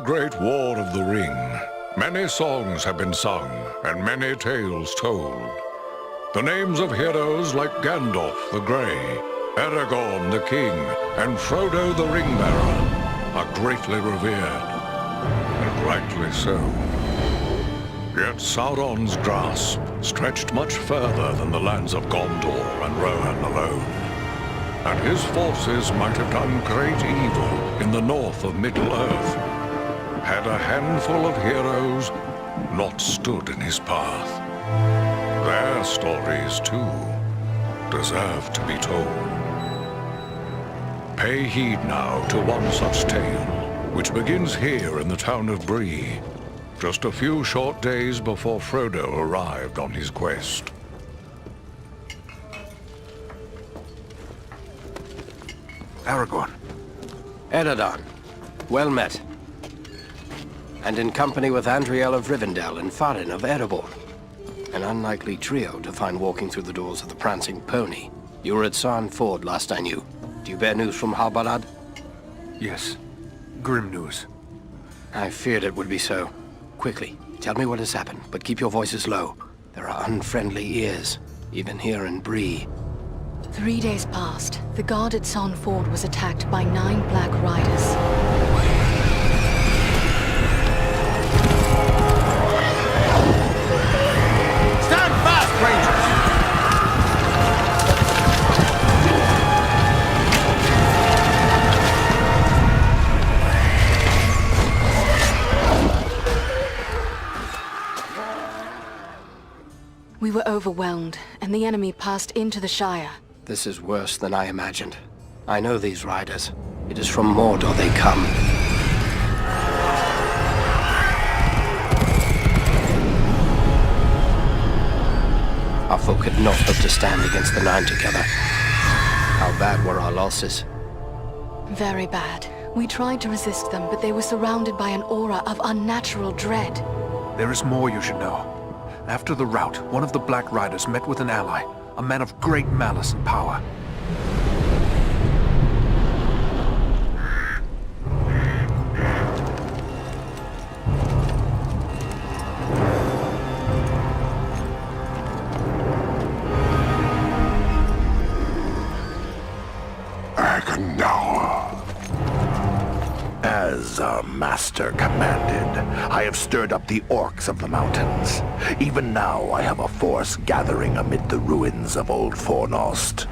great War of the Ring, many songs have been sung and many tales told. The names of heroes like Gandalf the Grey, Aragorn the King, and Frodo the Ring-Bearer are greatly revered, and rightly so. Yet Sauron's grasp stretched much further than the lands of Gondor and Rohan alone, and his forces might have done great evil in the north of Middle-earth, had a handful of heroes not stood in his path. Their stories, too, deserve to be told. Pay heed now to one such tale, which begins here in the town of Bree, just a few short days before Frodo arrived on his quest. Aragorn. Eradan, well met. And in company with Andriel of Rivendell and Farin of Erebor. An unlikely trio to find walking through the doors of the Prancing Pony. You were at Sarn Ford last I knew. Do you bear news from Halbarad? Yes. Grim news. I feared it would be so. Quickly, tell me what has happened, but keep your voices low. There are unfriendly ears, even here in Bree. 3 days passed. The guard at Sarn Ford was attacked by 9 Black Riders. Stand fast, Rangers! We were overwhelmed, and the enemy passed into the Shire. This is worse than I imagined. I know these riders. It is from Mordor they come. Our folk could not hope to stand against the 9 together. How bad were our losses? Very bad. We tried to resist them, but they were surrounded by an aura of unnatural dread. There is more you should know. After the rout, one of the Black Riders met with an ally, a man of great malice and power. Agandaûr. As our master commanded, I have stirred up the orcs of the mountains. Even now I have a force gathering amid the ruins of old Fornost.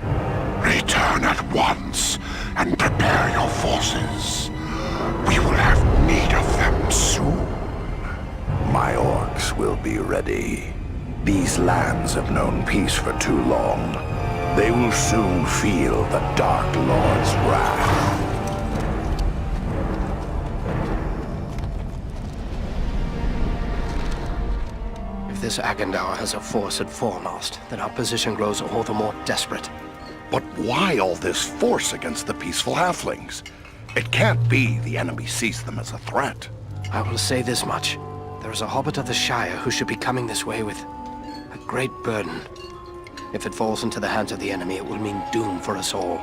Return at once and prepare your forces. We will have need of them soon. My orcs will be ready. These lands have known peace for too long. They will soon feel the Dark Lord's wrath. If this Agandaûr has a force at Fornost, then our position grows all the more desperate. But why all this force against the peaceful halflings? It can't be the enemy sees them as a threat. I will say this much. There is a Hobbit of the Shire who should be coming this way with a great burden. If it falls into the hands of the enemy, it will mean doom for us all.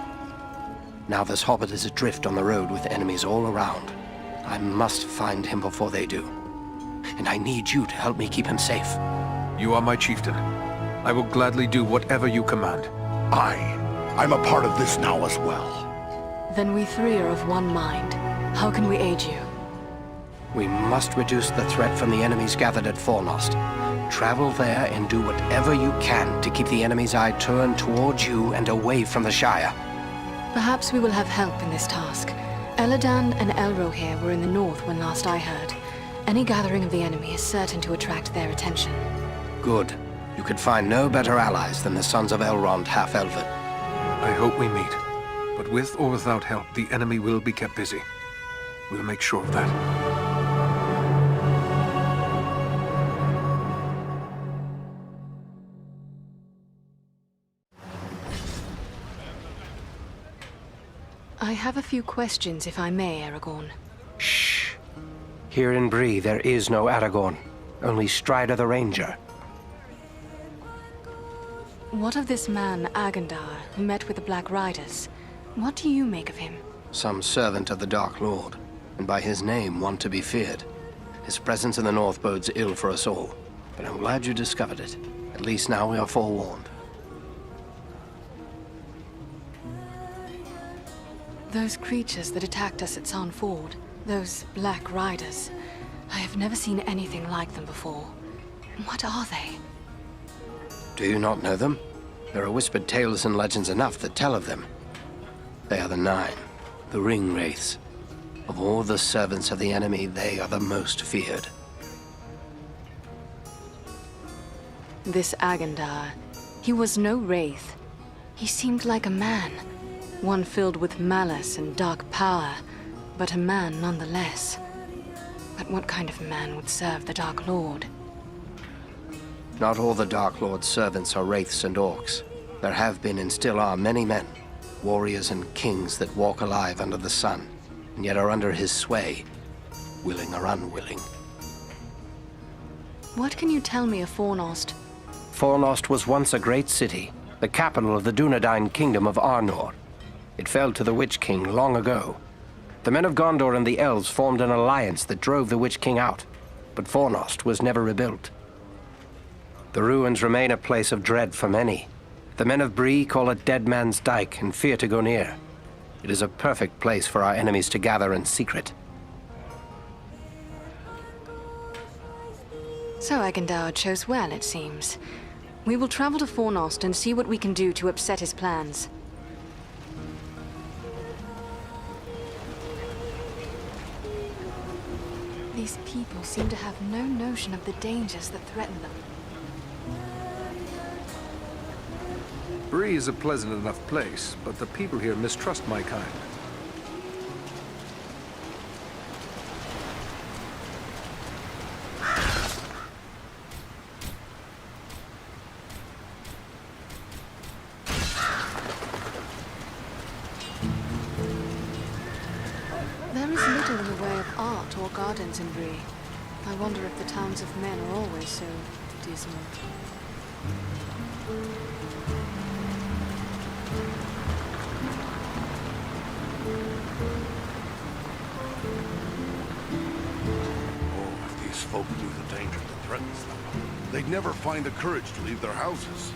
Now this Hobbit is adrift on the road with enemies all around. I must find him before they do. And I need you to help me keep him safe. You are my chieftain. I will gladly do whatever you command. I'm a part of this now as well. Then we 3 are of one mind. How can we aid you? We must reduce the threat from the enemies gathered at Fornost. Travel there and do whatever you can to keep the enemy's eye turned towards you and away from the Shire. Perhaps we will have help in this task. Eradan and Elrohir were in the north when last I heard. Any gathering of the enemy is certain to attract their attention. Good. You could find no better allies than the sons of Elrond half-elven. I hope we meet. But with or without help, the enemy will be kept busy. We'll make sure of that. I have a few questions, if I may, Aragorn. Shh. Here in Bree, there is no Aragorn. Only Strider the Ranger. What of this man, Agandaûr, who met with the Black Riders? What do you make of him? Some servant of the Dark Lord. and by his name one to be feared. His presence in the north bodes ill for us all, but I'm glad you discovered it. At least now we are forewarned. Those creatures that attacked us at Sarn Ford, those Black Riders, I have never seen anything like them before. What are they? Do you not know them? There are whispered tales and legends enough that tell of them. They are the Nine, the Ring Wraiths. Of all the servants of the enemy, they are the most feared. This Agandaûr, he was no wraith. He seemed like a man, one filled with malice and dark power, but a man nonetheless. But what kind of man would serve the Dark Lord? Not all the Dark Lord's servants are wraiths and orcs. There have been and still are many men, warriors and kings that walk alive under the sun, and yet are under his sway, willing or unwilling. What can you tell me of Fornost? Fornost was once a great city, the capital of the Dúnedain kingdom of Arnor. It fell to the Witch-king long ago. The men of Gondor and the elves formed an alliance that drove the Witch-king out, but Fornost was never rebuilt. The ruins remain a place of dread for many. The men of Bree call it Dead Man's Dyke and fear to go near. It is a perfect place for our enemies to gather in secret. So Agandaûr chose well, it seems. We will travel to Fornost and see what we can do to upset his plans. These people seem to have no notion of the dangers that threaten them. Bree is a pleasant enough place, but the people here mistrust my kind. There is little in the way of art or gardens in Bree. I wonder if the towns of men are always so dismal. Oh, if these folk knew the danger that threatens them, they'd never find the courage to leave their houses.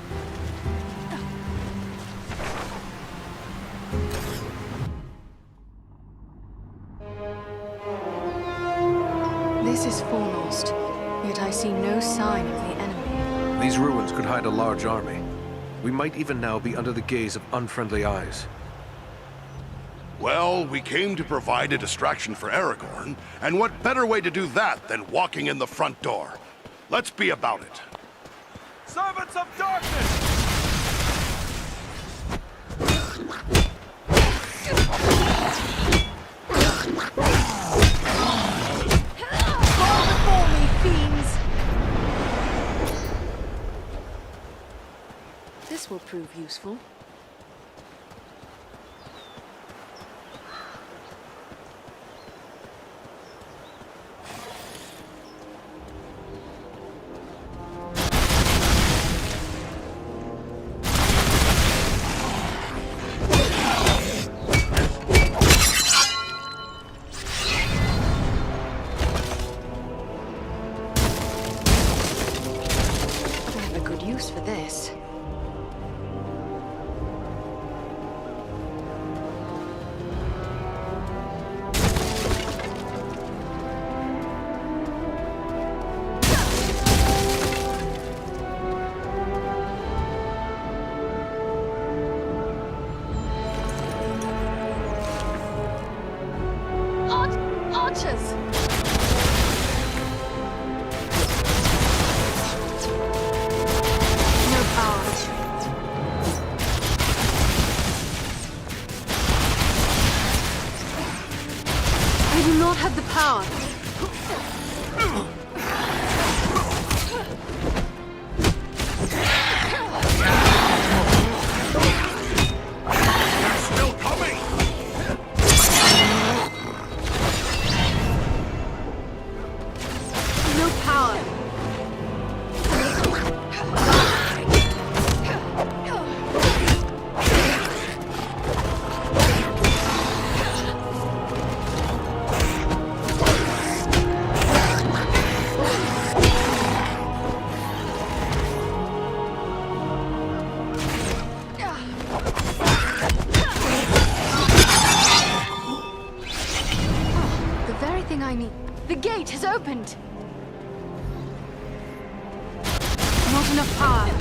This is Fornost, yet I see no sign of the enemy. These ruins could hide a large army. We might even now be under the gaze of unfriendly eyes. Well, we came to provide a distraction for Aragorn, and what better way to do that than walking in the front door? Let's be about it. Servants of darkness! Fall before me, fiends! This will prove useful. For this. Archers! No power opened! Not enough power!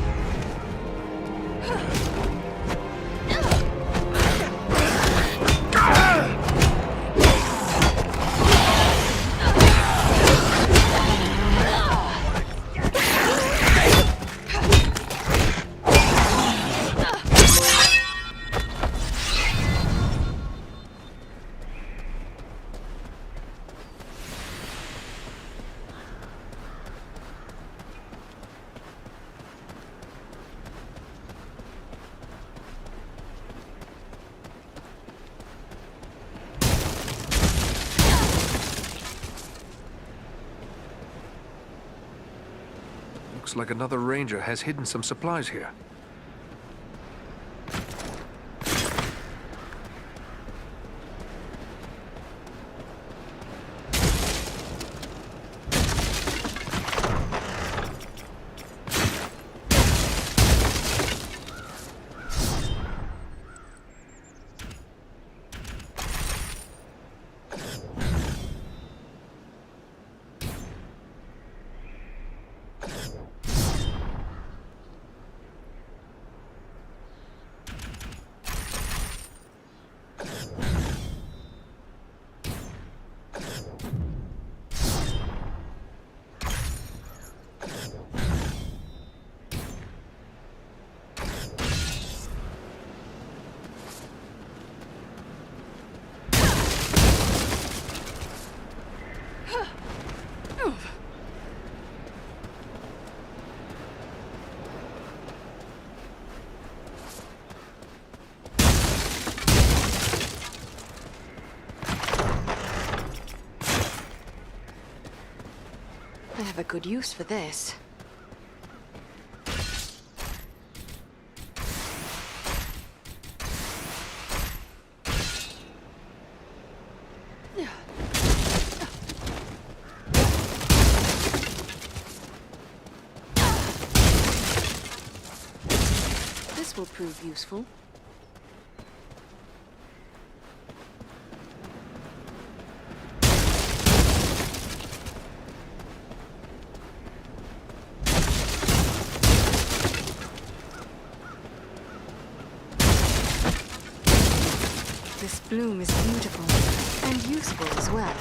Looks like another ranger has hidden some supplies here. I have a good use for this. This will prove useful. This bloom is beautiful and useful as well.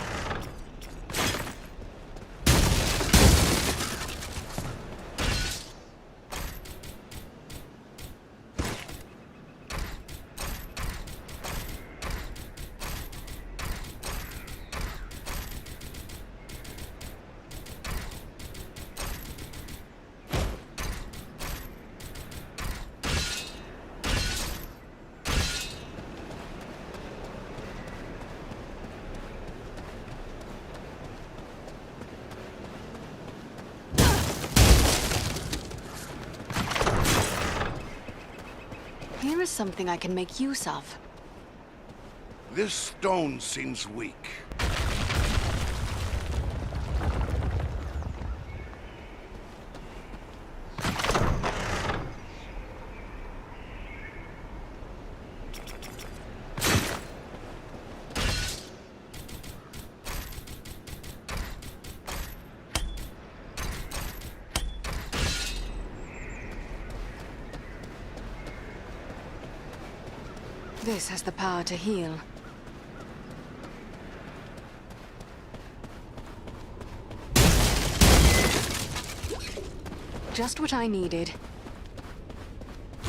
Here is something I can make use of. This stone seems weak. This has the power to heal. Just what I needed. Is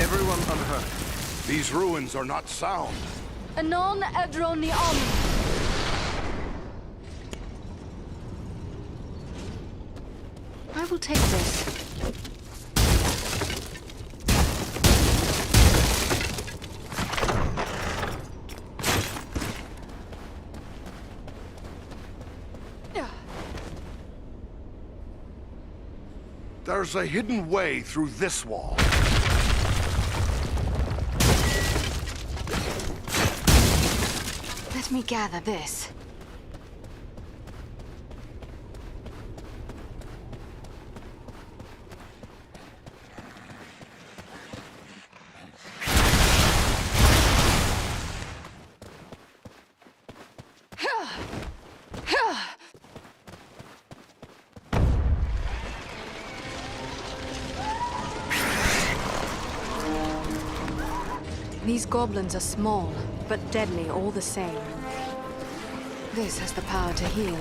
everyone unhurt? These ruins are not sound. Anon Edron Ni'am. I will take this. There's a hidden way through this wall. Let me gather this. These goblins are small, but deadly all the same. This has the power to heal.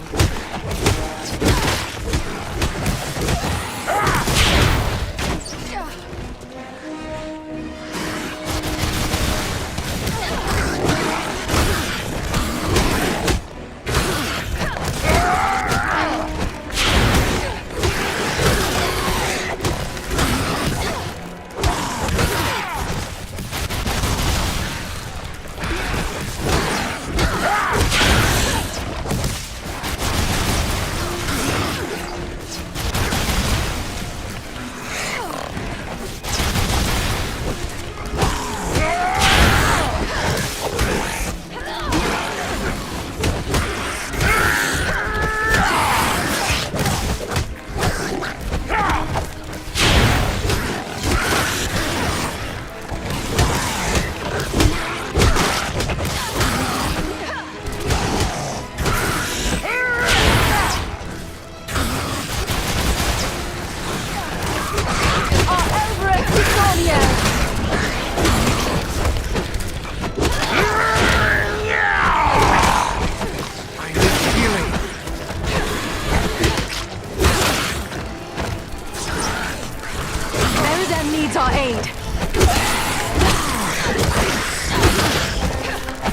Our aid.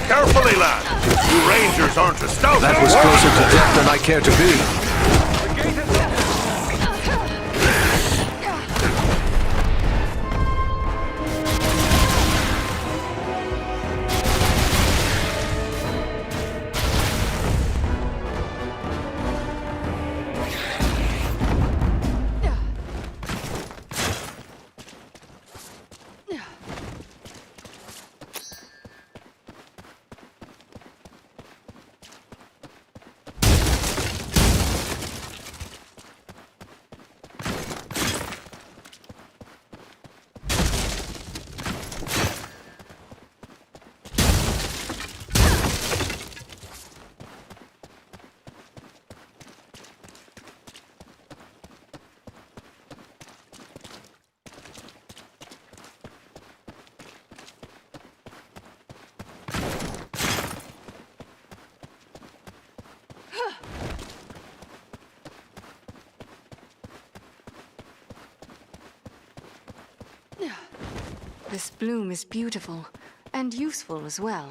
Carefully, lad! You rangers aren't as stout. That was closer to death than I care to be. This bloom is beautiful, and useful as well.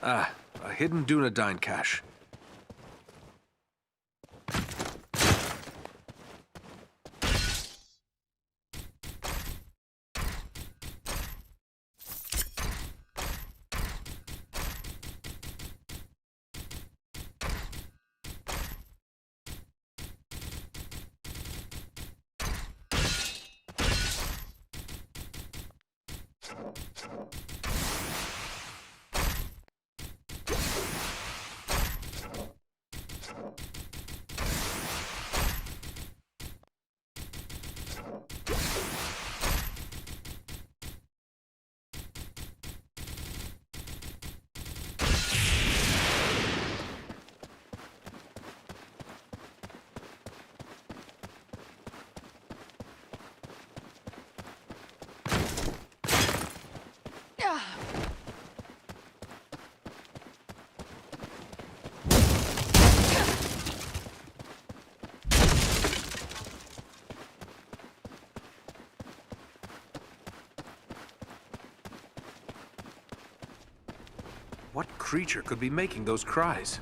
Ah, a hidden Dúnedain cache. What creature could be making those cries?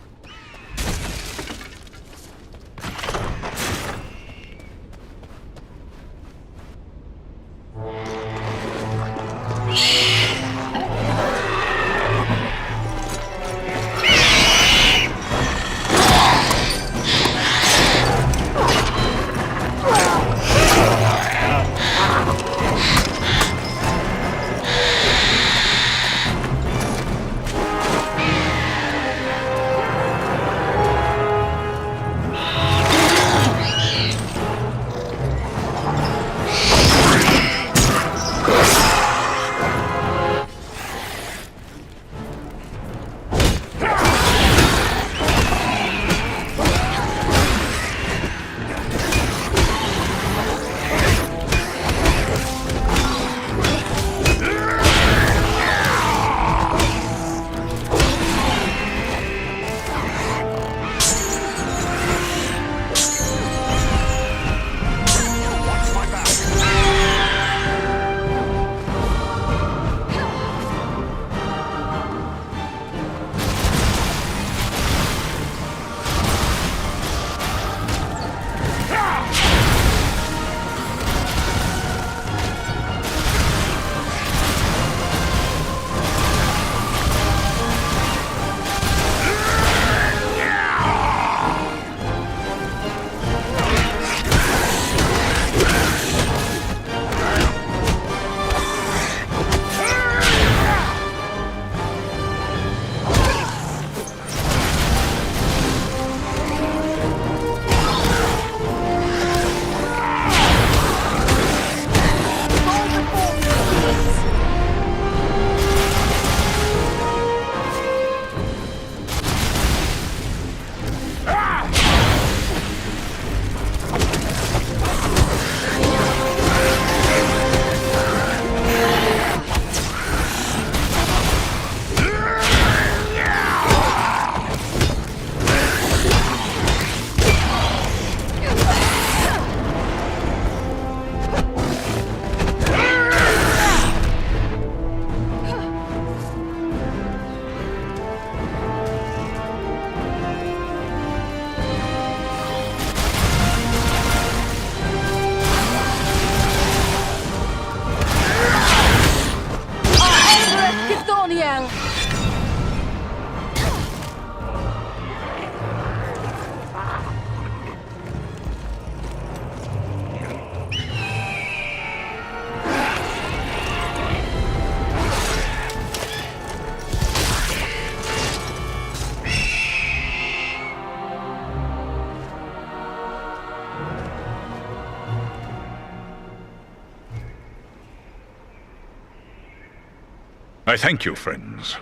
I thank you, friends.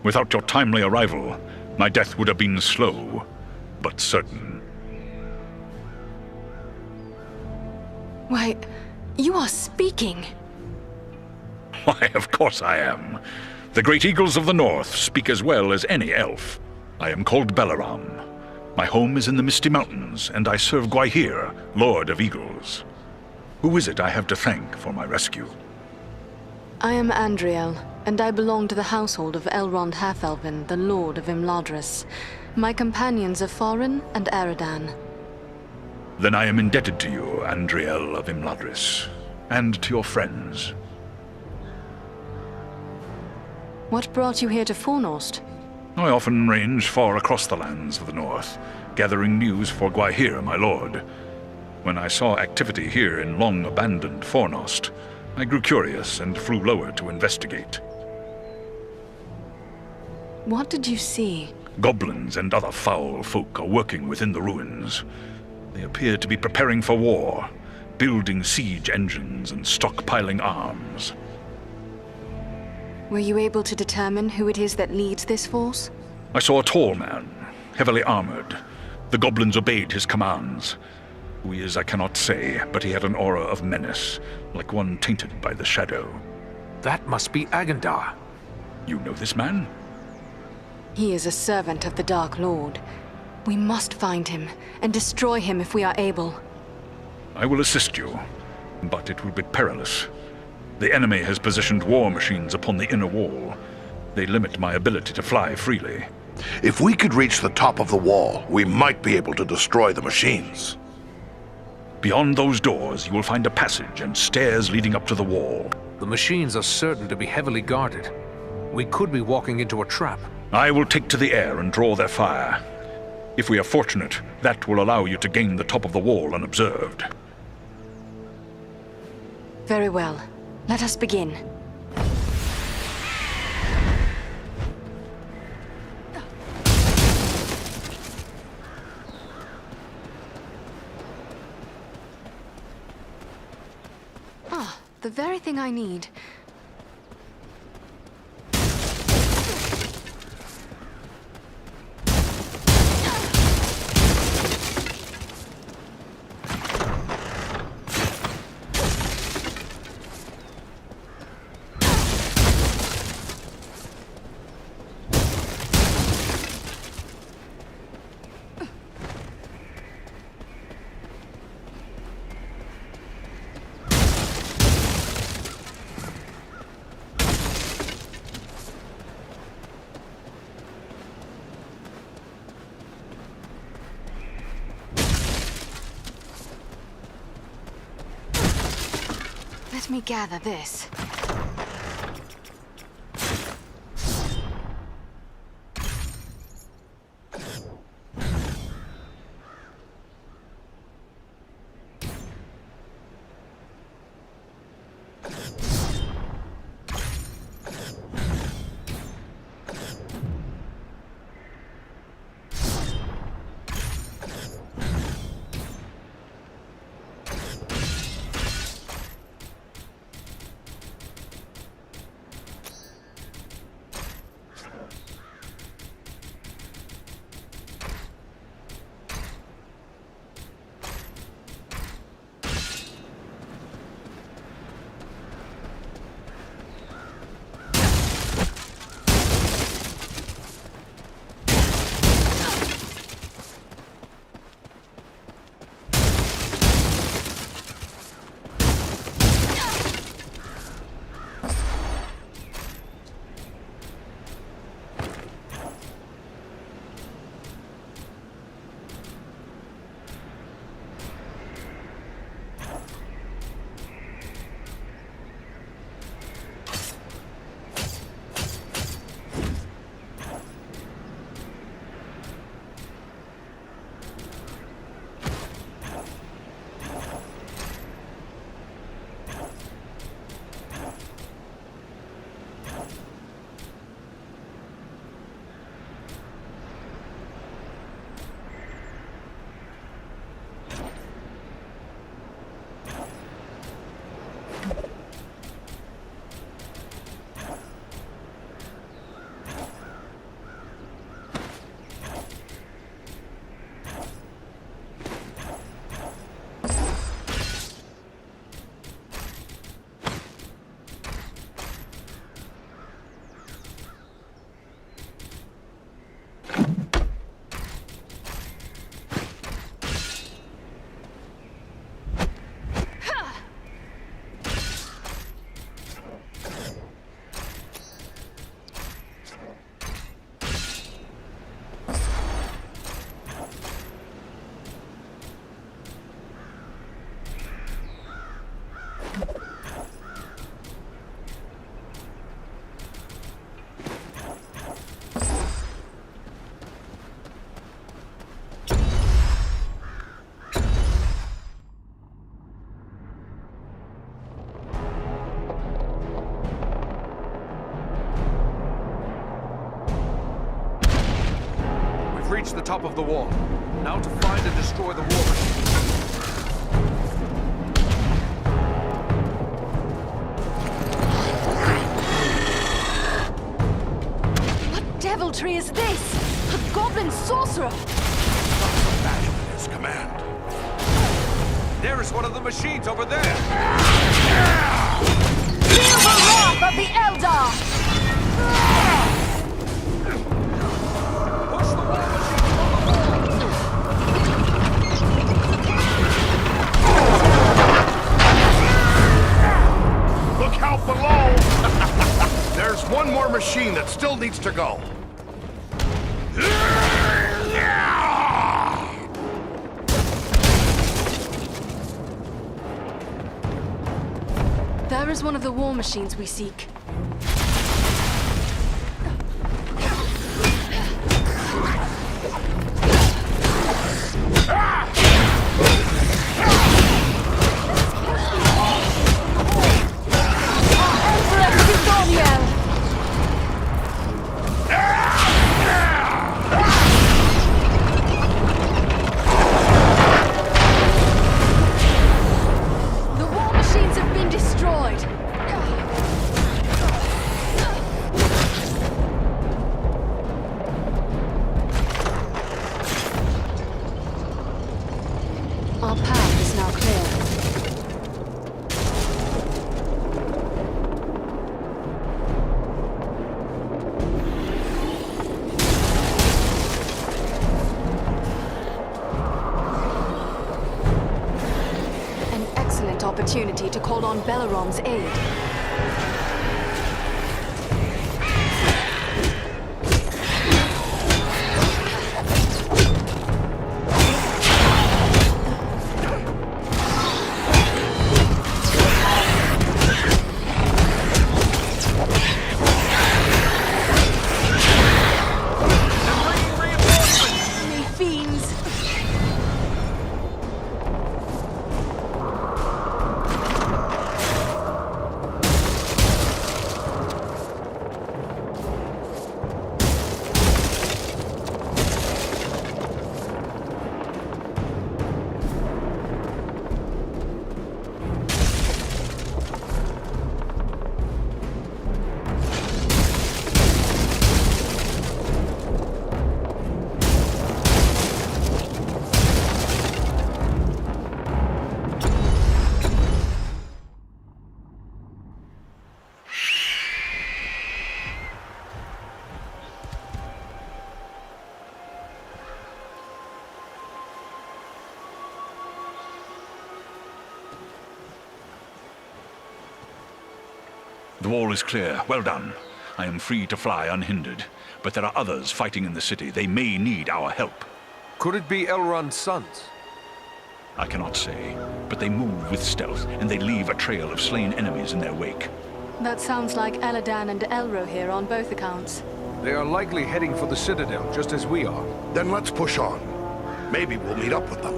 Without your timely arrival, my death would have been slow, but certain. Why, you are speaking. Why, of course I am. The great eagles of the north speak as well as any elf. I am called Balaram. My home is in the Misty Mountains, and I serve Gwaihir, Lord of Eagles. Who is it I have to thank for my rescue? I am Andriel, and I belong to the household of Elrond Half-Elven, the Lord of Imladris. My companions are Farin and Eradan. Then I am indebted to you, Andriel of Imladris, and to your friends. What brought you here to Fornost? I often range far across the lands of the north, gathering news for Gwaihir, my lord. When I saw activity here in long-abandoned Fornost, I grew curious and flew lower to investigate. What did you see? Goblins and other foul folk are working within the ruins. They appear to be preparing for war, building siege engines and stockpiling arms. Were you able to determine who it is that leads this force? I saw a tall man, heavily armored. The goblins obeyed his commands. Who he is, I cannot say, but he had an aura of menace, like one tainted by the shadow. That must be Agandaûr. You know this man? He is a servant of the Dark Lord. We must find him, and destroy him if we are able. I will assist you, but it will be perilous. The enemy has positioned war machines upon the inner wall. They limit my ability to fly freely. If we could reach the top of the wall, we might be able to destroy the machines. Beyond those doors, you will find a passage and stairs leading up to the wall. The machines are certain to be heavily guarded. We could be walking into a trap. I will take to the air and draw their fire. If we are fortunate, that will allow you to gain the top of the wall unobserved. Very well. Let us begin. Ah, the very thing I need. Let me gather this. We've reached the top of the wall. Now to find and destroy the war machine. What deviltry is this? A goblin sorcerer! Imagine his command. There is one of the machines over there! Feel the wrath of the Eldar! Push the war machine! Look out below! There's one more machine that still needs to go. There is one of the war machines we seek. Our path is now clear. An excellent opportunity to call on Belleron's aid. The wall is clear. Well done. I am free to fly unhindered. But there are others fighting in the city. They may need our help. Could it be Elrond's sons? I cannot say, but they move with stealth, and they leave a trail of slain enemies in their wake. That sounds like Eradan and Elro here on both accounts. They are likely heading for the Citadel, just as we are. Then let's push on. Maybe we'll meet up with them.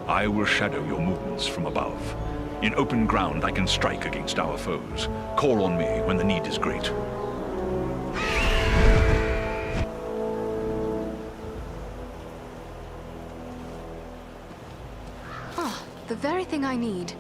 I will shadow your movements from above. In open ground, I can strike against our foes. Call on me when the need is great. Ah, the very thing I need.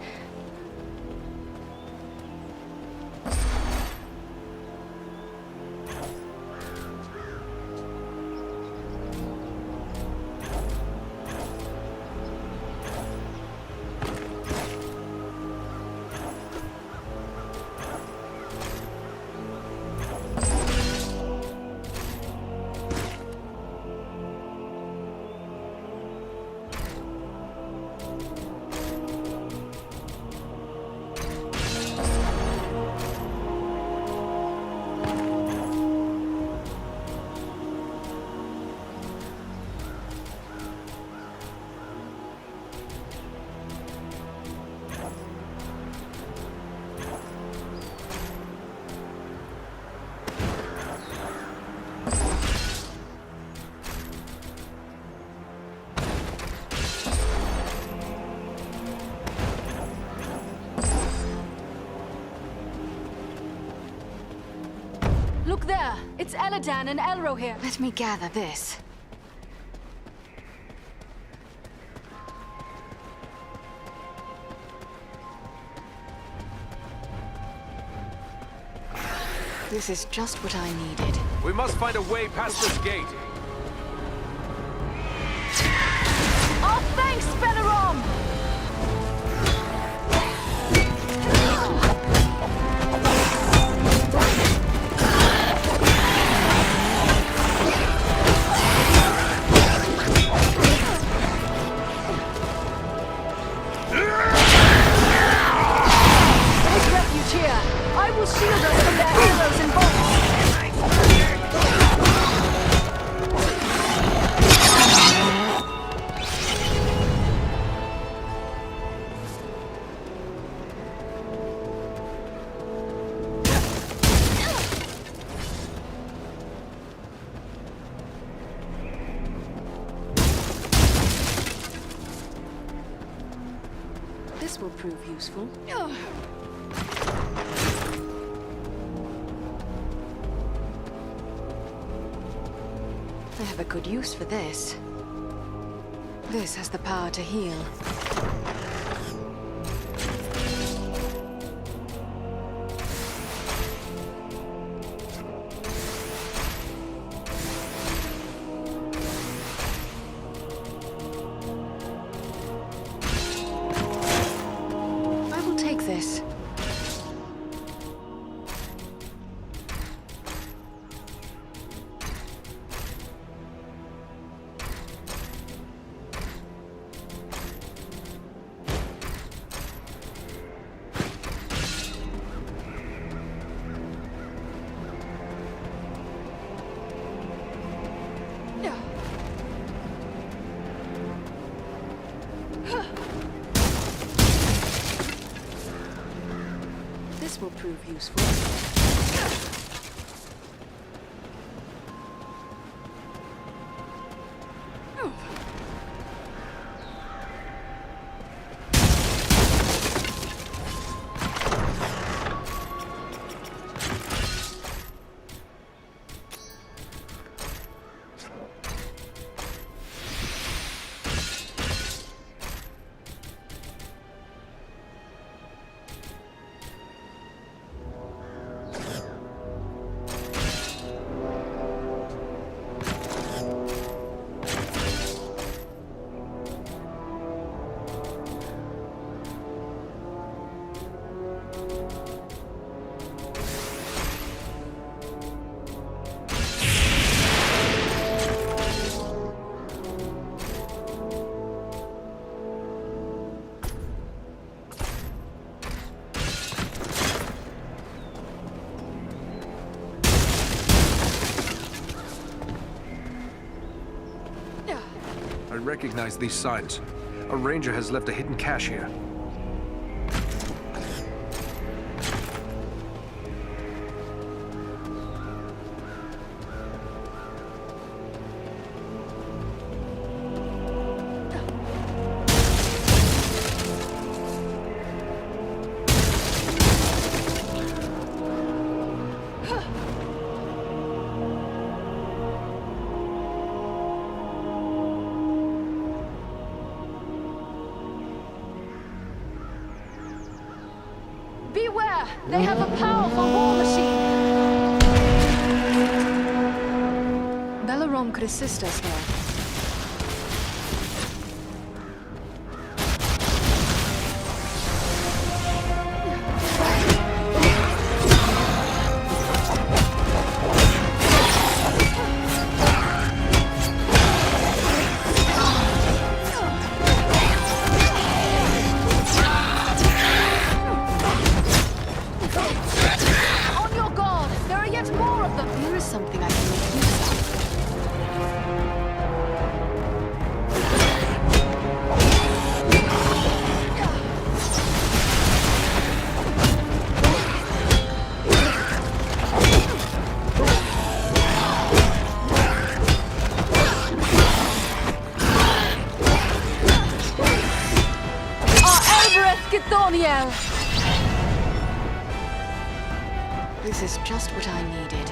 Look there! It's Eradan and Elro here. Let me gather this. This is just what I needed. We must find a way past this gate. Oh, thanks, Balaram! Take refuge here. I will shield us from their arrows and bolts. This will prove useful. I have a good use for this. This has the power to heal. I will take this. This will prove useful. I recognize these signs. A ranger has left a hidden cache here. Beware! They have a powerful war machine! Balaram could assist us here. On your guard! There are yet more of them! Here is something I can make use of. This is just what I needed.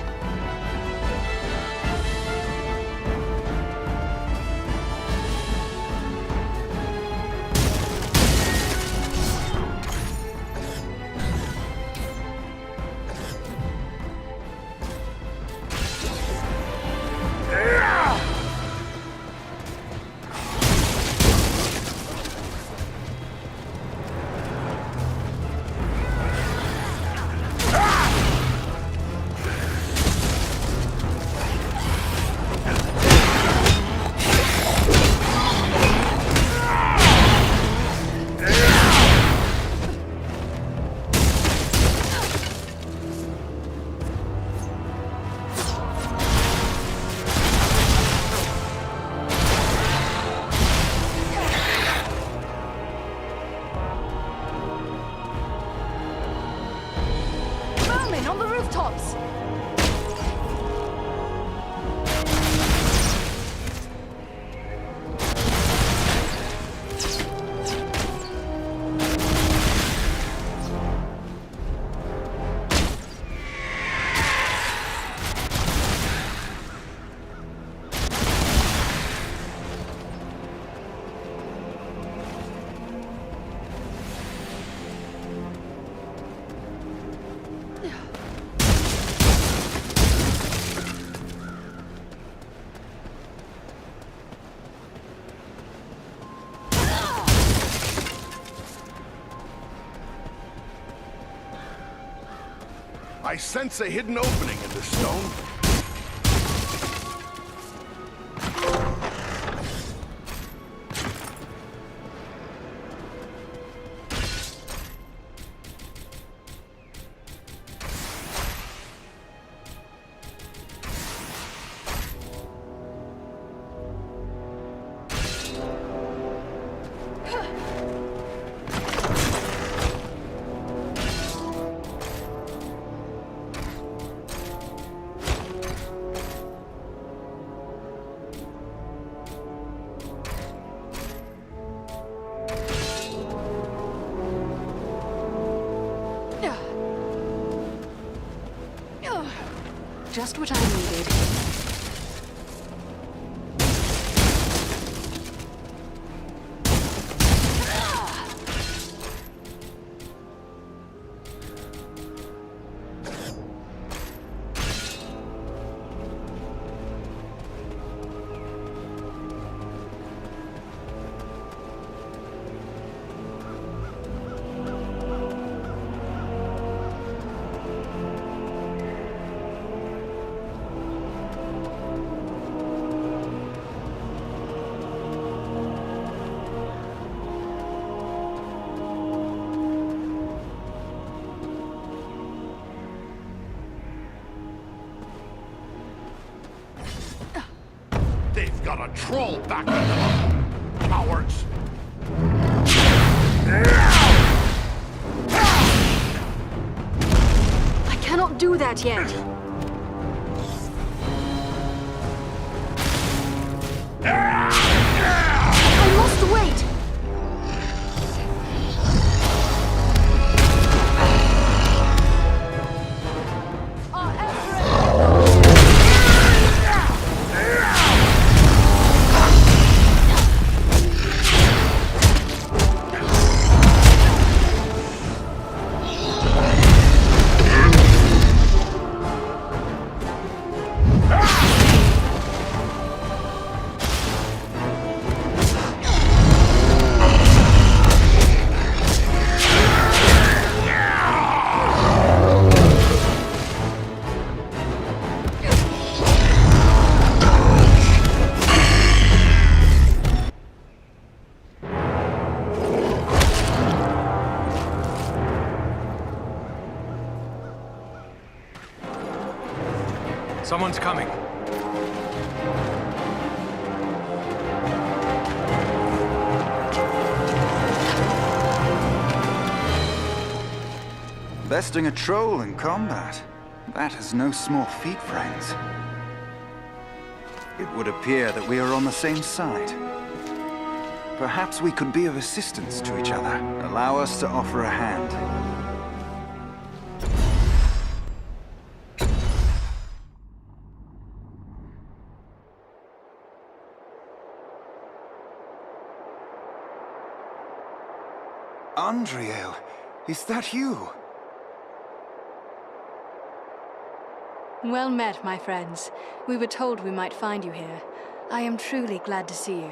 I sense a hidden opening in this stone. Just what I needed. They've got a troll back in them! Cowards! I cannot do that yet. I must wait! Someone's coming. Besting a troll in combat. That is no small feat, friends. It would appear that we are on the same side. Perhaps we could be of assistance to each other. Allow us to offer a hand. Andriel, is that you? Well met, my friends. We were told we might find you here. I am truly glad to see you.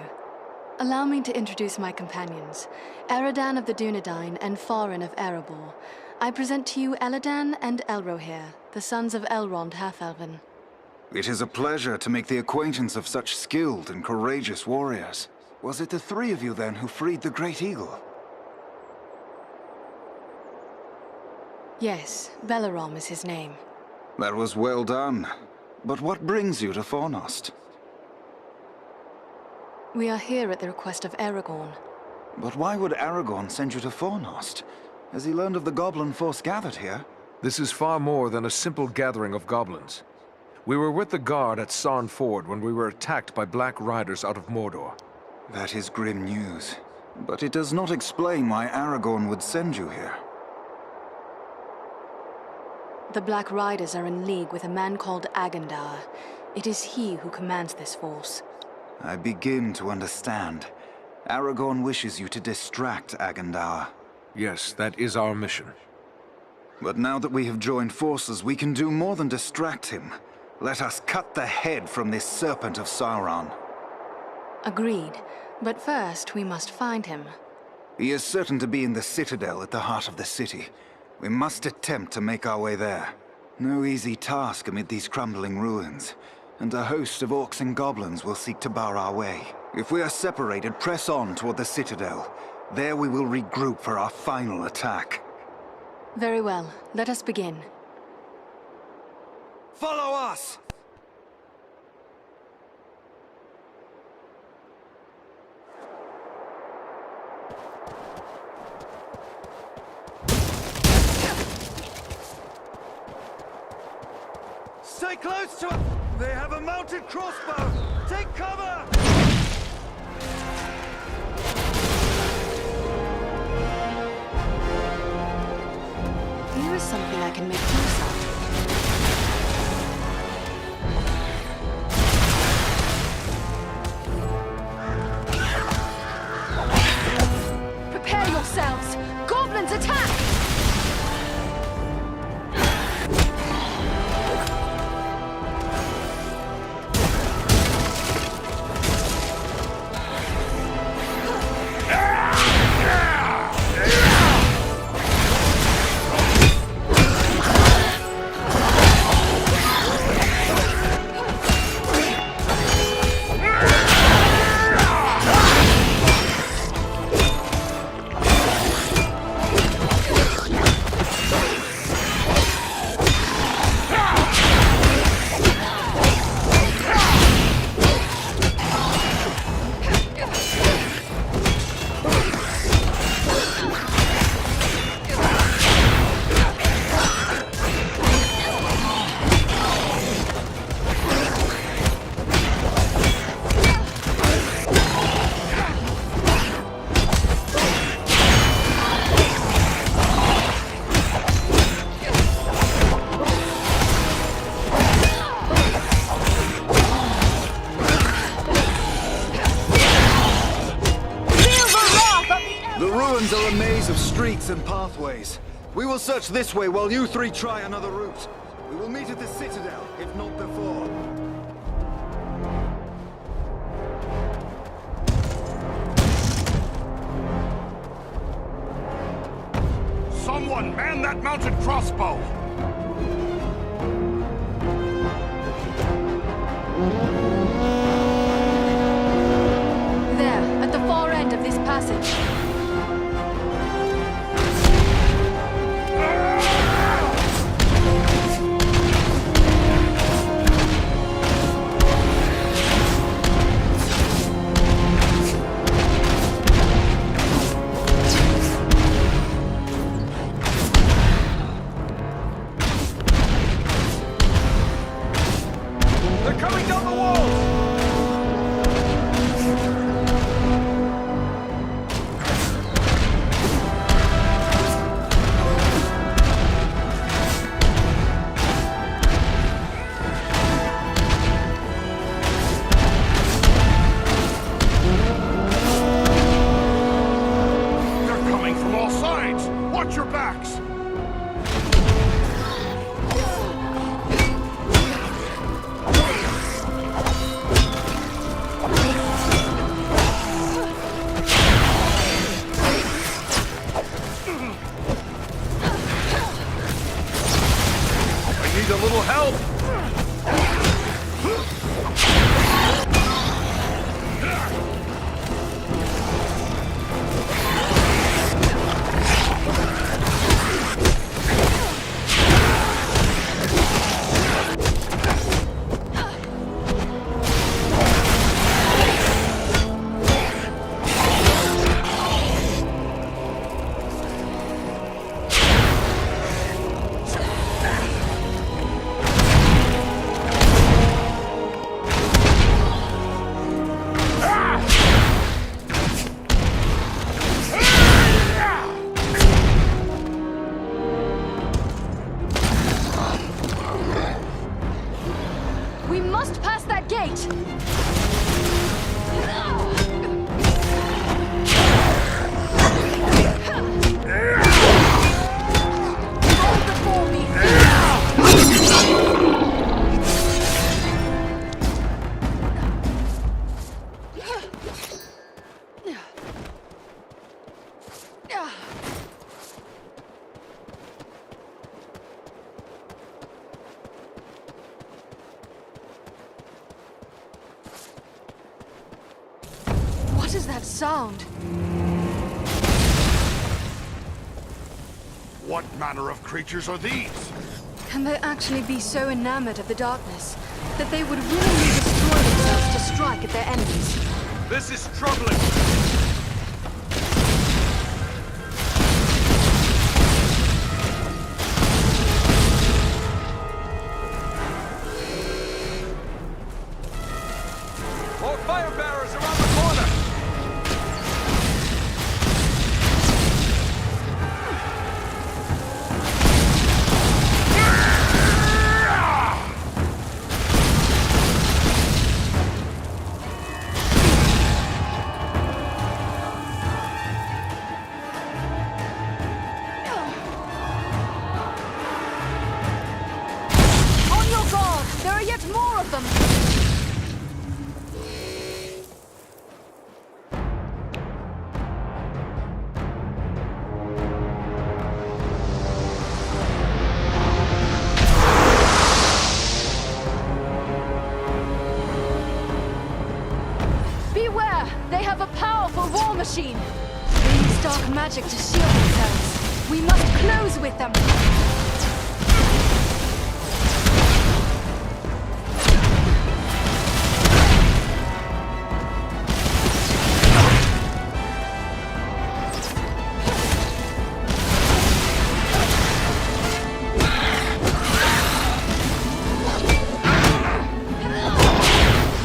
Allow me to introduce my companions, Eradan of the Dúnedain and Farin of Erebor. I present to you Eradan and Elrohir, the sons of Elrond Half-Elven. It is a pleasure to make the acquaintance of such skilled and courageous warriors. Was it the three of you then who freed the Great Eagle? Yes, Balaram is his name. That was well done. But what brings you to Fornost? We are here at the request of Aragorn. But why would Aragorn send you to Fornost? Has he learned of the goblin force gathered here? This is far more than a simple gathering of goblins. We were with the guard at Sarn Ford when we were attacked by Black Riders out of Mordor. That is grim news. But it does not explain why Aragorn would send you here. The Black Riders are in league with a man called Agandaûr. It is he who commands this force. I begin to understand. Aragorn wishes you to distract Agandaûr. Yes, that is our mission. But now that we have joined forces, we can do more than distract him. Let us cut the head from this serpent of Sauron. Agreed. But first, we must find him. He is certain to be in the citadel at the heart of the city. We must attempt to make our way there. No easy task amid these crumbling ruins, and a host of orcs and goblins will seek to bar our way. If we are separated, press on toward the citadel. There we will regroup for our final attack. Very well. Let us begin. Follow us! Stay close to it! They have a mounted crossbow! Take cover! Here is something I can make use of. Prepare yourselves! Goblins attack! And pathways. We will search this way while you three try another route. We will meet at the citadel, if not before. Someone man that mounted crossbow! There, at the far end of this passage. is that sound? What manner of creatures are these? Can they actually be so enamored of the darkness that they would willingly destroy themselves to strike at their enemies? This is troubling! More fire bearers around the corner! On your guard! There are yet more of them! Beware! They have a powerful war machine! They use dark magic to shield themselves. We must close with them!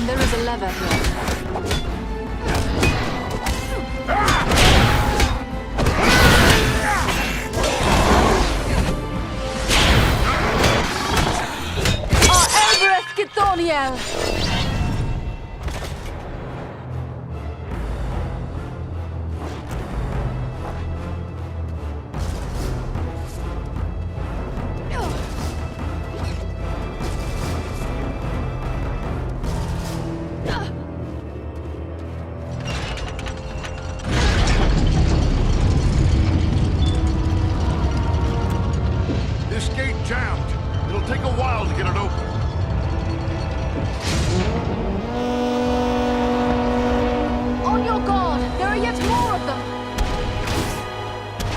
There is a lever here. Daniel! This gate jammed. It'll take a while to get it open. On your guard! There are yet more of them!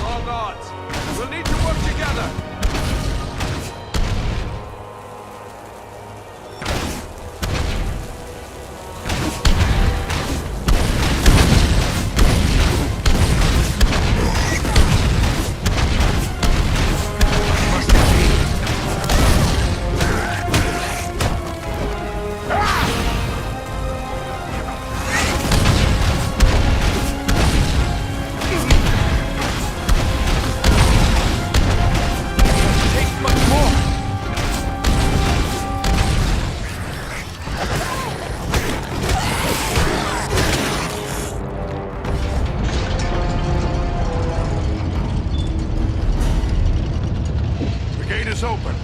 All gods, we'll need to work together! Open.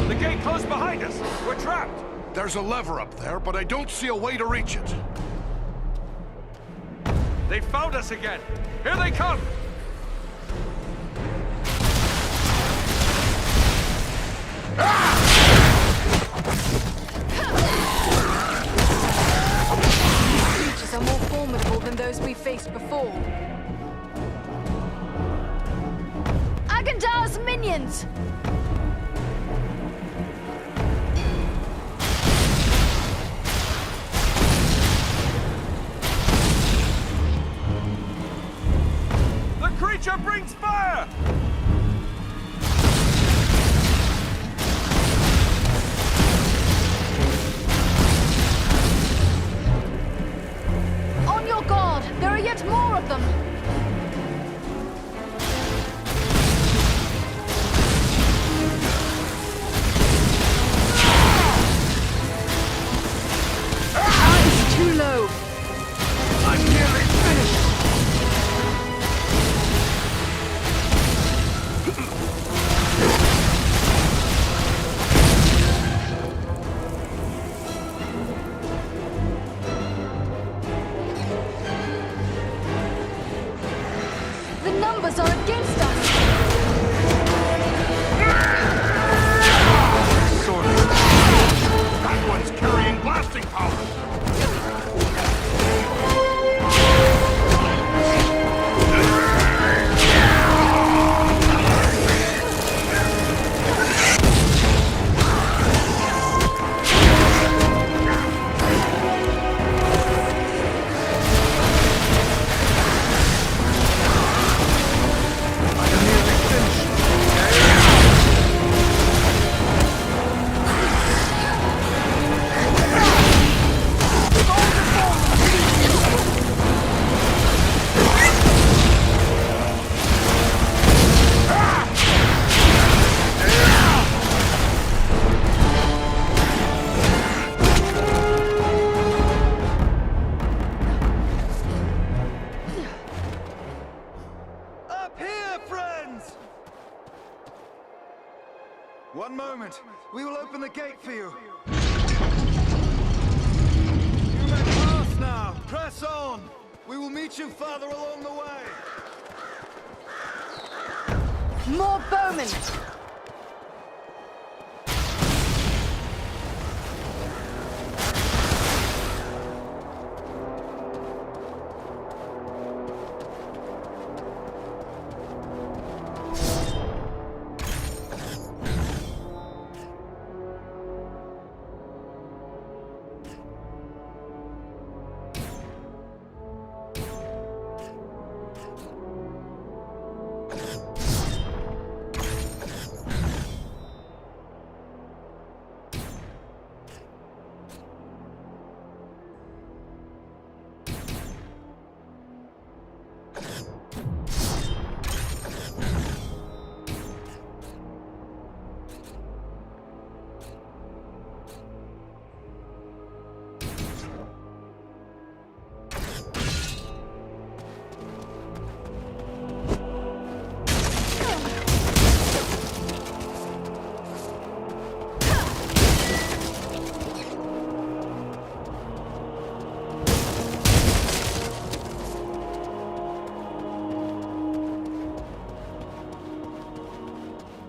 The gate closed behind us! We're trapped! There's a lever up there, but I don't see a way to reach it. They found us again! Here they come! Creatures are more formidable than those we faced before. Agandaûr's minions! The creature brings fire! On your guard! There are yet more of them! Eyes too low. I'm nearly finished. The numbers are against us! That one's carrying blasting power! One moment. We will open the gate for you. You may pass now. Press on. We will meet you farther along the way. More bowmen!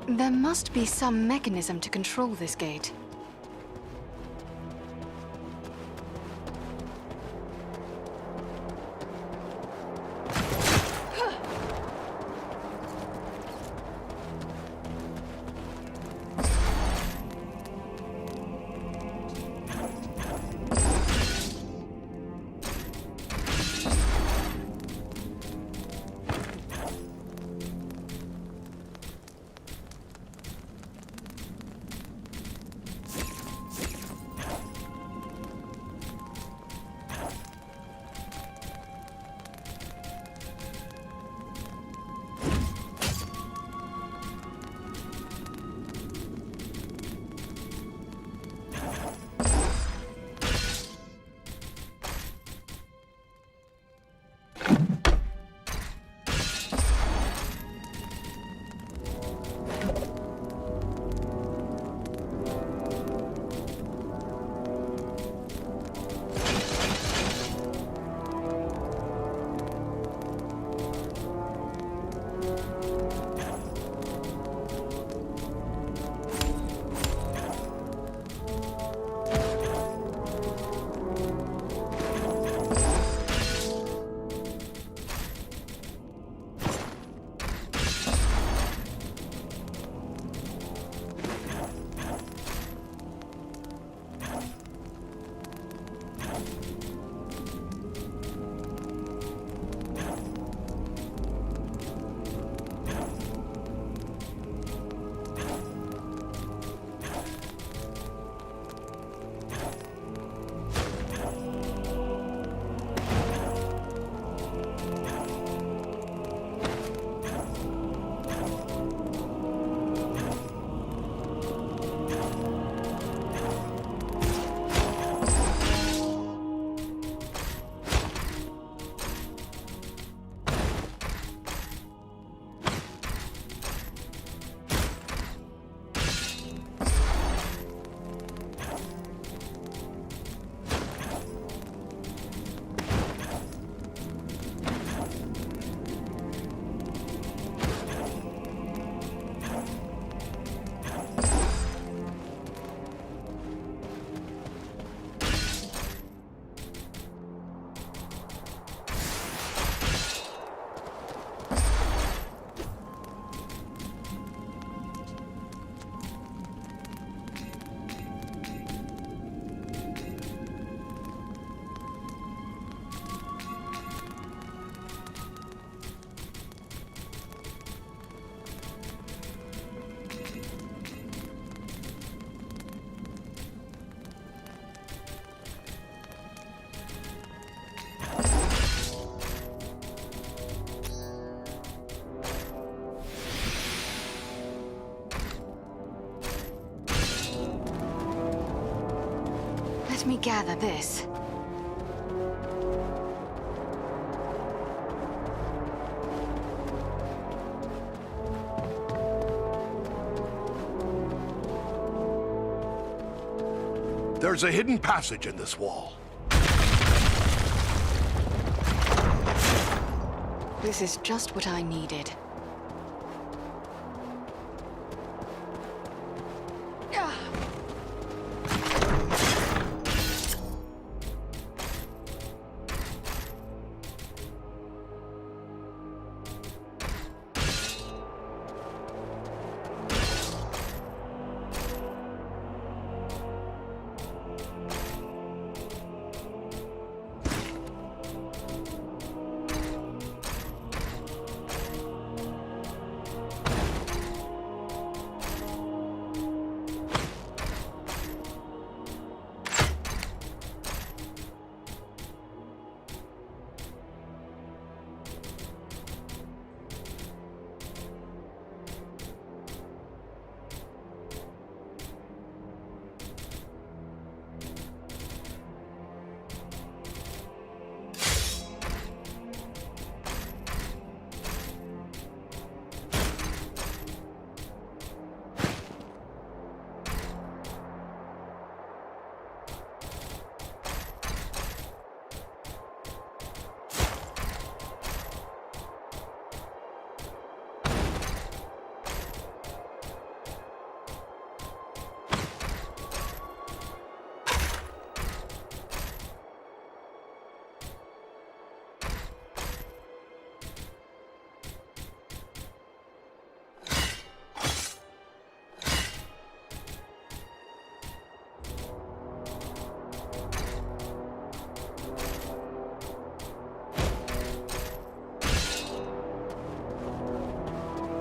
There must be some mechanism to control this gate. me gather this. There's a hidden passage in this wall. This is just what I needed.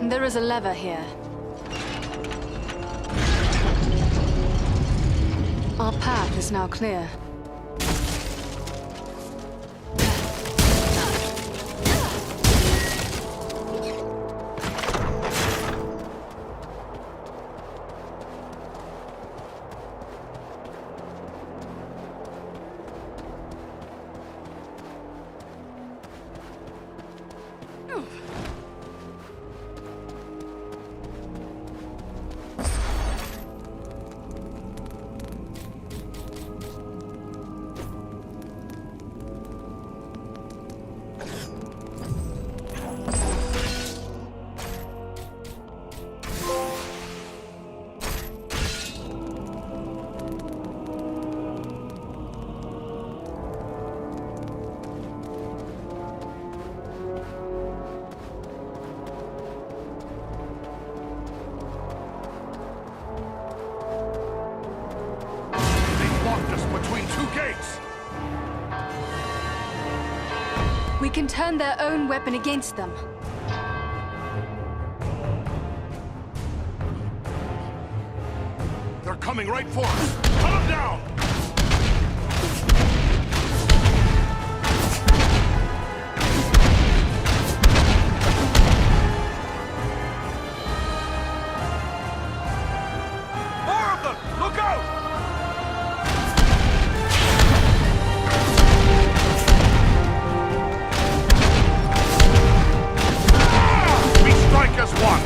There is a lever here. Our path is now clear. We can turn their own weapon against them. They're coming right for us! Cut them down! More of them! Look out! As one.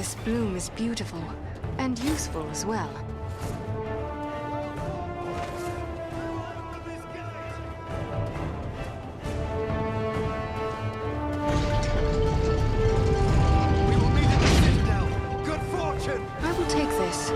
This bloom is beautiful, and useful as well. We will meet at the Citadel. Good fortune! I will take this.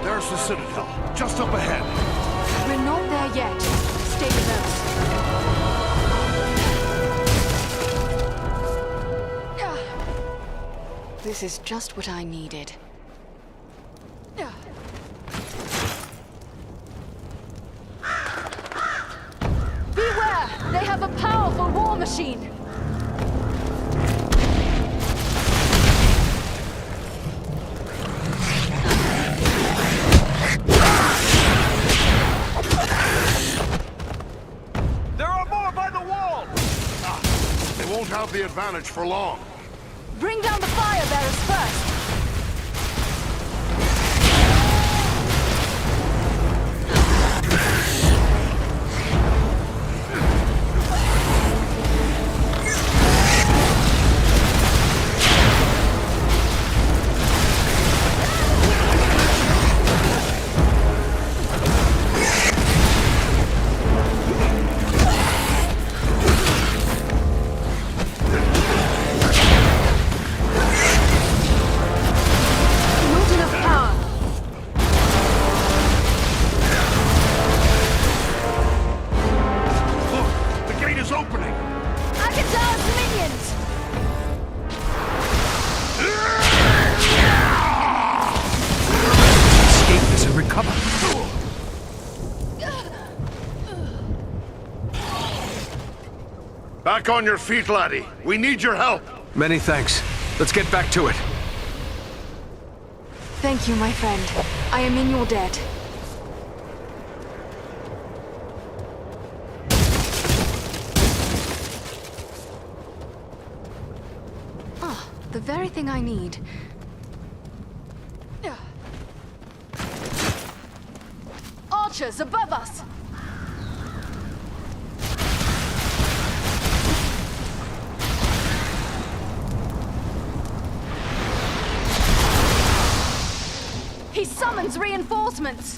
There's the Citadel, just up ahead. We're not there yet. Stay close. This is just what I needed. Beware! They have a powerful war machine! There are more by the wall! They won't have the advantage for long. Bring down the fire bearers first! Back on your feet, laddie. We need your help. Many thanks. Let's get back to it. Thank you, my friend. I am in your debt. Ah, the very thing I need. Archers above us! He summons reinforcements!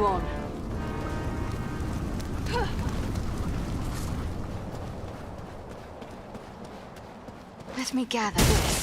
you on. Let me gather this.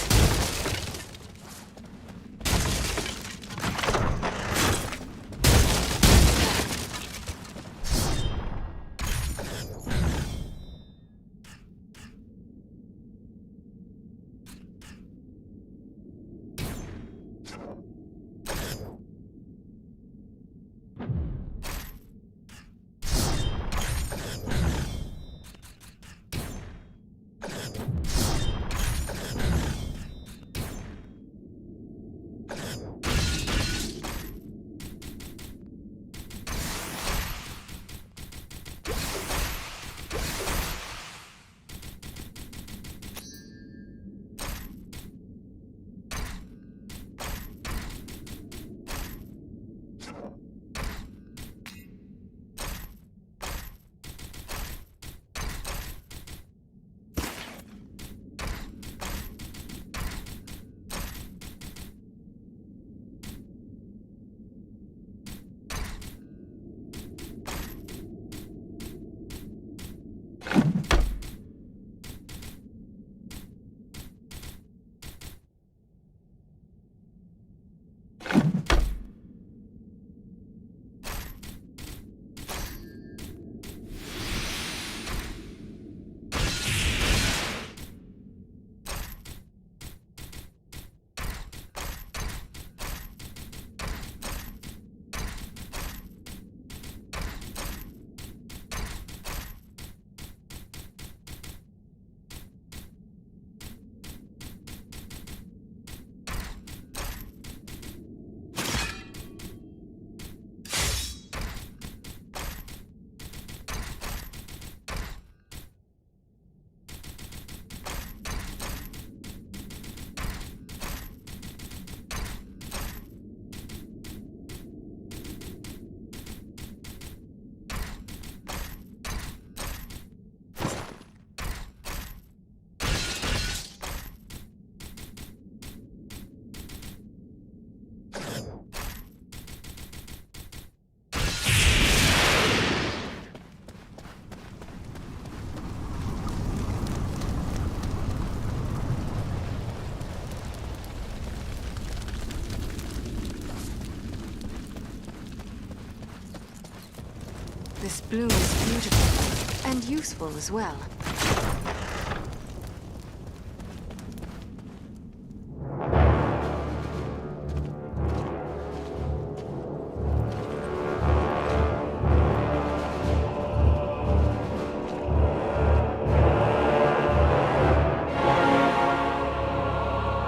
This bloom is beautiful, and useful as well.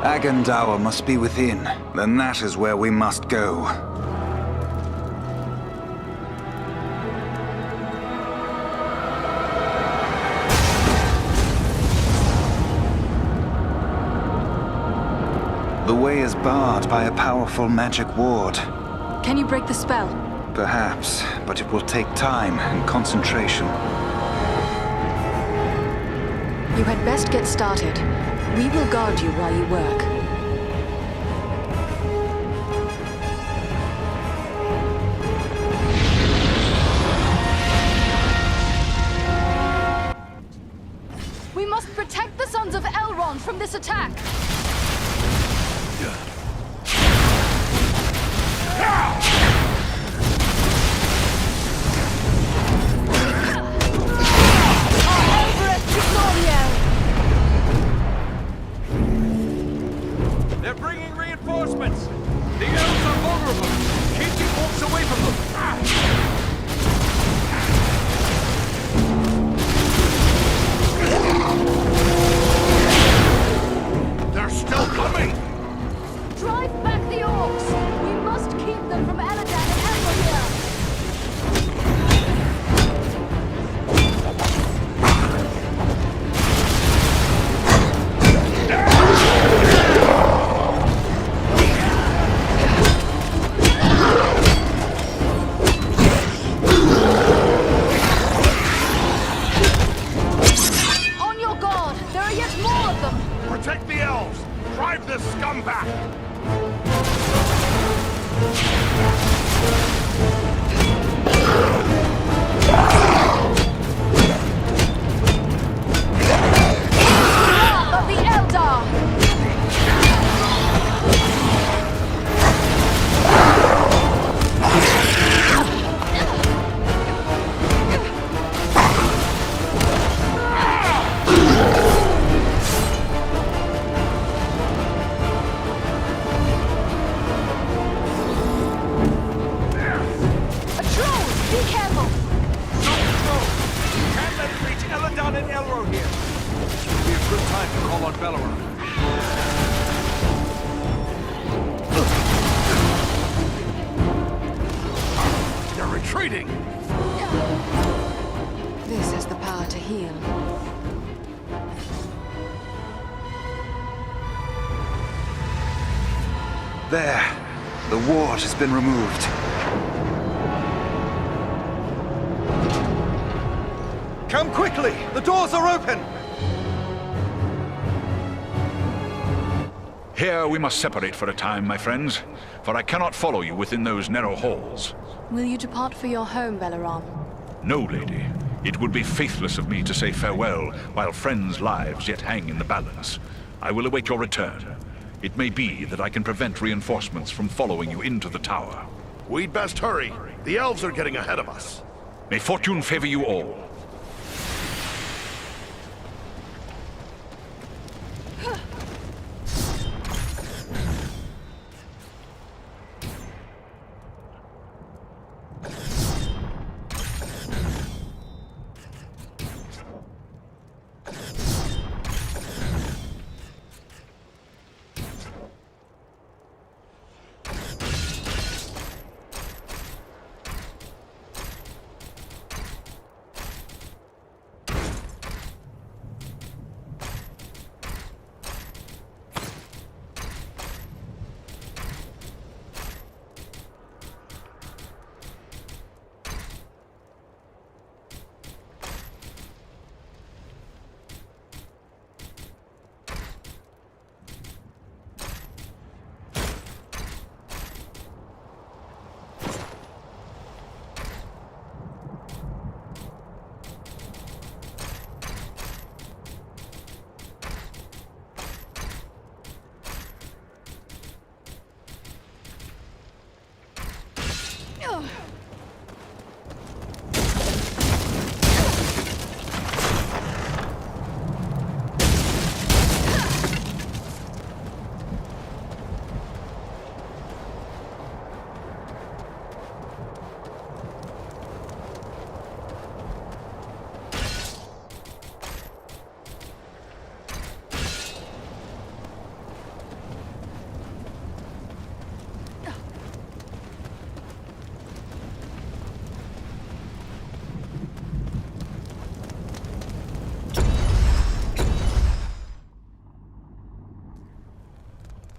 Agandaûr must be within. Then that is where we must go. The way is barred by a powerful magic ward. Can you break the spell? Perhaps, but it will take time and concentration. You had best get started. We will guard you while you work. We must protect the sons of Elrond from this attack! They're bringing reinforcements! The elves are vulnerable! Keep the orcs away from them! They're still coming! Drive back the orcs! We must keep them from Eradan and Angbir! Protect the elves! Drive this scum back! Eradan and Elro here. This would be a good time to call on Belleroth. They're retreating! This has the power to heal. There. The ward has been removed. Come quickly! The doors are open! Here we must separate for a time, my friends, for I cannot follow you within those narrow halls. Will you depart for your home, Belleroth? No, lady. It would be faithless of me to say farewell while friends' lives yet hang in the balance. I will await your return. It may be that I can prevent reinforcements from following you into the tower. We'd best hurry. The elves are getting ahead of us. May fortune favor you all.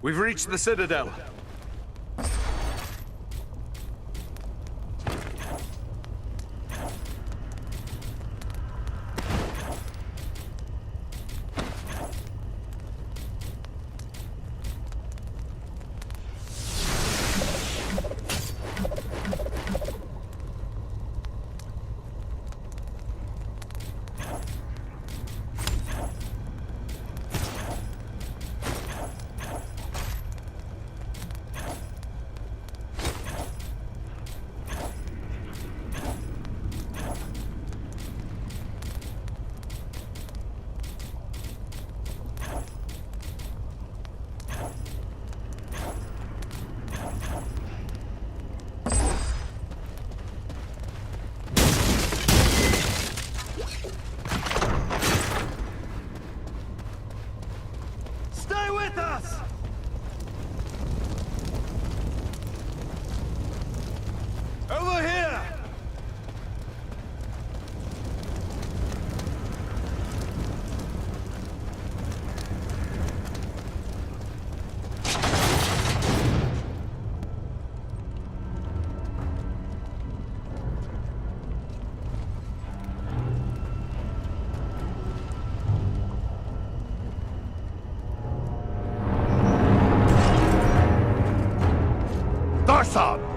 We've reached the Citadel.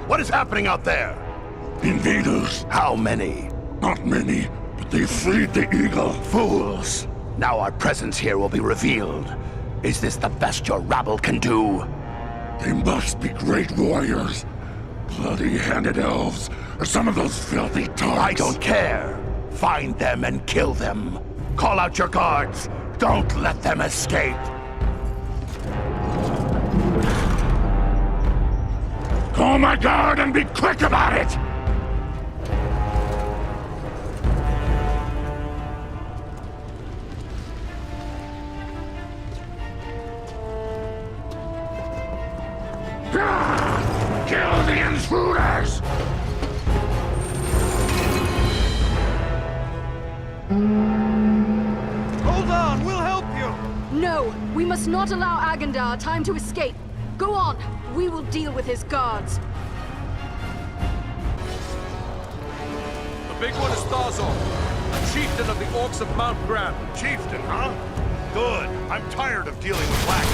What is happening out there? Invaders. How many? Not many, but they freed the eagle. Fools! Now our presence here will be revealed. Is this the best your rabble can do? They must be great warriors. Bloody-handed elves, or some of those filthy tarts. I don't care. Find them and kill them. Call out your guards. Don't let them escape. Call my guard and be quick about it! Kill the intruders! Hold on, we'll help you! No, we must not allow Agandaûr time to escape. Go on, we will deal with his guards. The big one is Thazor, a chieftain of the orcs of Mount Gran. Chieftain, huh? Good. I'm tired of dealing with Black.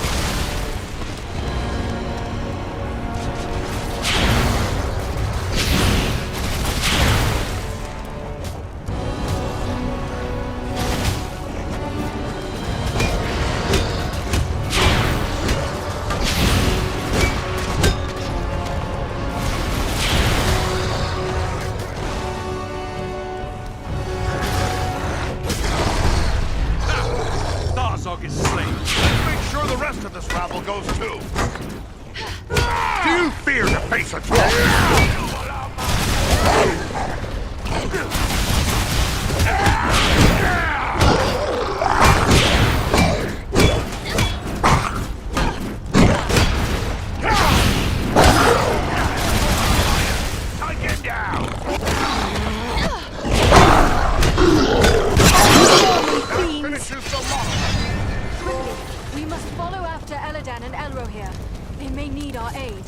Goes too. Do you fear to face a troll? Get down! That finishes the lot. We must follow after Eradan and Elro here. They may need our aid.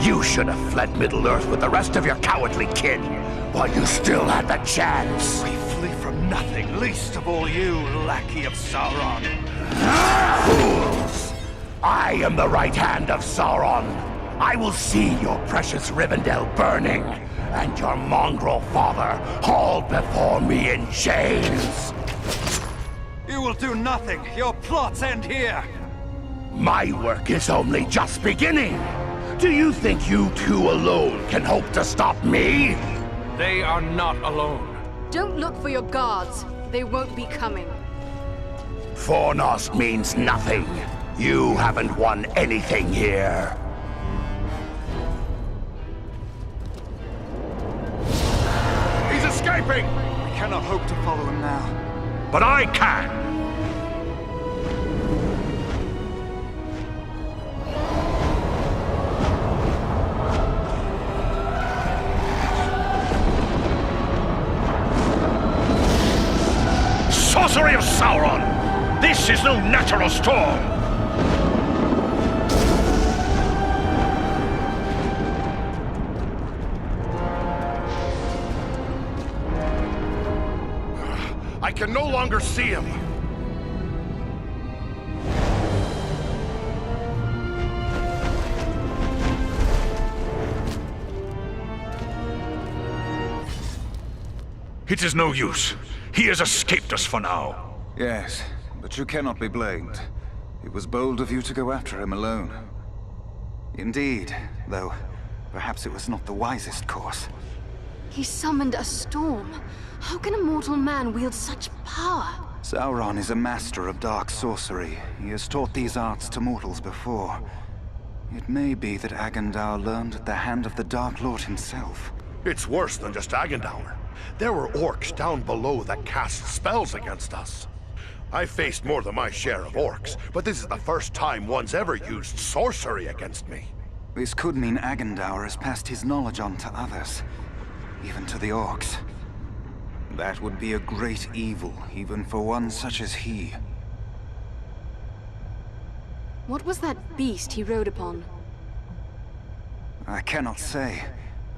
You should have fled Middle-earth with the rest of your cowardly kin, while you still had the chance. We flee from nothing, least of all you, lackey of Sauron. Fools! I am the right hand of Sauron. I will see your precious Rivendell burning, and your mongrel father hauled before me in chains. You will do nothing. Your plots end here. My work is only just beginning. Do you think you two alone can hope to stop me? They are not alone. Don't look for your guards. They won't be coming. Fornost means nothing. You haven't won anything here. He's escaping! We cannot hope to follow him now. But I can! Sorcery of Sauron! This is no natural storm! I can no longer see him. It is no use. He has escaped us for now. Yes, but you cannot be blamed. It was bold of you to go after him alone. Indeed, though perhaps it was not the wisest course. He summoned a storm. How can a mortal man wield such power? Sauron is a master of dark sorcery. He has taught these arts to mortals before. It may be that Agandaûr learned at the hand of the Dark Lord himself. It's worse than just Agandaûr. There were orcs down below that cast spells against us. I've faced more than my share of orcs, but this is the first time one's ever used sorcery against me. This could mean Agandaûr has passed his knowledge on to others, even to the orcs. That would be a great evil, even for one such as he. What was that beast he rode upon? I cannot say.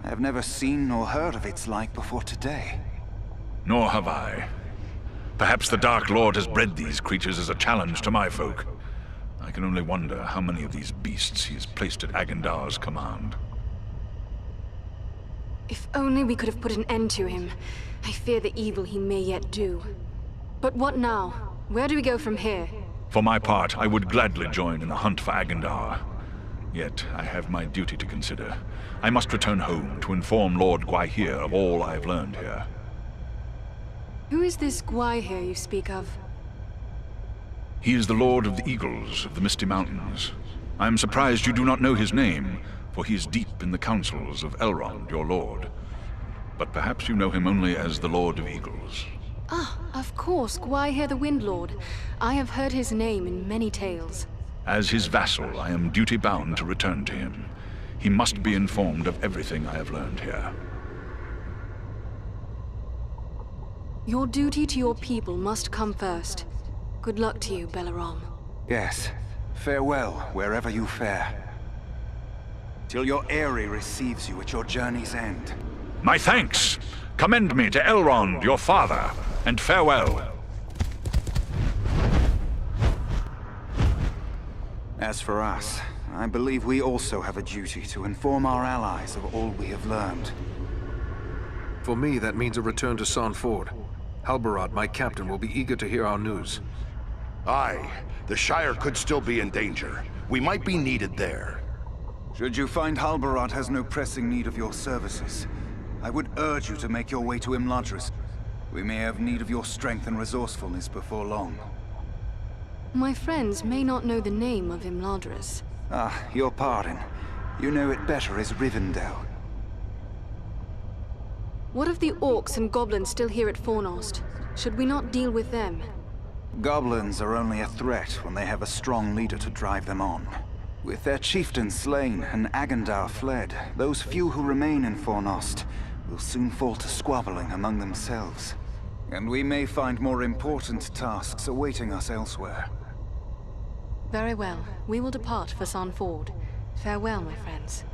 I have never seen nor heard of its like before today. Nor have I. Perhaps the Dark Lord has bred these creatures as a challenge to my folk. I can only wonder how many of these beasts he has placed at Agandaûr's command. If only we could have put an end to him. I fear the evil he may yet do. But what now? Where do we go from here? For my part, I would gladly join in the hunt for Agandaûr. Yet, I have my duty to consider. I must return home to inform Lord Gwaihir of all I have learned here. Who is this Gwaihir you speak of? He is the Lord of the Eagles of the Misty Mountains. I am surprised you do not know his name, for he is deep in the councils of Elrond, your lord. But perhaps you know him only as the Lord of Eagles. Ah, of course, Gwaihir the Windlord. I have heard his name in many tales. As his vassal, I am duty-bound to return to him. He must be informed of everything I have learned here. Your duty to your people must come first. Good luck to you, Balaram. Yes. Farewell, wherever you fare. Till your Eyrie receives you at your journey's end. My thanks! Commend me to Elrond, your father, and farewell. As for us, I believe we also have a duty to inform our allies of all we have learned. For me, that means a return to Sarn Ford. Halbarad, my captain, will be eager to hear our news. Aye, the Shire could still be in danger. We might be needed there. Should you find Halbarad has no pressing need of your services, I would urge you to make your way to Imladris. We may have need of your strength and resourcefulness before long. My friends may not know the name of Imladris. Ah, your pardon. You know it better as Rivendell. What of the orcs and goblins still here at Fornost? Should we not deal with them? Goblins are only a threat when they have a strong leader to drive them on. With their chieftain slain and Agandaûr fled, those few who remain in Fornost will soon fall to squabbling among themselves. And we may find more important tasks awaiting us elsewhere. Very well. We will depart for Sarn Ford. Farewell, my friends.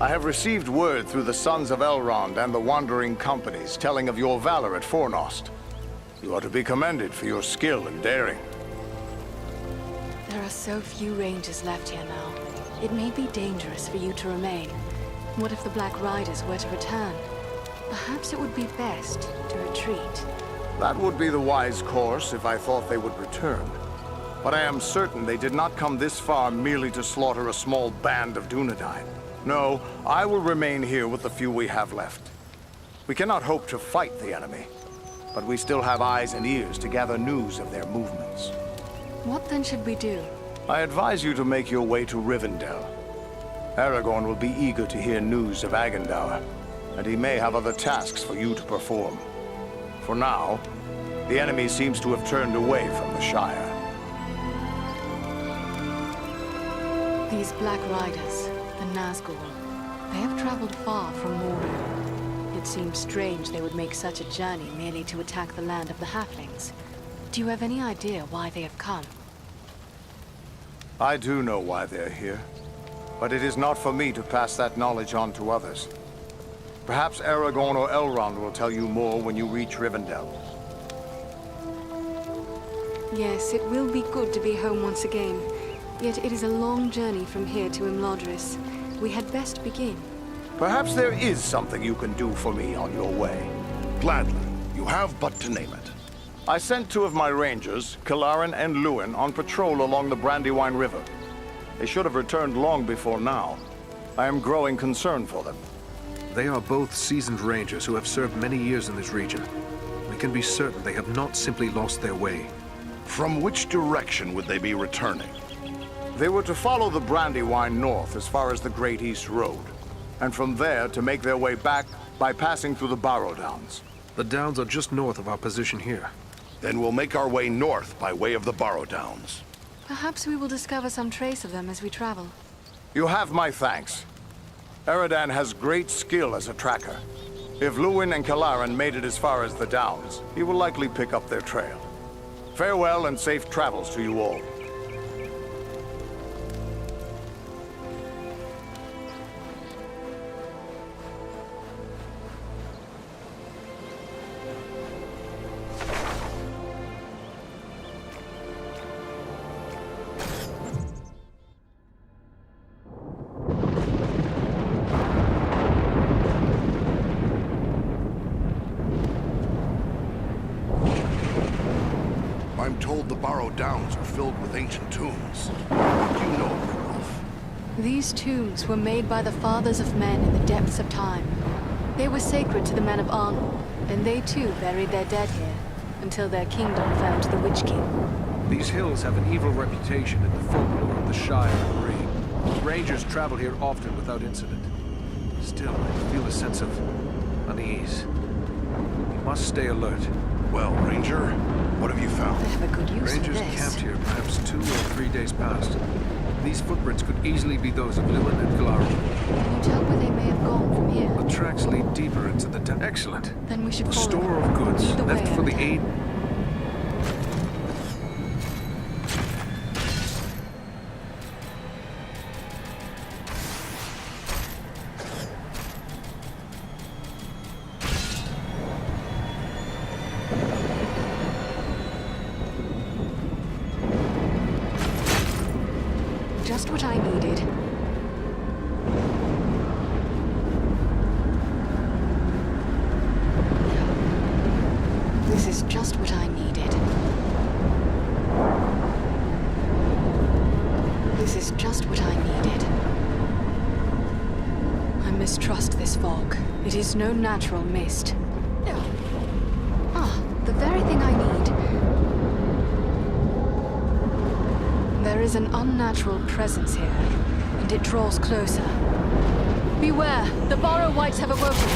I have received word through the Sons of Elrond and the Wandering Companies telling of your valor at Fornost. You are to be commended for your skill and daring. There are so few rangers left here now. It may be dangerous for you to remain. What if the Black Riders were to return? Perhaps it would be best to retreat. That would be the wise course if I thought they would return. But I am certain they did not come this far merely to slaughter a small band of Dúnedain. No, I will remain here with the few we have left. We cannot hope to fight the enemy, but we still have eyes and ears to gather news of their movements. What then should we do? I advise you to make your way to Rivendell. Aragorn will be eager to hear news of Agandaûr, and he may have other tasks for you to perform. For now, the enemy seems to have turned away from the Shire. These Black Riders, the Nazgûl, they have traveled far from Mordor. It seems strange they would make such a journey merely to attack the land of the Halflings. Do you have any idea why they have come? I do know why they're here, but it is not for me to pass that knowledge on to others. Perhaps Aragorn or Elrond will tell you more when you reach Rivendell. Yes, it will be good to be home once again. Yet it is a long journey from here to Imladris. We had best begin. Perhaps there is something you can do for me on your way. Gladly. You have but to name it. I sent two of my rangers, Kalarin and Luin, on patrol along the Brandywine River. They should have returned long before now. I am growing concerned for them. They are both seasoned rangers who have served many years in this region. We can be certain they have not simply lost their way. From which direction would they be returning? They were to follow the Brandywine north as far as the Great East Road, and from there to make their way back by passing through the Barrow Downs. The Downs are just north of our position here. Then we'll make our way north by way of the Barrow Downs. Perhaps we will discover some trace of them as we travel. You have my thanks. Eradan has great skill as a tracker. If Luin and Kalarin made it as far as the Downs, he will likely pick up their trail. Farewell and safe travels to you all. I'm told the Barrow Downs are filled with ancient tombs. What do you know of the Wolf? These tombs were made by the fathers of men in the depths of time. They were sacred to the men of Arnor, and they too buried their dead here, until their kingdom fell to the Witch-king. These hills have an evil reputation in the folklore of the Shire and Bree. Rangers travel here often without incident. Still, I feel a sense of unease. We must stay alert. Well, Ranger, what have you found? They have a good use of Rangers this. camped here perhaps 2 or 3 days past. These footprints could easily be those of Lewin and Glaurung. Can you tell where they may have gone from here? The tracks lead deeper into the depth. Excellent. Then we should A follow store them. of goods Lead the left way, for the Eradan. aid. Just what I needed. This is just what I needed. This is just what I needed. I mistrust this fog. It is no natural mist. Ah, the very thing I need. There is an unnatural presence here, and it draws closer. Beware! The Barrow Wights have awoken!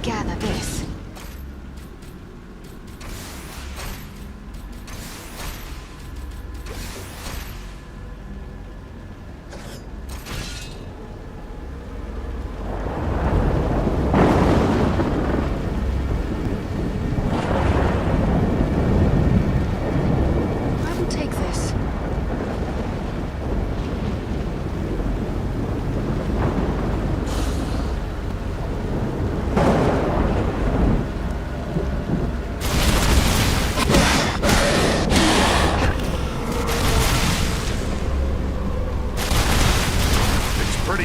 Gather this. I will take this.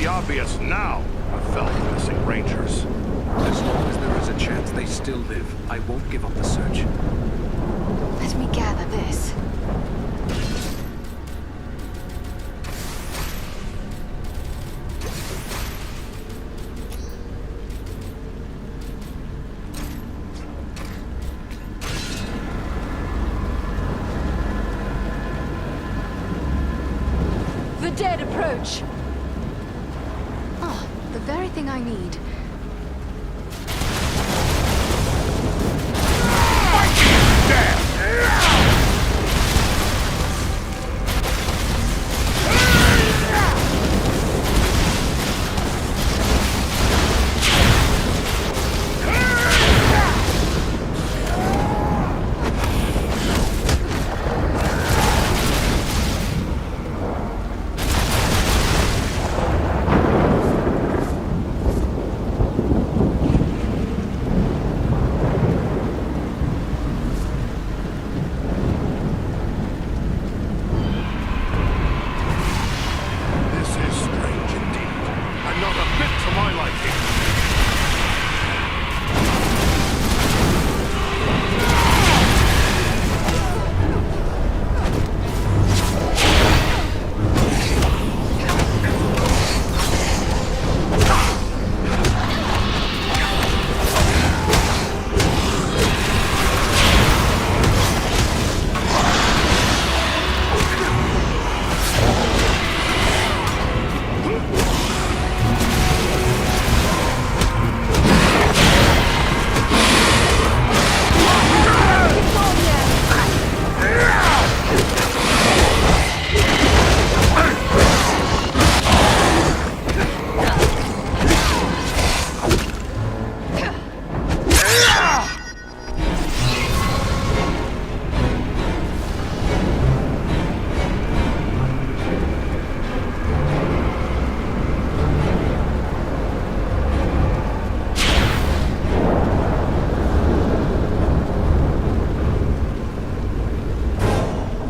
Obvious now, a fellow missing rangers. As long as there is a chance they still live, I won't give up the search. Let me gather this. The dead approach. very thing I need.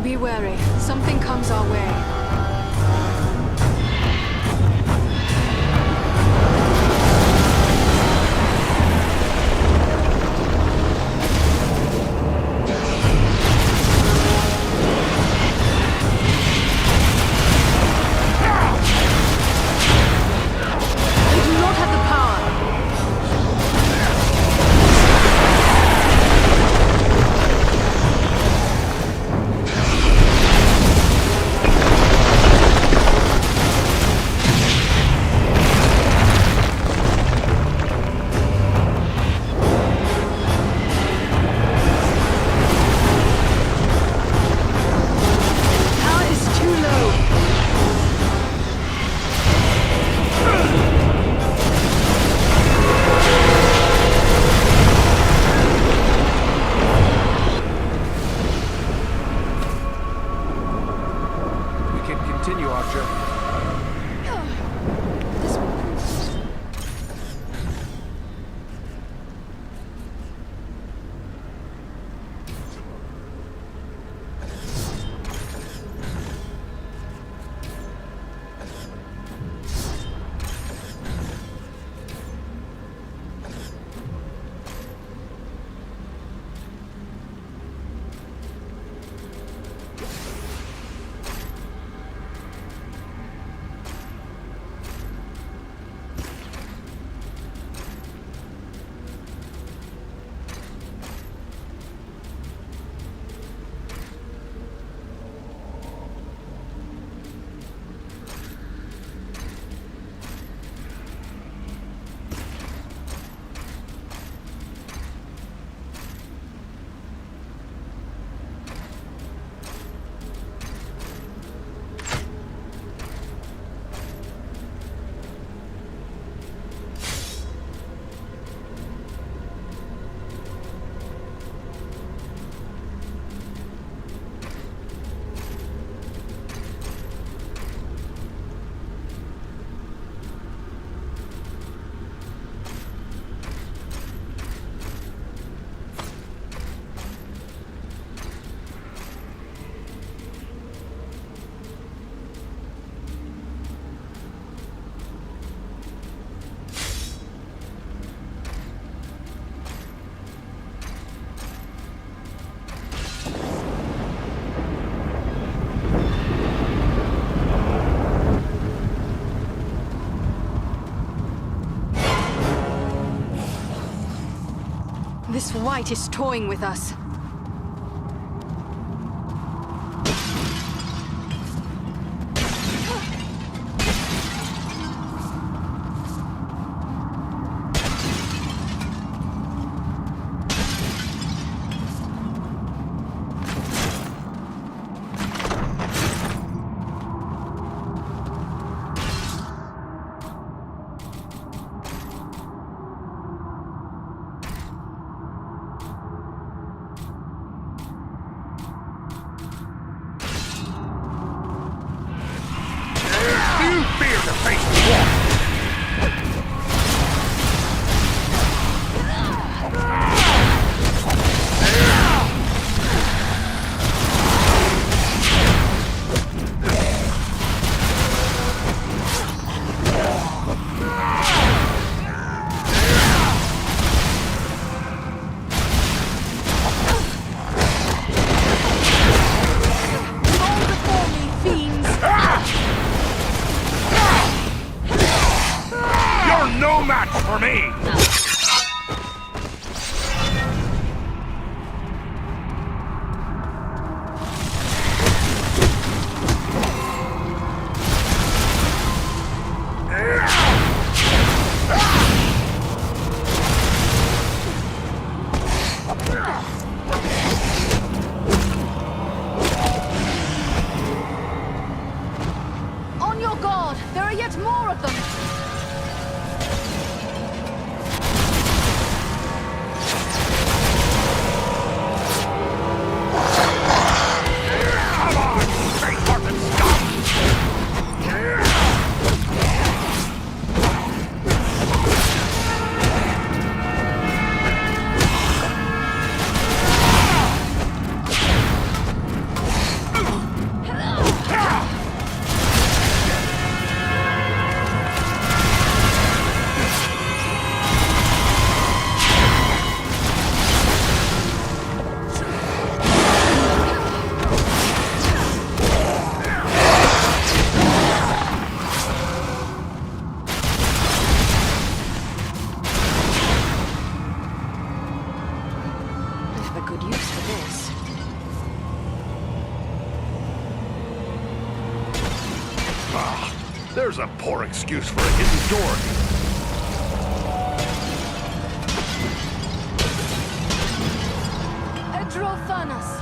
Be wary. Something comes our way. This wight is toying with us. to face the wall. For me! On your guard! There are yet more of them! There's a poor excuse for a hidden door. Edrofanas!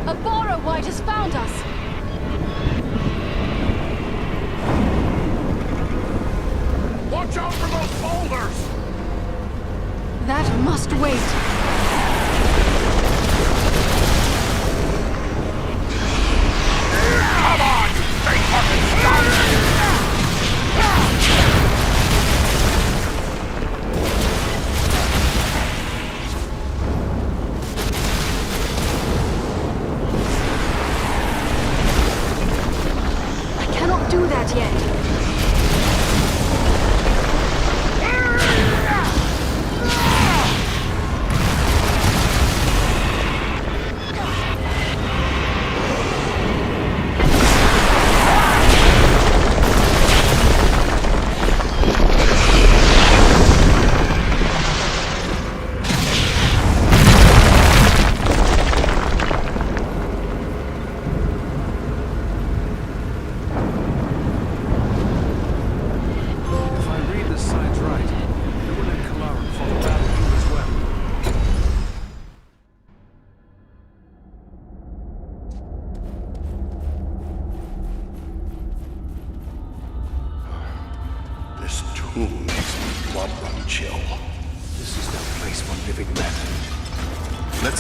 A borrowite has found us! Watch out for those boulders! That must wait. Come on, you big fucking scum! I cannot do that yet.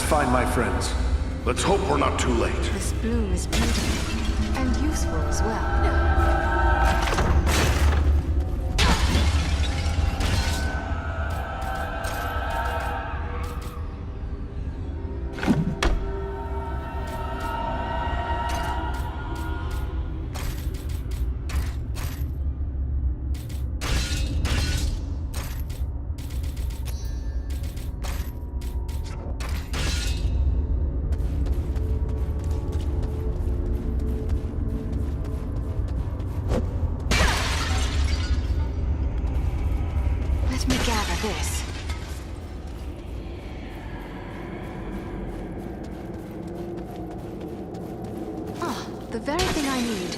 Find my friends. Let's hope we're not too late. This bloom is beautiful and useful as well. This. Ah, the very thing I need.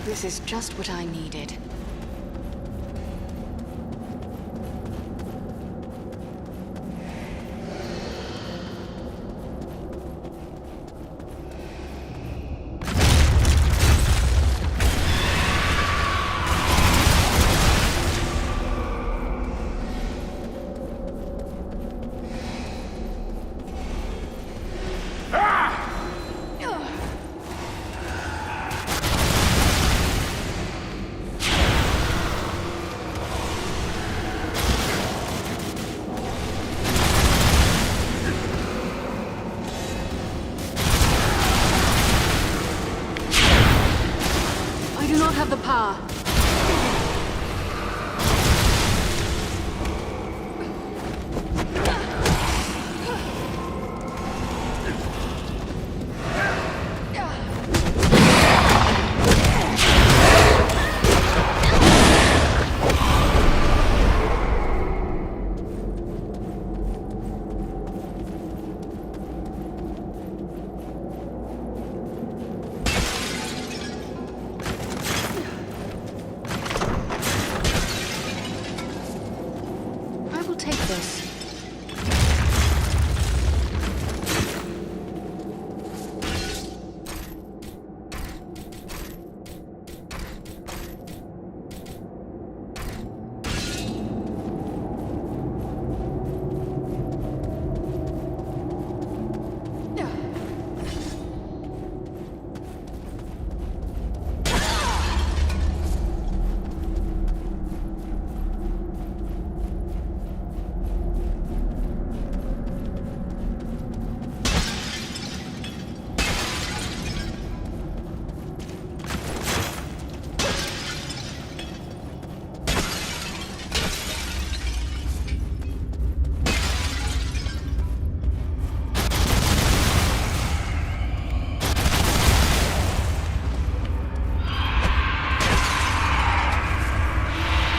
This is just what I needed.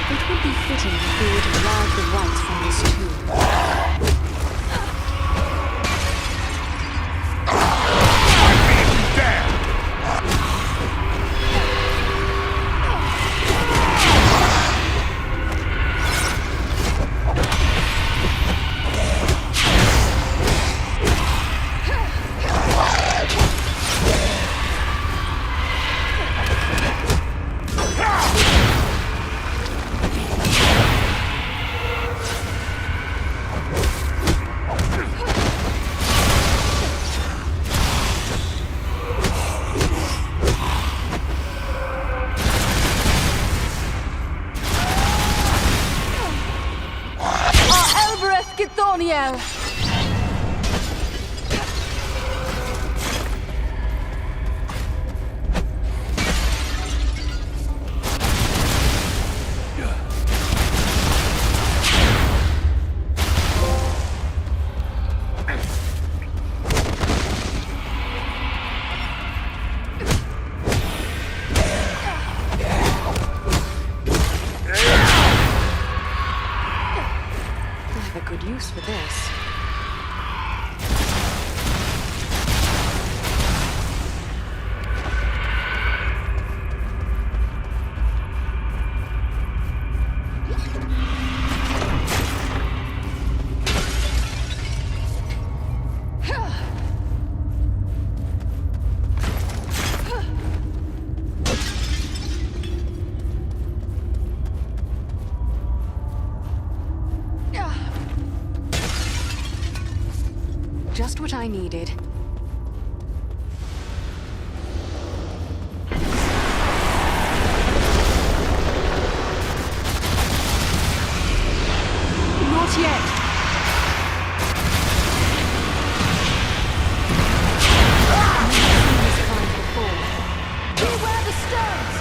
It would be fitting if we were to drive the rites from this tomb. Daniel! For this. Just what I needed. Not yet. Beware the stones!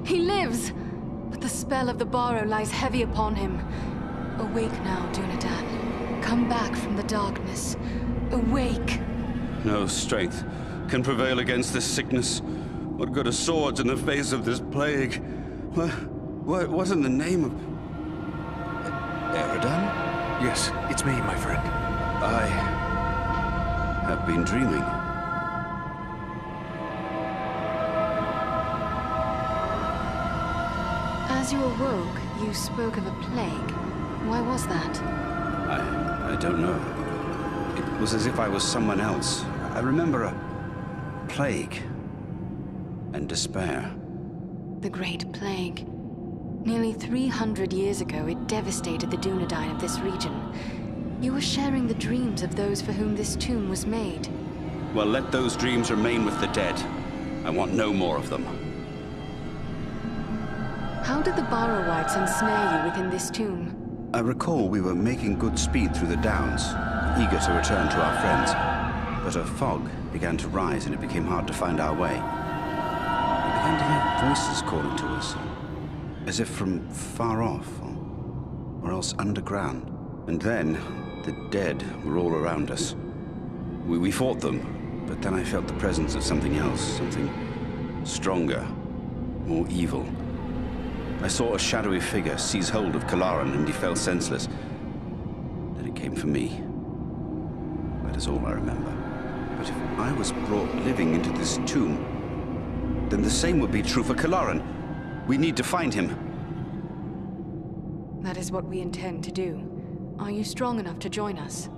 He lives! But the spell of the Barrow lies heavy upon him. Awake now, Dúnedain. Come back from the darkness. Awake! No strength can prevail against this sickness. What good are swords in the face of this plague? What in the name of... Eradan? Yes, it's me, my friend. I have been dreaming. As you awoke, you spoke of a plague. Why was that? I don't know. It was as if I was someone else. I remember a plague and despair. The Great Plague. Nearly 300 years ago, it devastated the Dúnedain of this region. You were sharing the dreams of those for whom this tomb was made. Well, let those dreams remain with the dead. I want no more of them. How did the Barrow-wights ensnare you within this tomb? I recall we were making good speed through the downs, eager to return to our friends. But a fog began to rise and it became hard to find our way. We began to hear voices calling to us, as if from far off, or else underground. And then, the dead were all around us. We fought them, but then I felt the presence of something else, something stronger, more evil. I saw a shadowy figure seize hold of Kalaran and he fell senseless. Then it came for me. That is all I remember. But if I was brought living into this tomb, then the same would be true for Kalaran. We need to find him. That is what we intend to do. Are you strong enough to join us?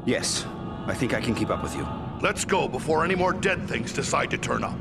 Yes, I think I can keep up with you. Let's go before any more dead things decide to turn up.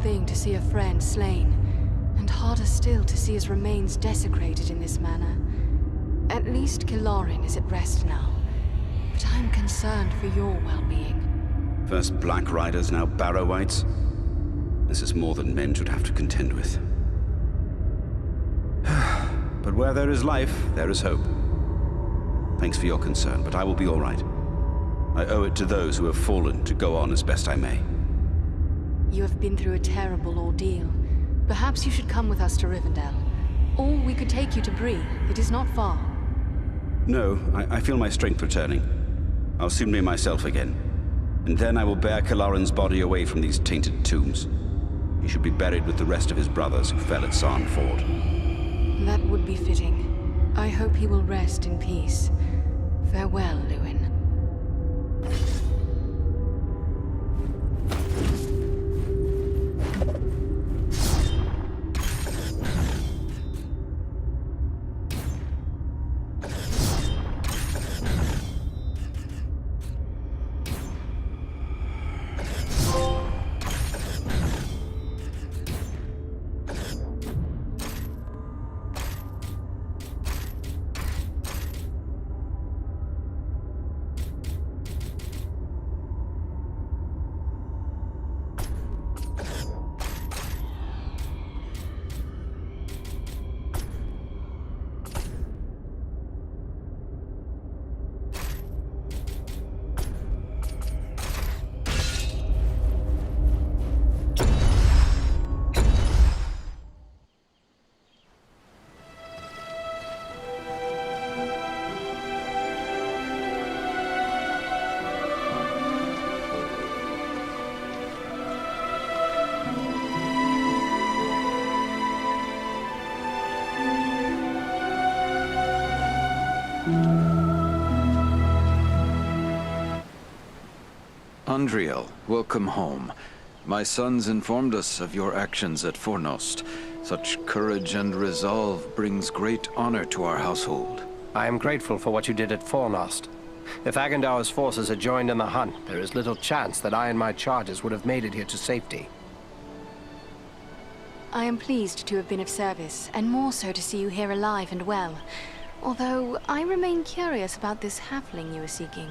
thing to see a friend slain, and harder still to see his remains desecrated in this manner. At least Kilarin is at rest now, but I'm concerned for your well-being. First Black Riders, now Barrow-wights. This is more than men should have to contend with. But where there is life, there is hope. Thanks for your concern, but I will be all right. I owe it to those who have fallen to go on as best I may. You have been through a terrible ordeal. Perhaps you should come with us to Rivendell. Or we could take you to Bree. It is not far. No, I feel my strength returning. I'll soon be myself again. And then I will bear Kilarin's body away from these tainted tombs. He should be buried with the rest of his brothers who fell at Sarn Ford. That would be fitting. I hope he will rest in peace. Farewell, Luin. Andriel, welcome home. My sons informed us of your actions at Fornost. Such courage and resolve brings great honor to our household. I am grateful for what you did at Fornost. If Agandaûr's forces had joined in the hunt, there is little chance that I and my charges would have made it here to safety. I am pleased to have been of service, and more so to see you here alive and well. Although, I remain curious about this halfling you were seeking.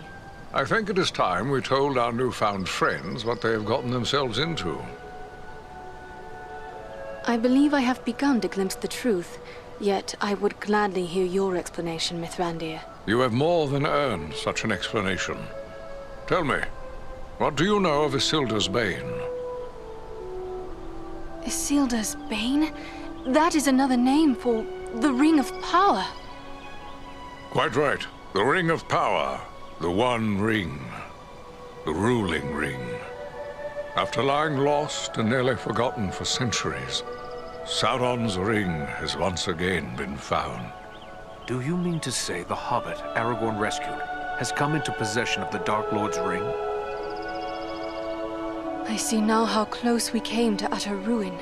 I think it is time we told our newfound friends what they have gotten themselves into. I believe I have begun to glimpse the truth, yet I would gladly hear your explanation, Mithrandir. You have more than earned such an explanation. Tell me, what do you know of Isildur's Bane? Isildur's Bane? That is another name for the Ring of Power. Quite right. The Ring of Power. The One Ring. The ruling ring. After lying lost and nearly forgotten for centuries, Sauron's ring has once again been found. Do you mean to say the Hobbit Aragorn rescued has come into possession of the Dark Lord's ring? I see now how close we came to utter ruin.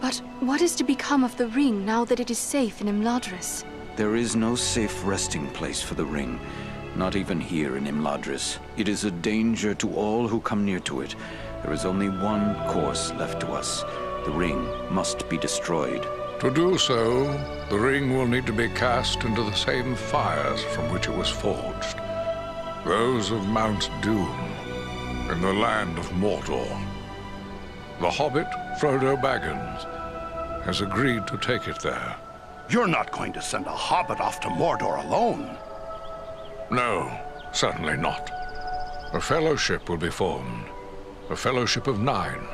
But what is to become of the ring now that it is safe in Imladris? There is no safe resting place for the ring. Not even here in Imladris. It is a danger to all who come near to it. There is only one course left to us. The ring must be destroyed. To do so, the ring will need to be cast into the same fires from which it was forged. Those of Mount Doom, in the land of Mordor. The Hobbit, Frodo Baggins, has agreed to take it there. You're not going to send a Hobbit off to Mordor alone. No, certainly not. A fellowship will be formed. A fellowship of 9.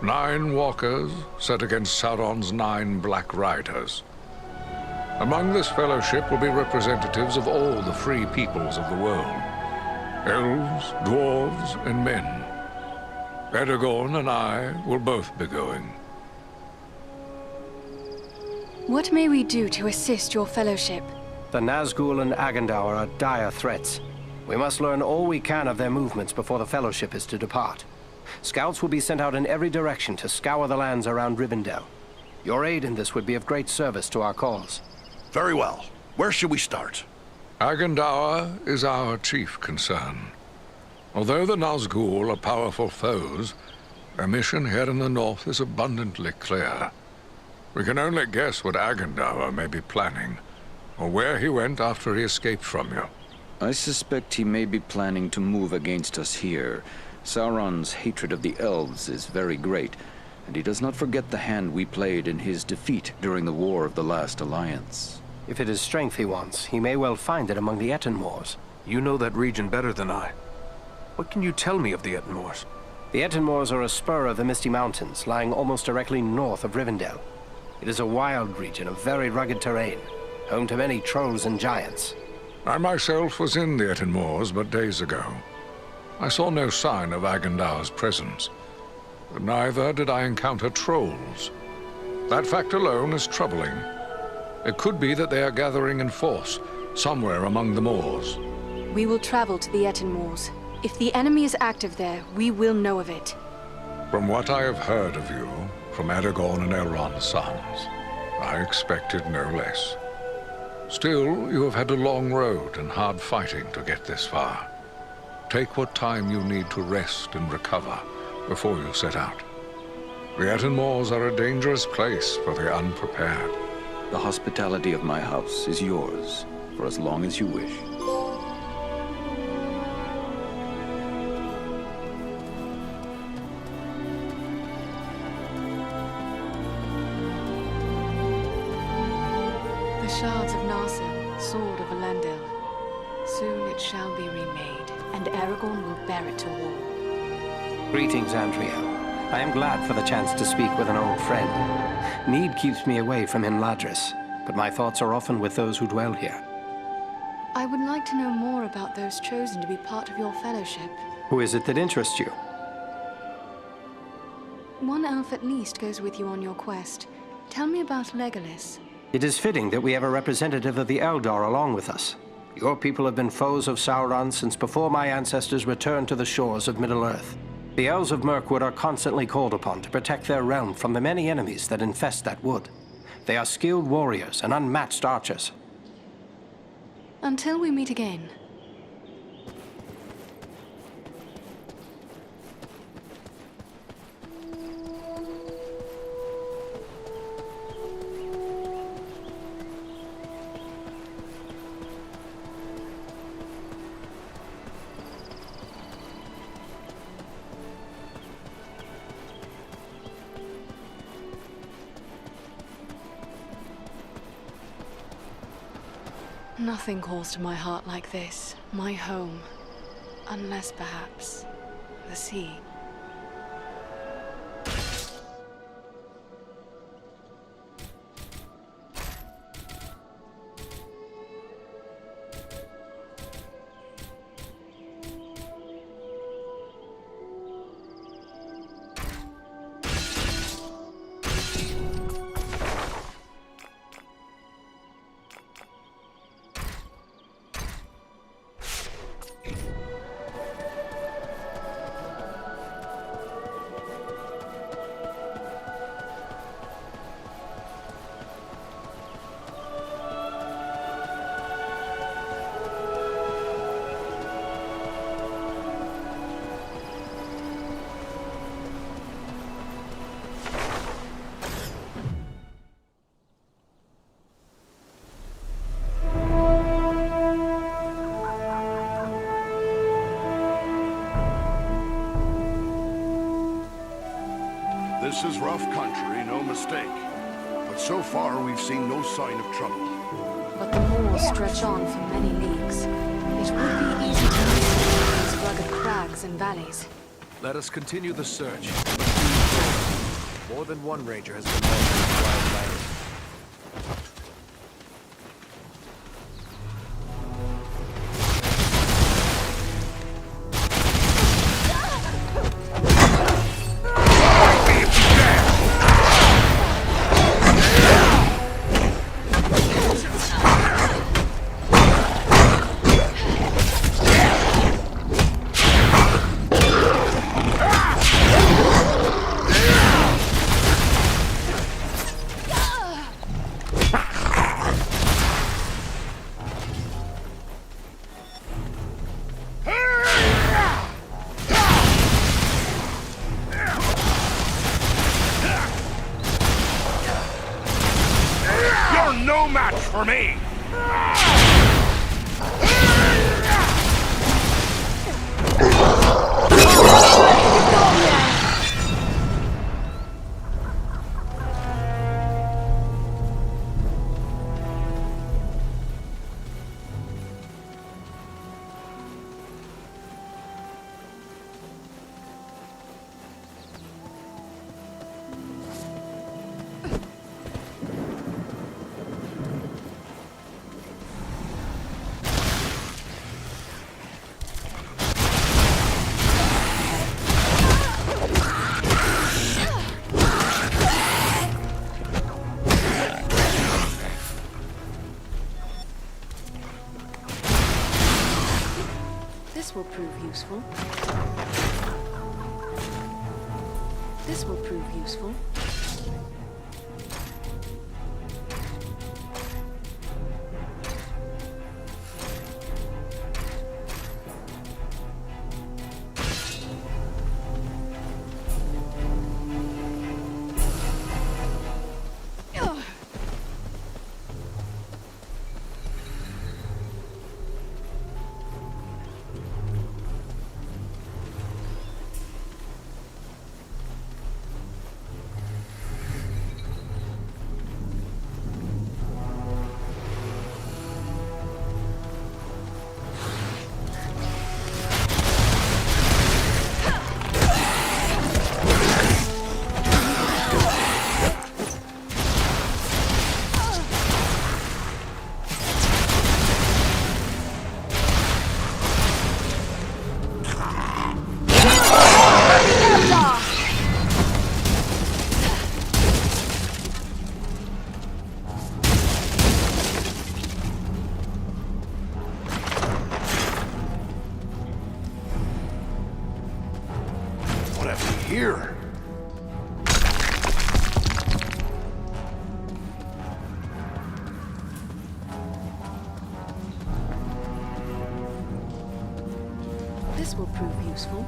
9 walkers set against Sauron's 9 Black Riders. Among this fellowship will be representatives of all the free peoples of the world. Elves, dwarves, and men. Aragorn and I will both be going. What may we do to assist your fellowship? The Nazgûl and Agandaûr are dire threats. We must learn all we can of their movements before the Fellowship is to depart. Scouts will be sent out in every direction to scour the lands around Rivendell. Your aid in this would be of great service to our cause. Very well. Where should we start? Agandaûr is our chief concern. Although the Nazgûl are powerful foes, Our mission here in the north is abundantly clear. We can only guess what Agandaûr may be planning, or where he went after he escaped from you. I suspect he may be planning to move against us here. Sauron's hatred of the elves is very great, and he does not forget the hand we played in his defeat during the War of the Last Alliance. If it is strength he wants, he may well find it among the Etenmoors. You know that region better than I. What can you tell me of the Etenmoors? The Etenmoors are a spur of the Misty Mountains, lying almost directly north of Rivendell. It is a wild region of very rugged terrain, home to many trolls and giants. I myself was in the Etenmoors but days ago. I saw no sign of Agandaûr's presence, but neither did I encounter trolls. That fact alone is troubling. It could be that they are gathering in force, somewhere among the moors. We will travel to the Etenmoors. If the enemy is active there, we will know of it. From what I have heard of you, from Aragorn and Elrond's sons, I expected no less. Still, you have had a long road and hard fighting to get this far. Take what time you need to rest and recover before you set out. The Etenmoors are a dangerous place for the unprepared. The hospitality of my house is yours, for as long as you wish. The shards of Narsil, sword of Elandil. Soon it shall be remade, and Aragorn will bear it to war. Greetings, Andriel. I am glad for the chance to speak with an old friend. Need keeps me away from Imladris, but my thoughts are often with those who dwell here. I would like to know more about those chosen to be part of your fellowship. Who is it that interests you? One elf at least goes with you on your quest. Tell me about Legolas. It is fitting that we have a representative of the Eldar along with us. Your people have been foes of Sauron since before my ancestors returned to the shores of Middle-earth. The Elves of Mirkwood are constantly called upon to protect their realm from the many enemies that infest that wood. They are skilled warriors and unmatched archers. Until we meet again. Nothing calls to my heart like this, my home. Unless, perhaps, the sea. This is rough country, no mistake. But so far, we've seen no sign of trouble. But the moors stretch on for many leagues. It would be easy to reach these rugged crags and valleys. Let us continue the search. More than one ranger has been lost in the wildlands. no match for me! This will prove useful. This will prove useful. Here. This will prove useful.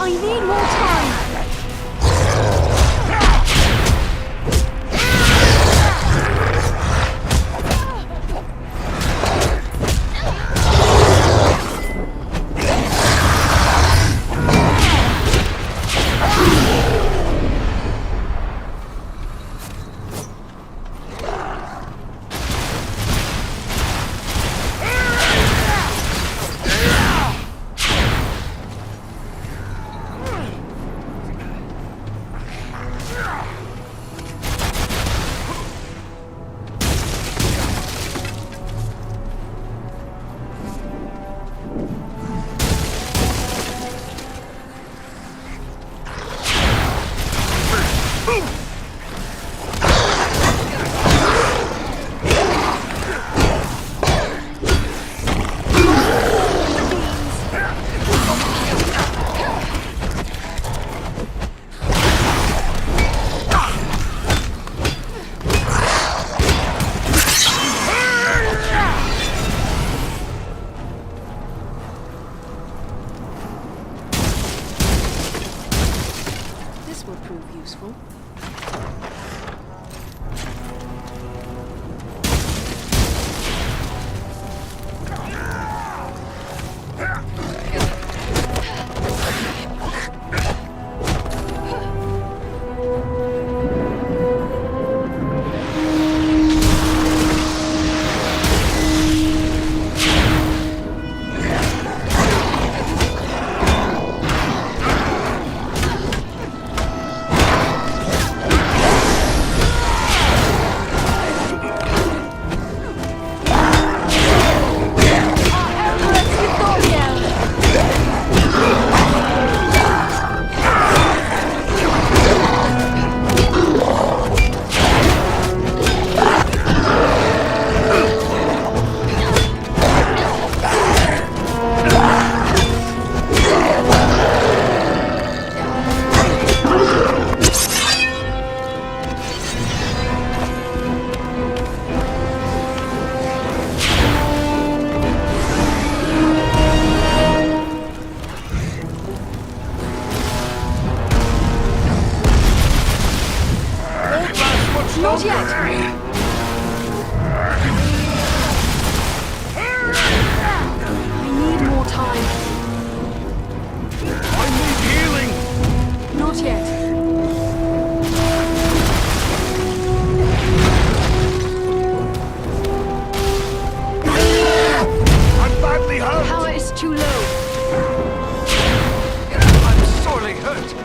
I need more time! Not yet! I need more time. I need healing! Not yet. I'm badly hurt! Power is too low. I'm sorely hurt!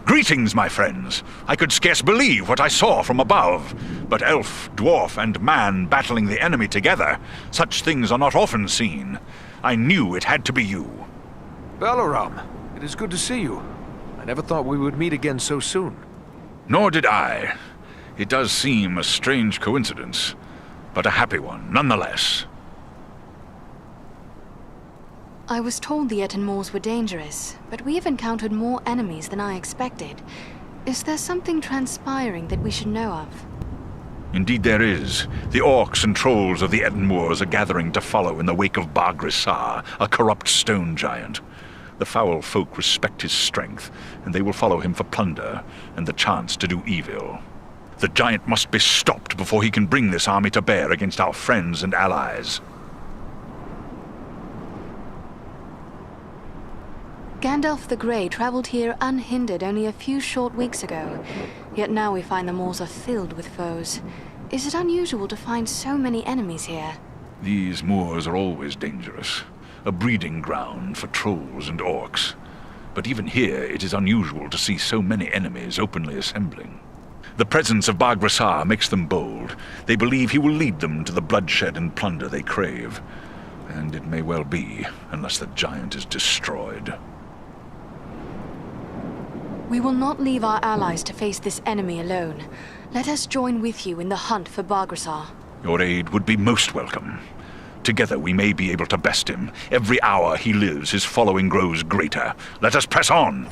Greetings, my friends. I could scarce believe what I saw from above. But elf, dwarf, and man battling the enemy together, such things are not often seen. I knew it had to be you. Balaram, it is good to see you. I never thought we would meet again so soon. Nor did I. It does seem a strange coincidence, but a happy one, nonetheless. I was told the Etten Moors were dangerous, but we have encountered more enemies than I expected. Is there something transpiring that we should know of? Indeed there is. The orcs and trolls of the Etten Moors are gathering to follow in the wake of Bargrisar, a corrupt stone giant. The foul folk respect his strength, and they will follow him for plunder and the chance to do evil. The giant must be stopped before he can bring this army to bear against our friends and allies. Gandalf the Grey traveled here unhindered only a few short weeks ago, yet now we find the moors are filled with foes. Is it unusual to find so many enemies here? These moors are always dangerous, a breeding ground for trolls and orcs. But even here it is unusual to see so many enemies openly assembling. The presence of Bargrisar makes them bold. They believe he will lead them to the bloodshed and plunder they crave. And it may well be, unless the giant is destroyed. We will not leave our allies to face this enemy alone. Let us join with you in the hunt for Bargrisar. Your aid would be most welcome. Together we may be able to best him. Every hour he lives, his following grows greater. Let us press on!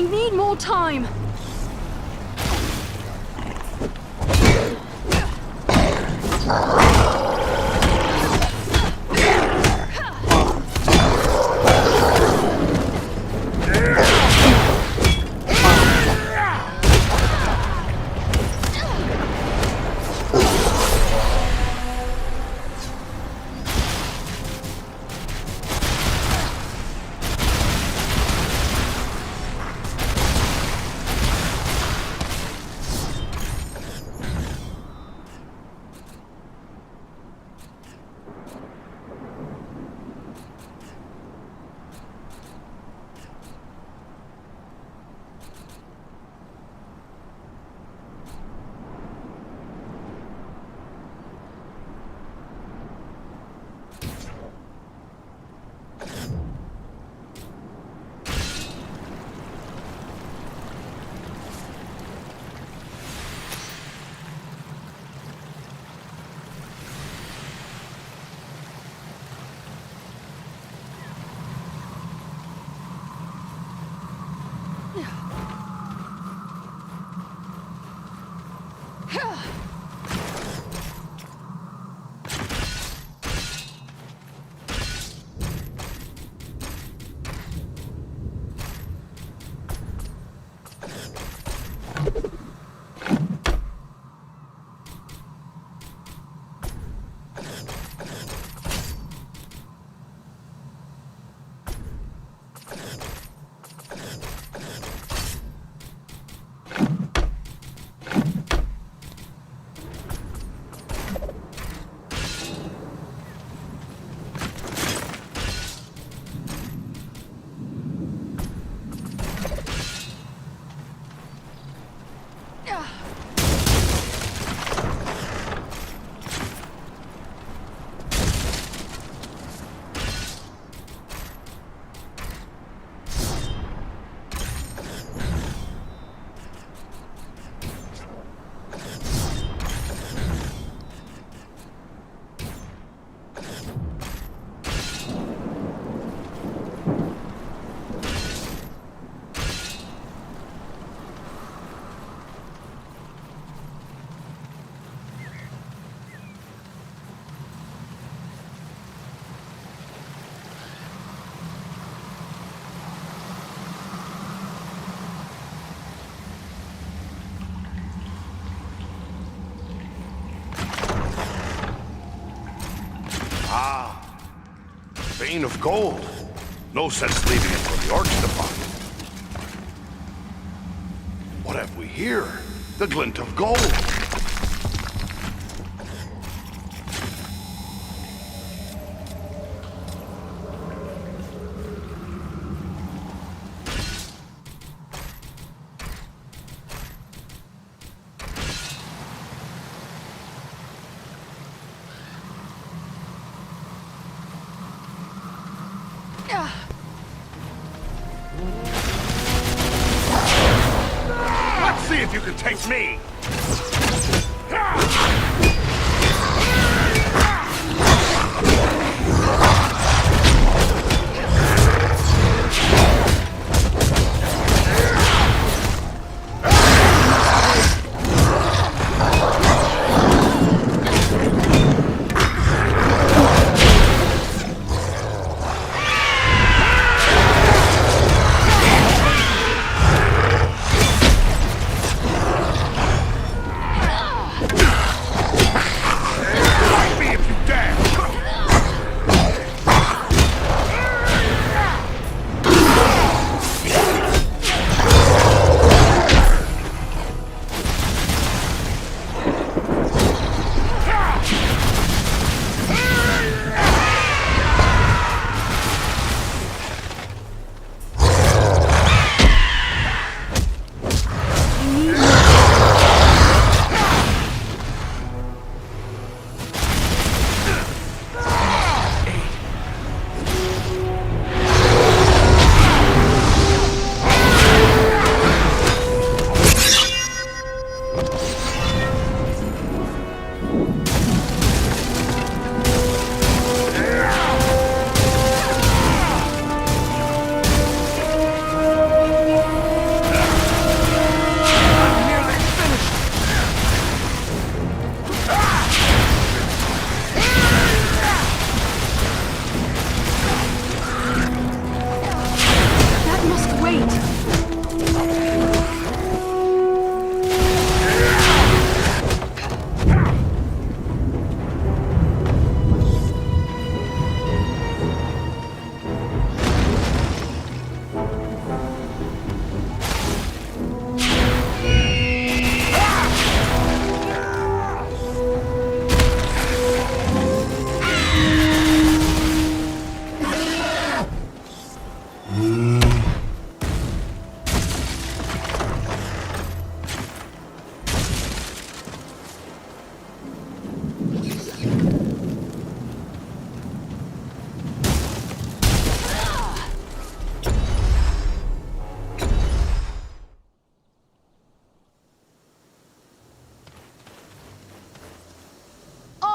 I need more time! Vein of gold. No sense leaving it for the orcs to find. What have we here? The glint of gold. Let's see if you can take me!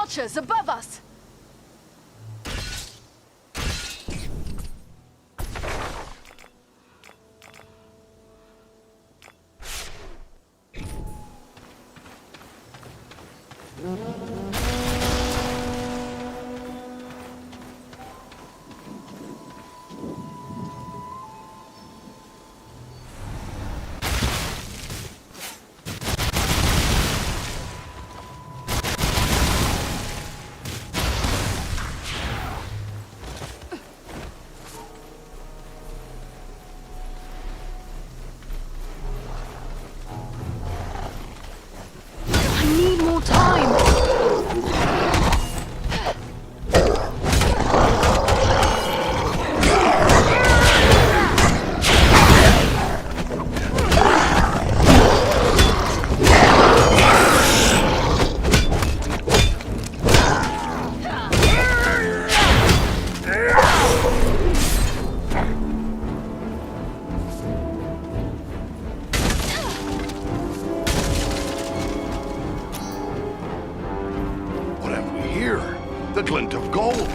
Archers above us! The glint of gold.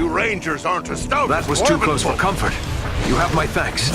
Rangers aren't as stout. That was too close for comfort. You have my thanks.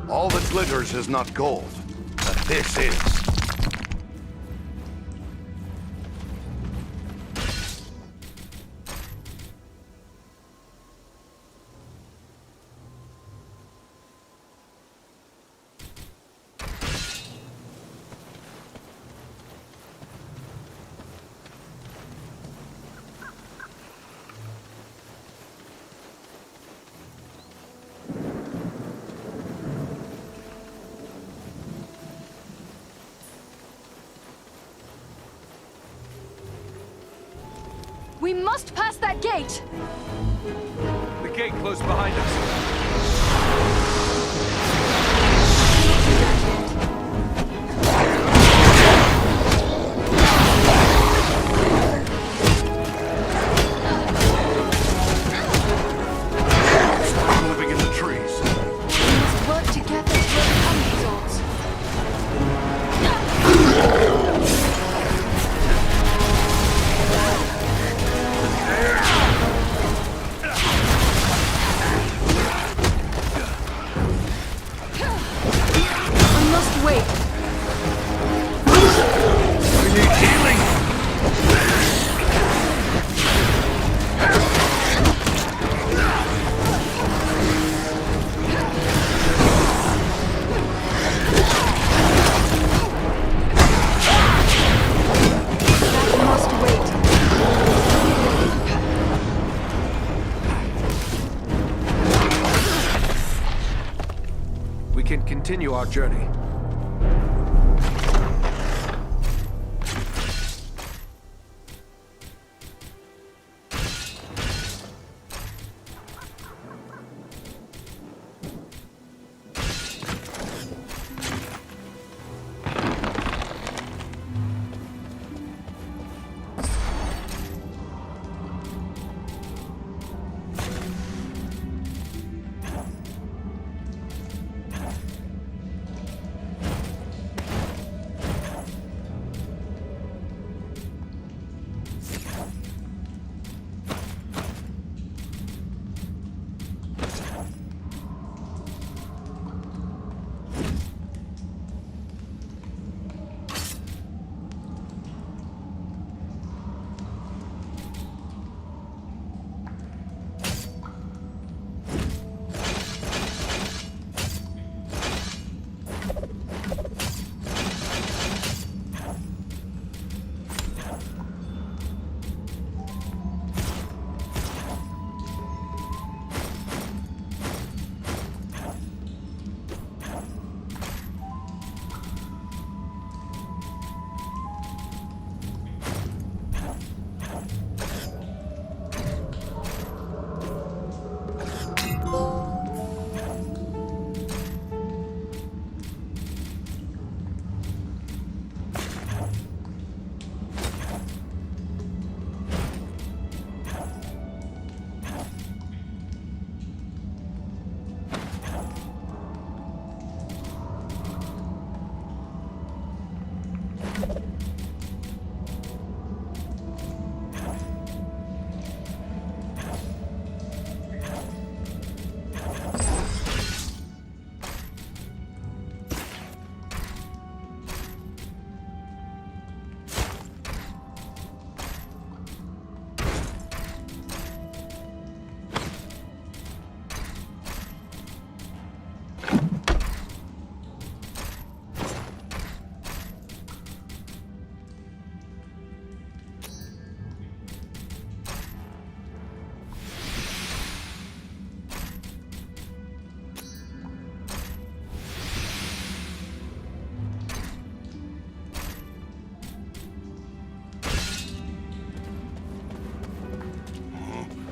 All that glitters is not gold, but this is. We must pass that gate! The gate close behind us. Moving in the trees. We must work together to overcome these odds. We must wait. We need healing. That must wait. We can continue our journey.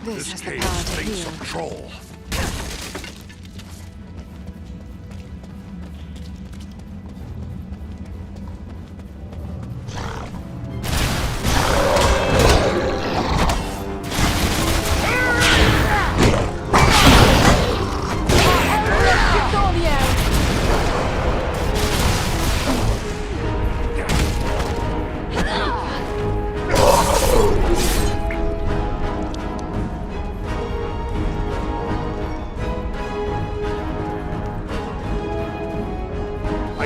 This has the cave power to stinks heal. of troll.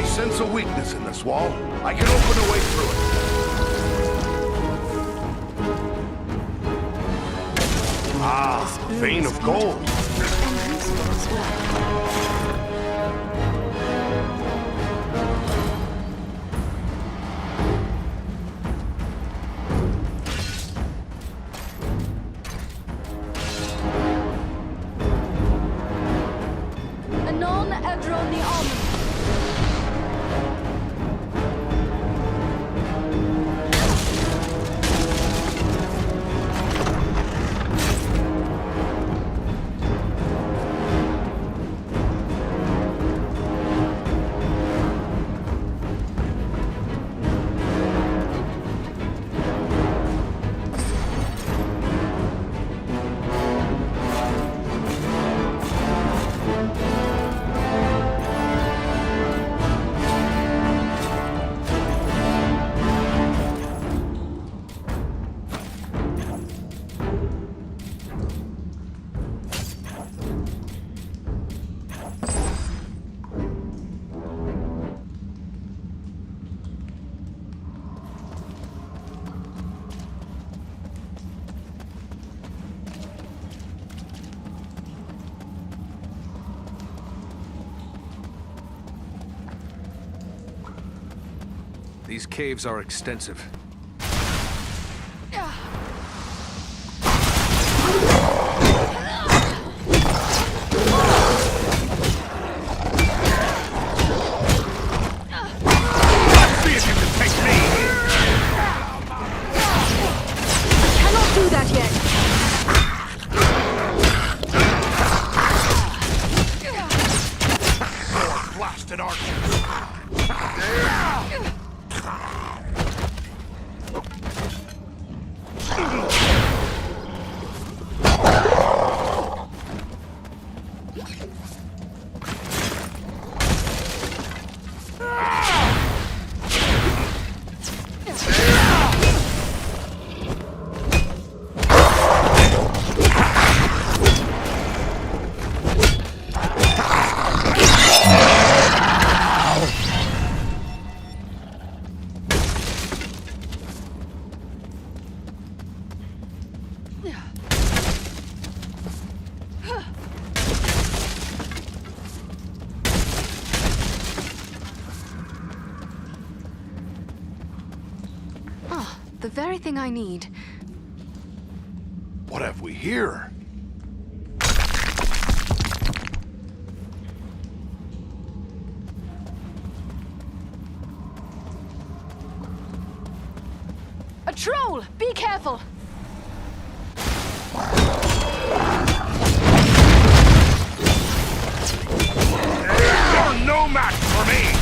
Sense a weakness in this wall. I can open a way through it. Ah, a vein of gold. And useful as well. Anon Edron the Almond. These caves are extensive. The very thing I need. What have we here? A troll! Be careful! You're no match for me!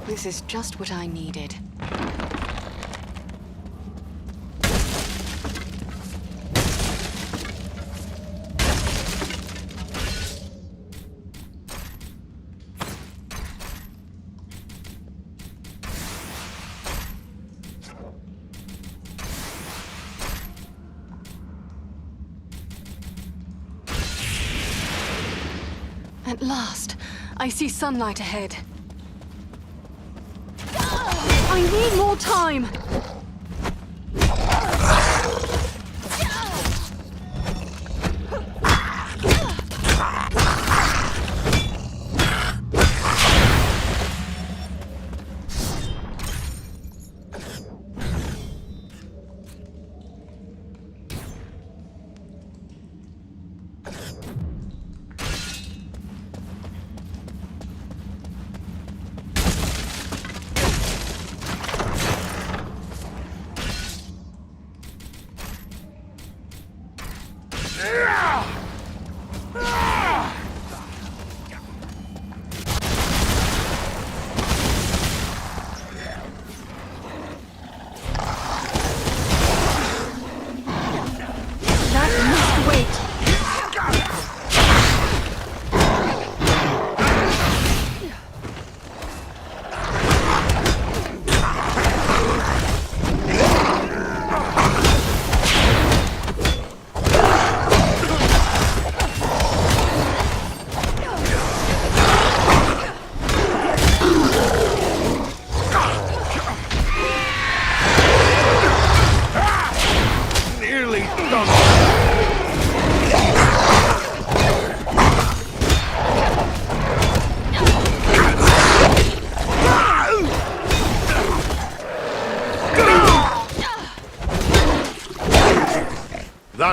This is just what I needed. At last, I see sunlight ahead. I need more time!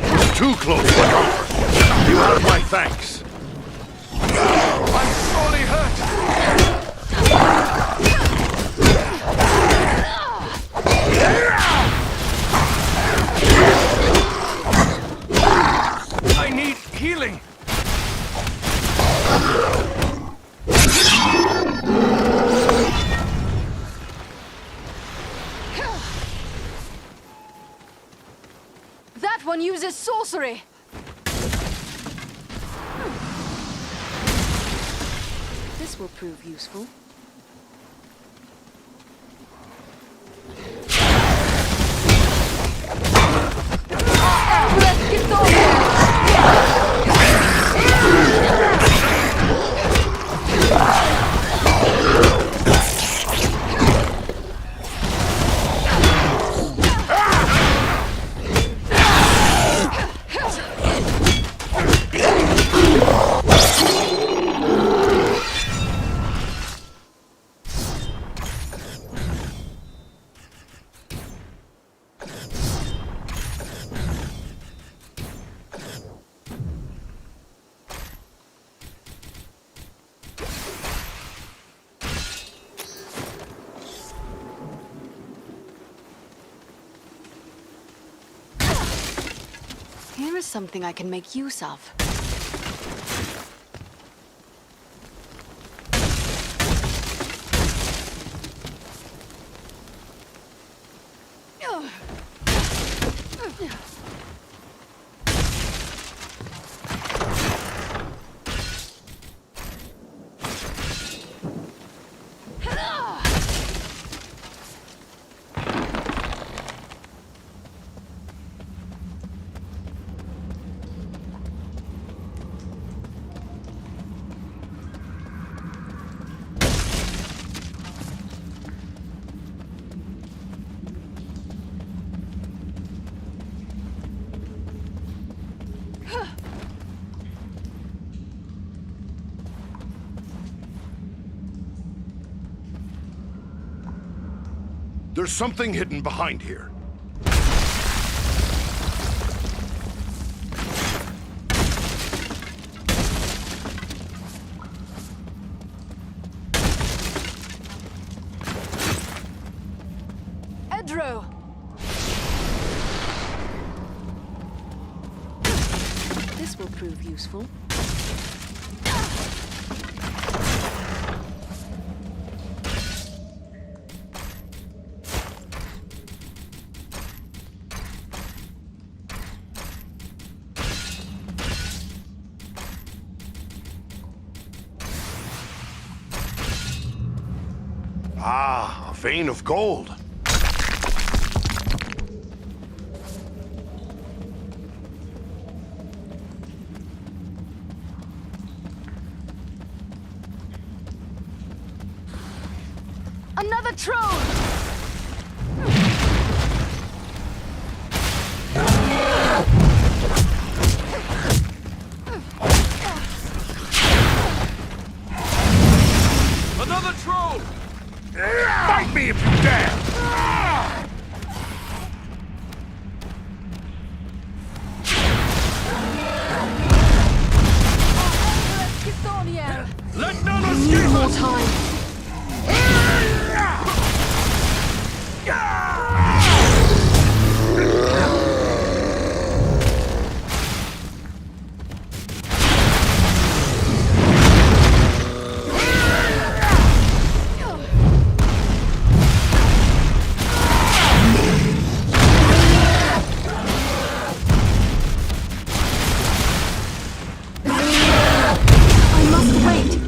That was too close for comfort. You have my thanks. I'm sorely hurt! I need healing! That one uses sorcery! This will prove useful. Let's get going! Here is something I can make use of. There's something hidden behind here. Edro! This will prove useful. Ah, a vein of gold. Another trove! Another trove! Fight me if you dare! Let none Need escape more us! time. I must wait.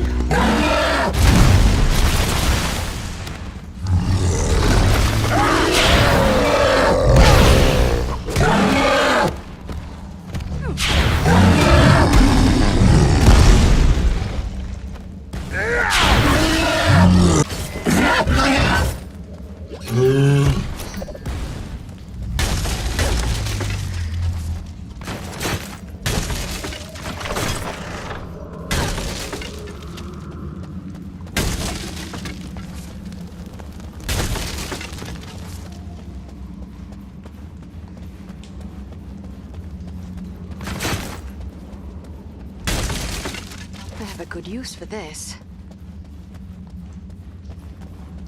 good use for this.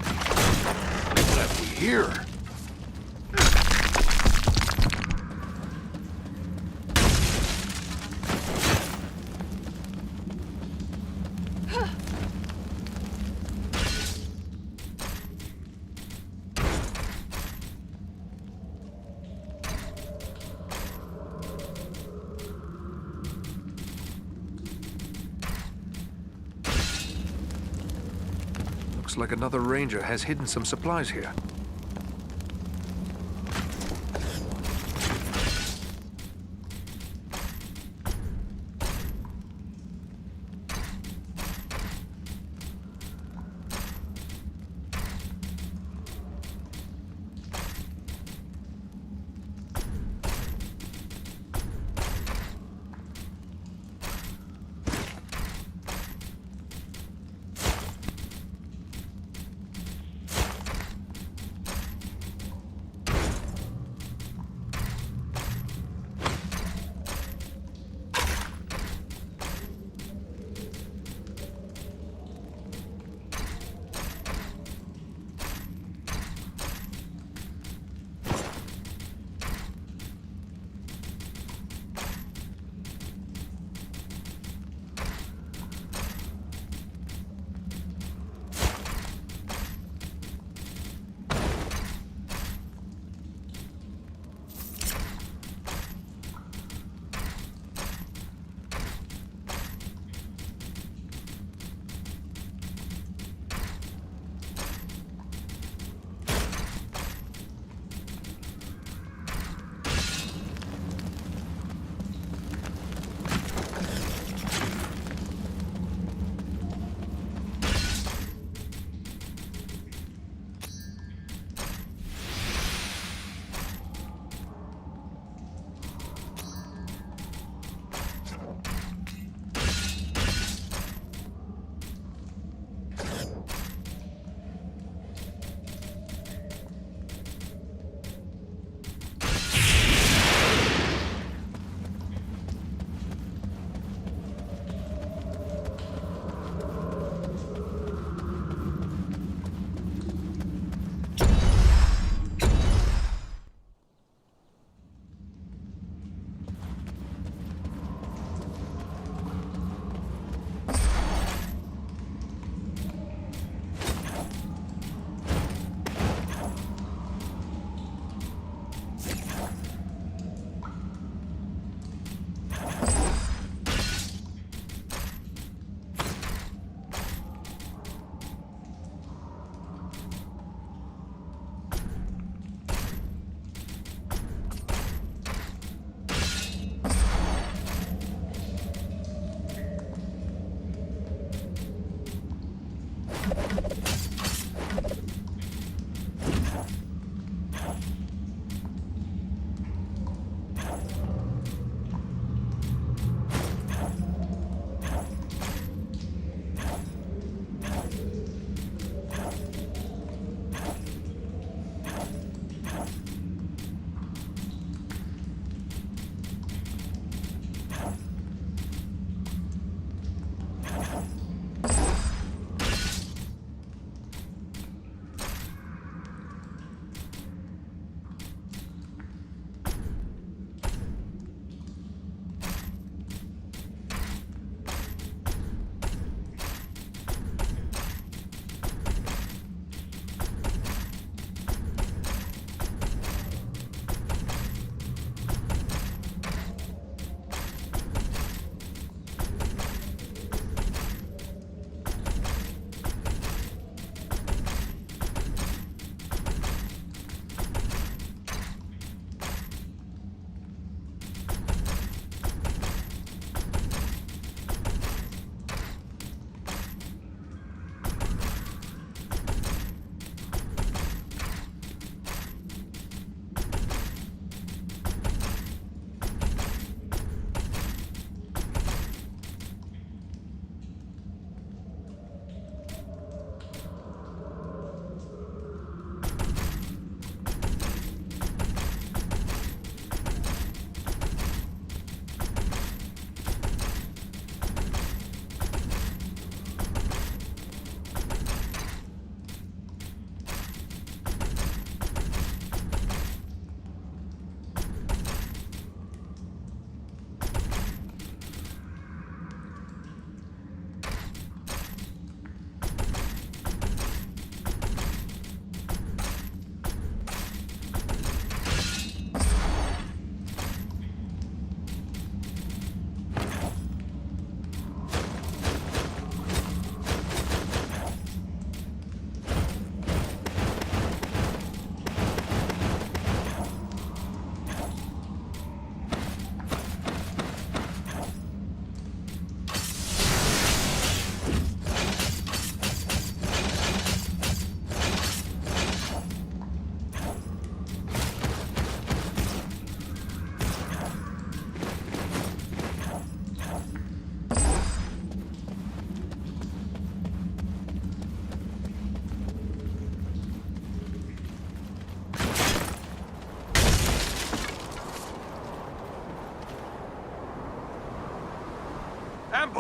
What have we here? Looks like another ranger has hidden some supplies here.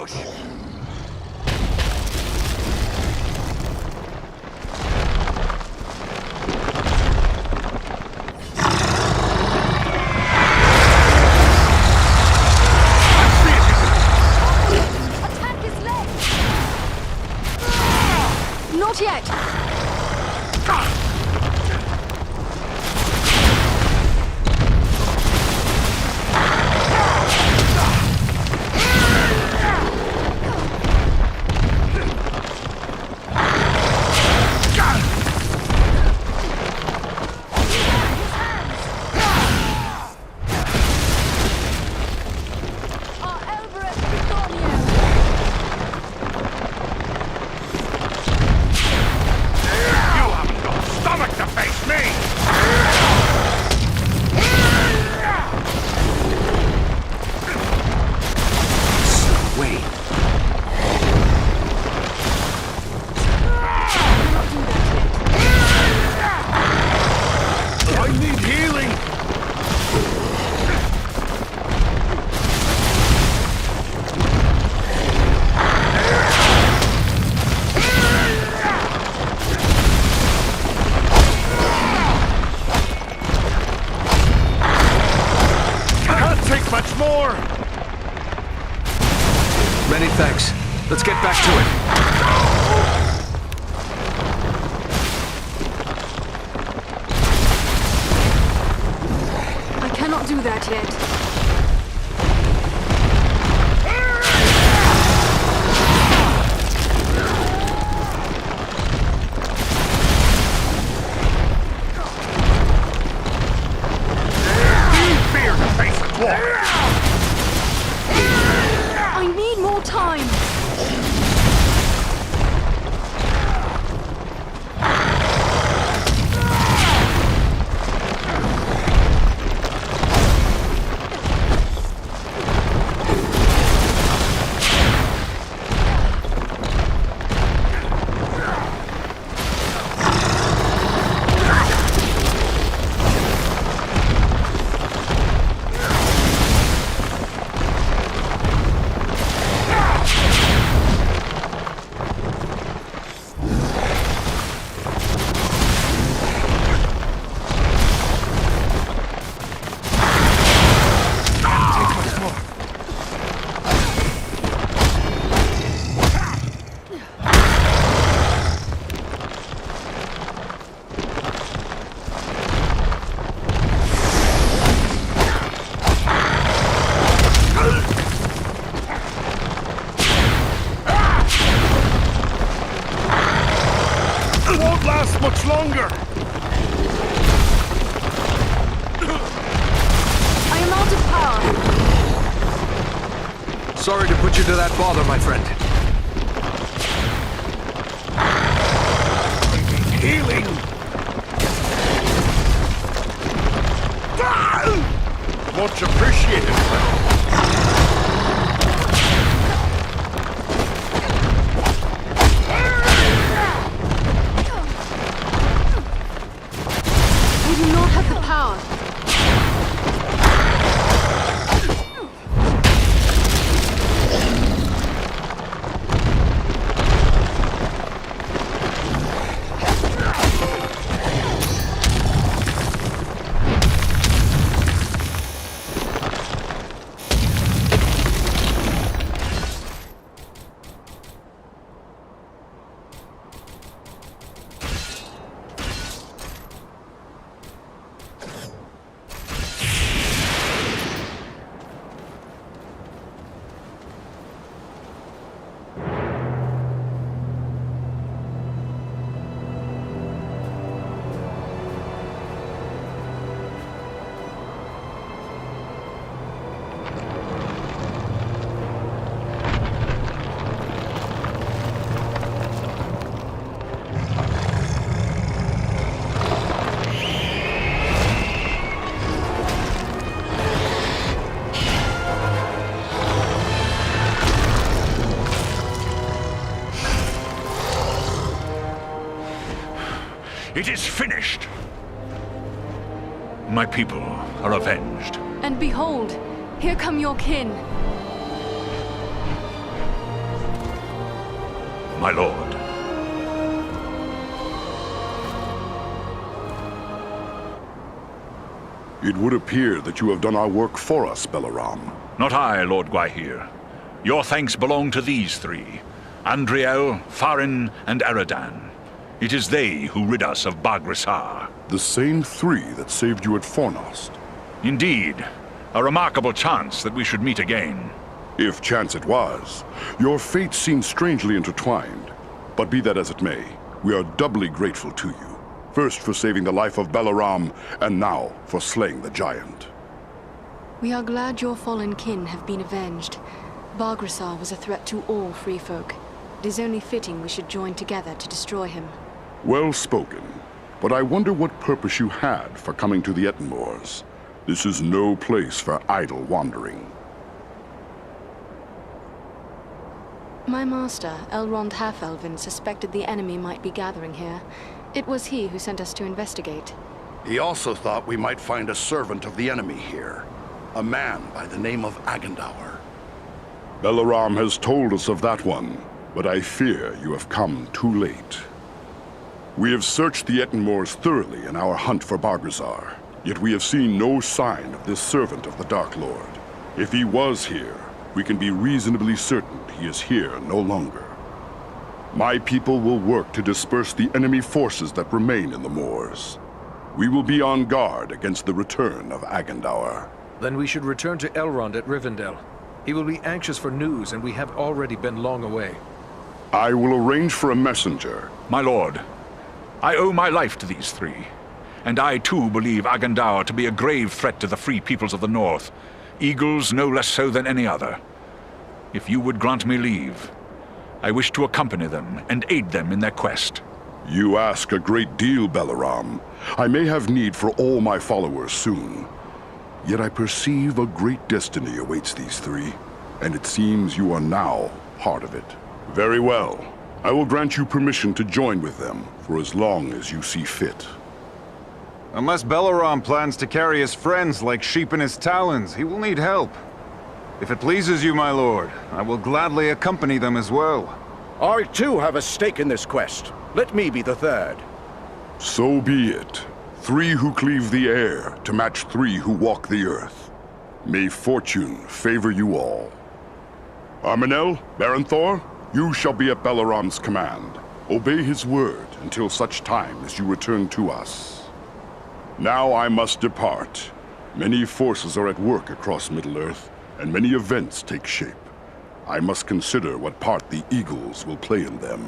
push. Attack his leg! Not yet! Many thanks. Let's get back to it. I cannot do that yet. Fear to face the dwarf! I need more time. Much longer! I am out of power. Sorry to put you to that bother, my friend. Healing! Much appreciated, friend. We do not have the power. It is finished. My people are avenged. And behold, here come your kin. my lord. It would appear that you have done our work for us, Balaram. Not I, Lord Gwaihir. Your thanks belong to these three, Andriel, Farin, and Eradan. It is they who rid us of Bagrisar. The same three that saved you at Fornost. Indeed. A remarkable chance that we should meet again. If chance it was. Your fates seem strangely intertwined. But be that as it may, we are doubly grateful to you. First for saving the life of Balaram, and now for slaying the giant. We are glad your fallen kin have been avenged. Bagrisar was a threat to all free folk. It is only fitting we should join together to destroy him. Well spoken. But I wonder what purpose you had for coming to the Ettenmoors. This is no place for idle wandering. My master, Elrond Half-Elven, suspected the enemy might be gathering here. It was he who sent us to investigate. He also thought we might find a servant of the enemy here. A man by the name of Agandaûr. Balaram has told us of that one, but I fear you have come too late. We have searched the Ettenmoors thoroughly in our hunt for Bargazar, yet we have seen no sign of this servant of the Dark Lord. If he was here, we can be reasonably certain he is here no longer. My people will work to disperse the enemy forces that remain in the moors. We will be on guard against the return of Agandaûr. Then we should return to Elrond at Rivendell. He will be anxious for news, and we have already been long away. I will arrange for a messenger. My lord, I owe my life to these three. And I too believe Agandaûr to be a grave threat to the free peoples of the north. Eagles no less so than any other. If you would grant me leave, I wish to accompany them and aid them in their quest. You ask a great deal, Balaram. I may have need for all my followers soon. Yet I perceive a great destiny awaits these three, and it seems you are now part of it. Very well. I will grant you permission to join with them for as long as you see fit. Unless Balaram plans to carry his friends like sheep in his talons, he will need help. If it pleases you, my lord, I will gladly accompany them as well. I too have a stake in this quest. Let me be the third. So be it. Three who cleave the air to match three who walk the earth. May fortune favor you all. Arminel, Baranthor, you shall be at Balaram's command. Obey his word until such time as you return to us. Now I must depart. Many forces are at work across Middle-earth, and many events take shape. I must consider what part the Eagles will play in them.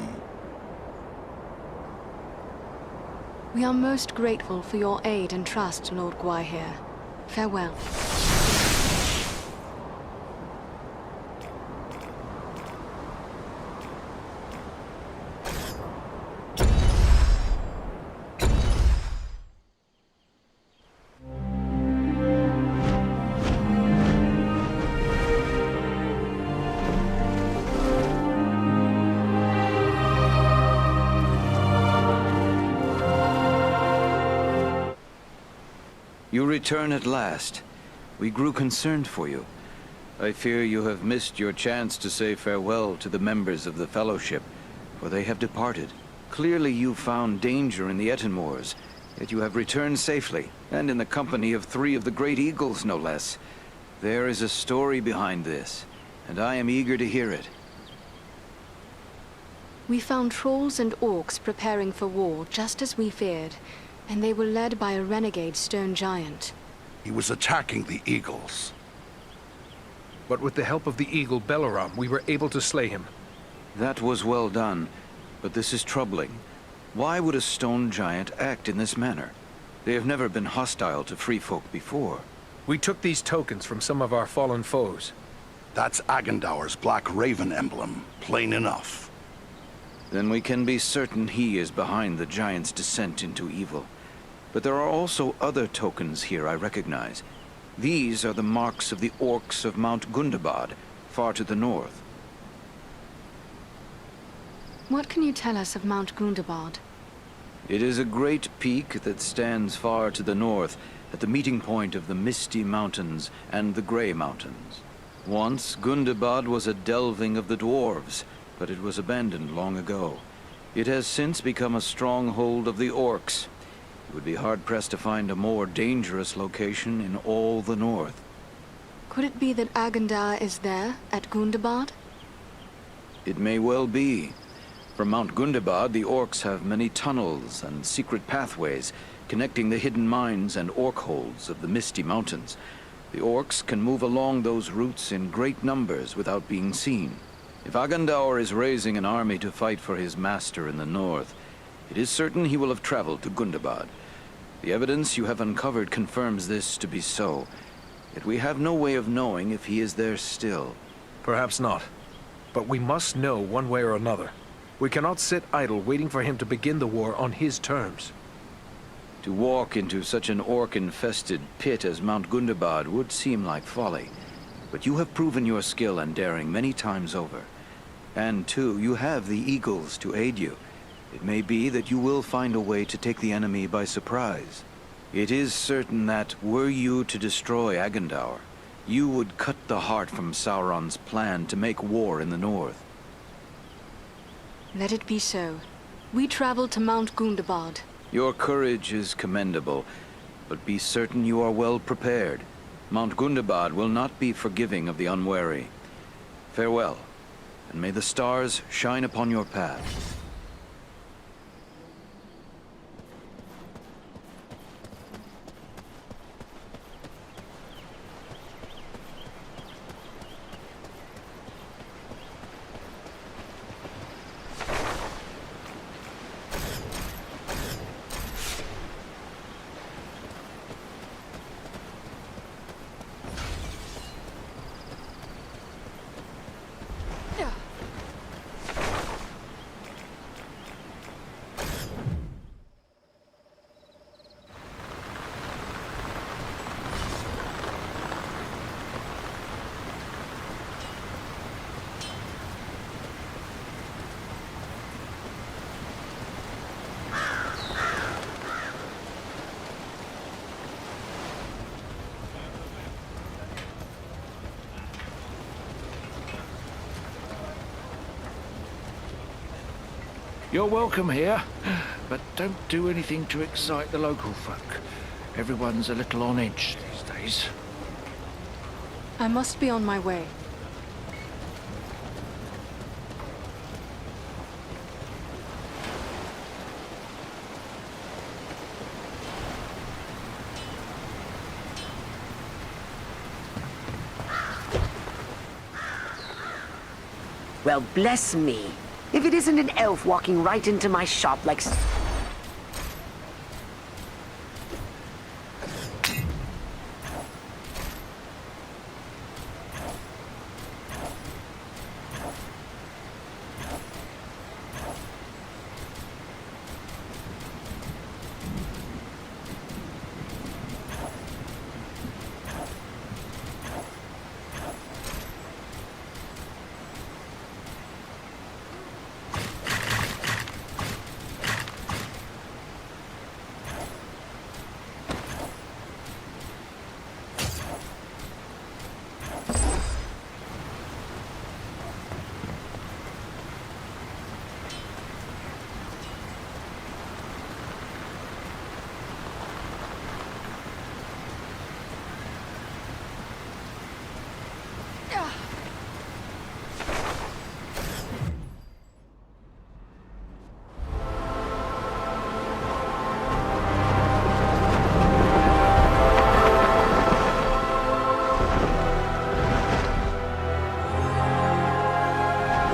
We are most grateful for your aid and trust, Lord Gwaihir. Farewell. You return at last. We grew concerned for you. I fear you have missed your chance to say farewell to the members of the Fellowship, for they have departed. Clearly you found danger in the Ettenmoors, yet you have returned safely, and in the company of three of the Great Eagles, no less. There is a story behind this, and I am eager to hear it. We found trolls and orcs preparing for war, just as we feared, and they were led by a renegade stone giant. He was attacking the Eagles. But with the help of the eagle Balaram, we were able to slay him. That was well done, but this is troubling. Why would a stone giant act in this manner? They have never been hostile to free folk before. We took these tokens from some of our fallen foes. That's Agandaûr's Black Raven emblem, plain enough. Then we can be certain he is behind the giant's descent into evil. But there are also other tokens here I recognize. These are the marks of the orcs of Mount Gundabad, far to the north. What can you tell us of Mount Gundabad? It is a great peak that stands far to the north, at the meeting point of the Misty Mountains and the Grey Mountains. Once, Gundabad was a delving of the dwarves, but it was abandoned long ago. It has since become a stronghold of the orcs. You would be hard-pressed to find a more dangerous location in all the north. Could it be that Agandaûr is there, at Gundabad? It may well be. From Mount Gundabad, the orcs have many tunnels and secret pathways connecting the hidden mines and orc holds of the Misty Mountains. The orcs can move along those routes in great numbers without being seen. If Agandaûr is raising an army to fight for his master in the north, it is certain he will have traveled to Gundabad. The evidence you have uncovered confirms this to be so, yet we have no way of knowing if he is there still. Perhaps not. But we must know one way or another. We cannot sit idle waiting for him to begin the war on his terms. To walk into such an orc-infested pit as Mount Gundabad would seem like folly. But you have proven your skill and daring many times over. And too, you have the eagles to aid you. It may be that you will find a way to take the enemy by surprise. It is certain that, were you to destroy Agandaûr, you would cut the heart from Sauron's plan to make war in the north. Let it be so. We travel to Mount Gundabad. Your courage is commendable, but be certain you are well prepared. Mount Gundabad will not be forgiving of the unwary. Farewell, and may the stars shine upon your path. You're welcome here, but don't do anything to excite the local folk. Everyone's a little on edge these days. I must be on my way. Well, bless me. If it isn't an elf walking right into my shop like...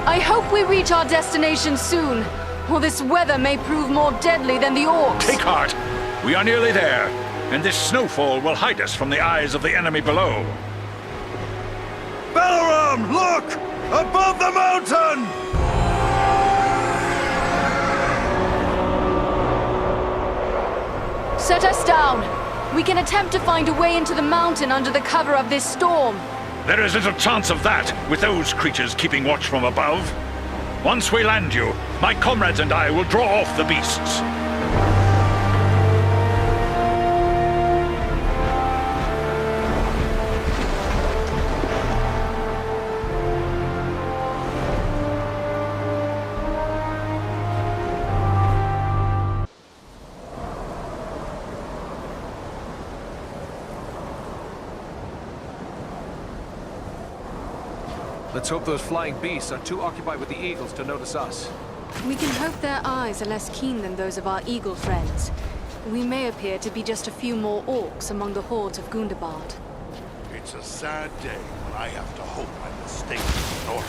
I hope we reach our destination soon, or this weather may prove more deadly than the orcs. Take heart! We are nearly there, and this snowfall will hide us from the eyes of the enemy below. Balaram, look! Above the mountain! Set us down. We can attempt to find a way into the mountain under the cover of this storm. There is little chance of that, with those creatures keeping watch from above. Once we land you, my comrades and I will draw off the beasts. Let's hope those flying beasts are too occupied with the eagles to notice us. We can hope their eyes are less keen than those of our eagle friends. We may appear to be just a few more orcs among the hordes of Gundabad. It's a sad day when I have to hope I'm mistaken as an orc.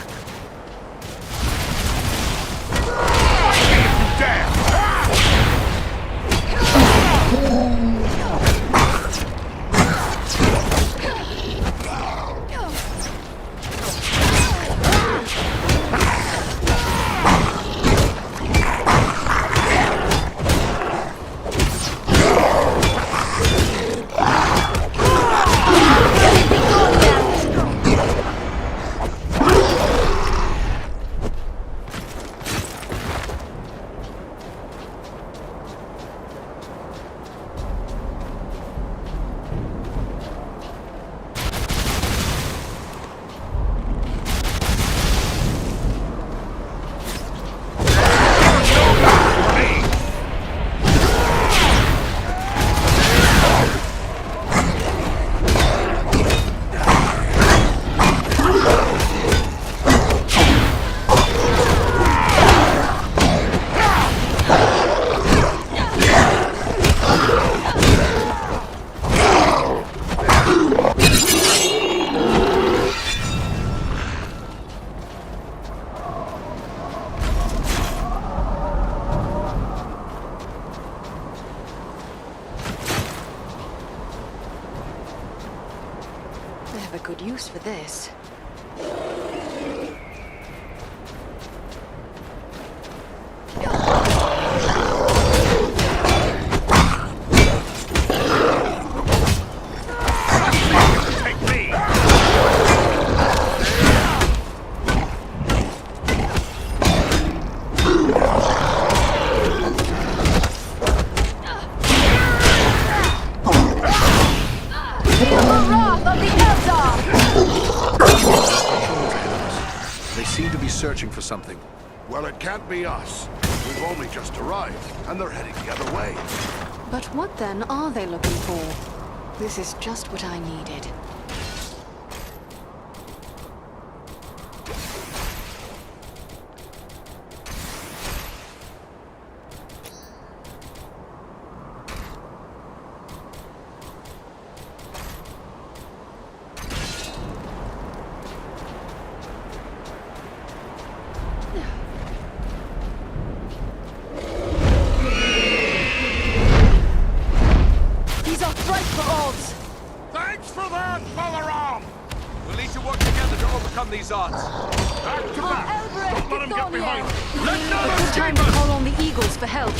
Good use for this. Searching for something. Well, it can't be us. We've only just arrived, and they're heading the other way. But what then are they looking for? This is just what I needed. These odds. Back to back! Don't let him get behind us! Let no one It's time to call on the eagles for help.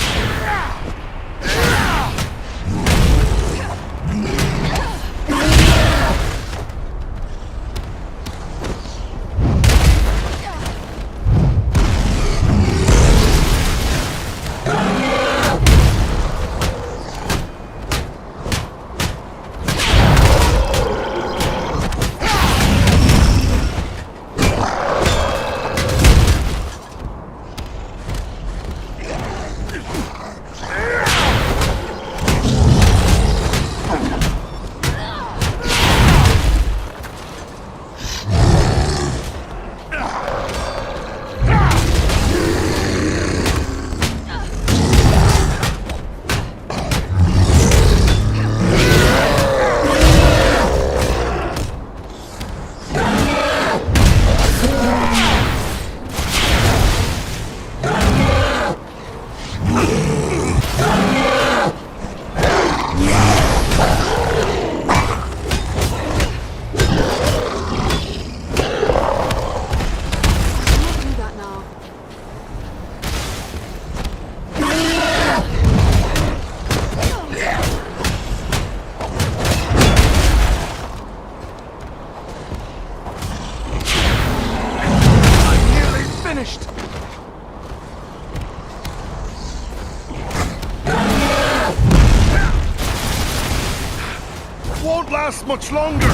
Won't last much longer!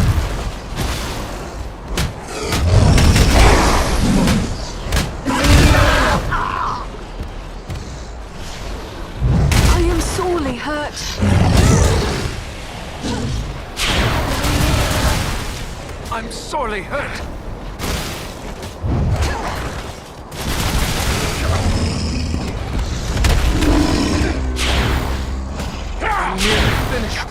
I am sorely hurt. I'm sorely hurt. nearly finished.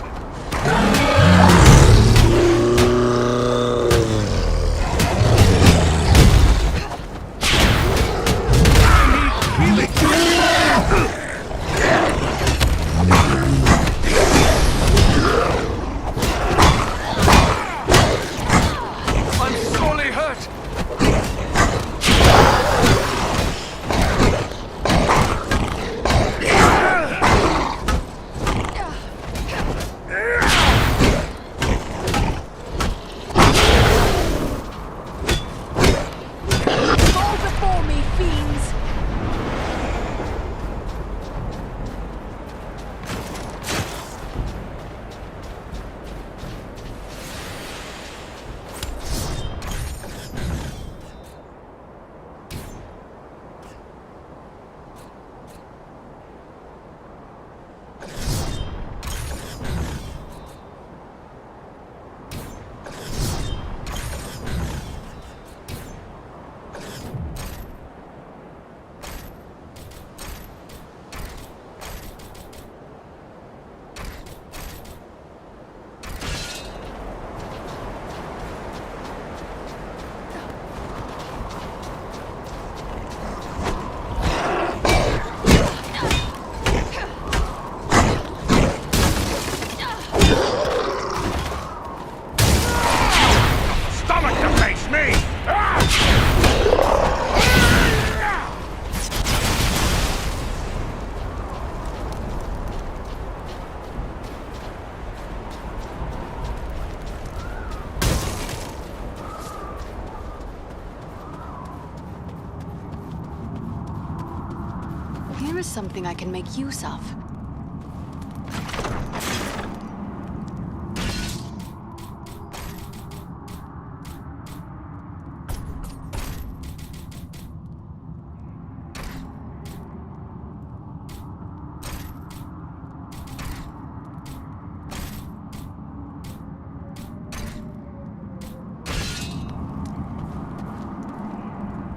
Here is something I can make use of.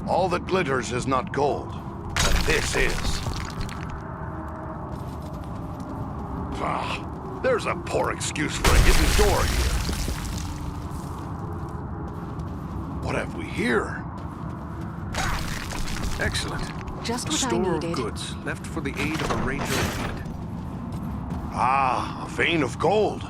All that glitters is not gold, but this is. Ah, there's a poor excuse for a hidden door here. What have we here? Excellent. Just A what I store needed. of goods, left for the aid of a ranger in need. Ah, a vein of gold.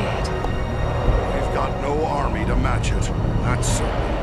appeared. We've got no army to match it, that's certain.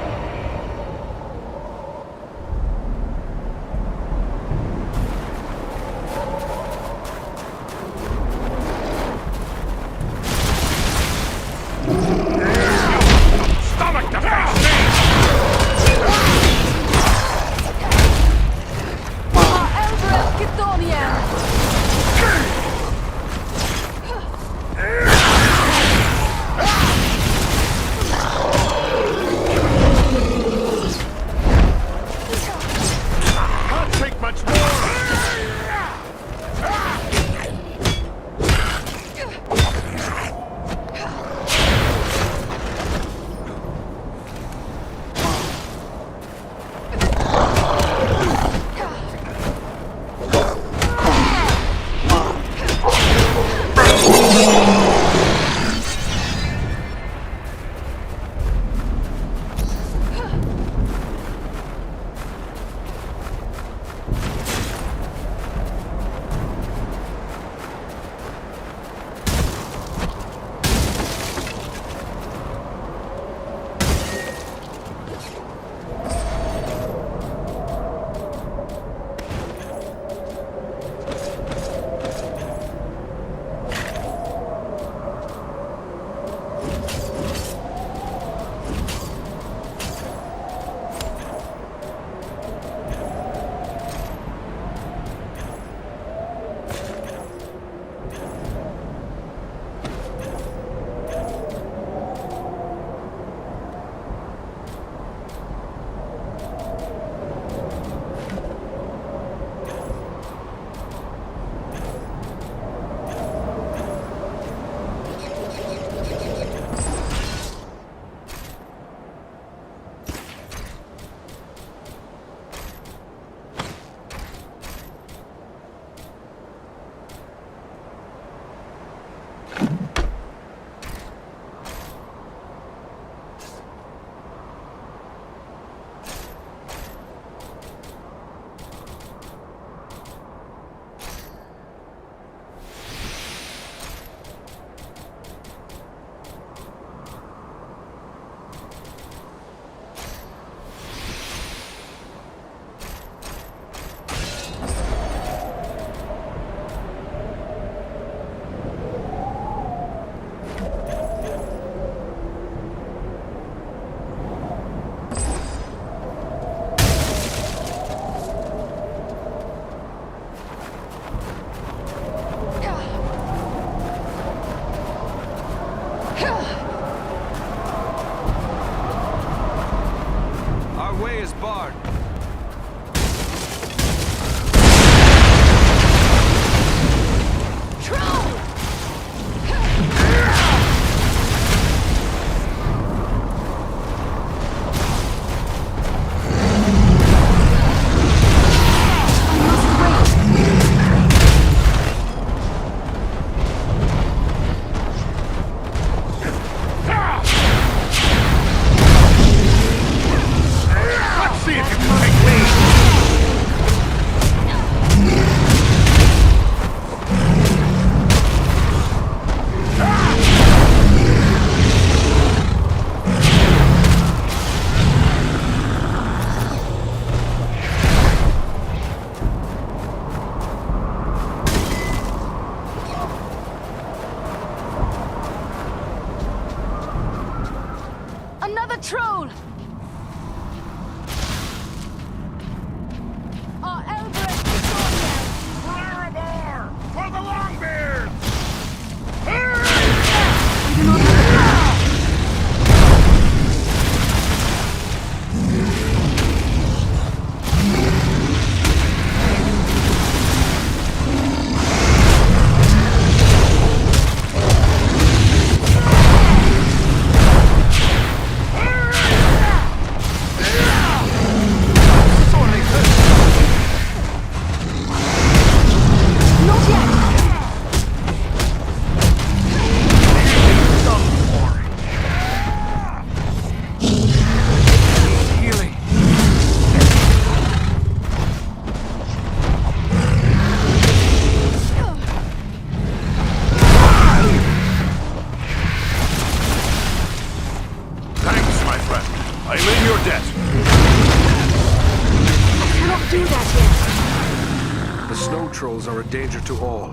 are a danger to all.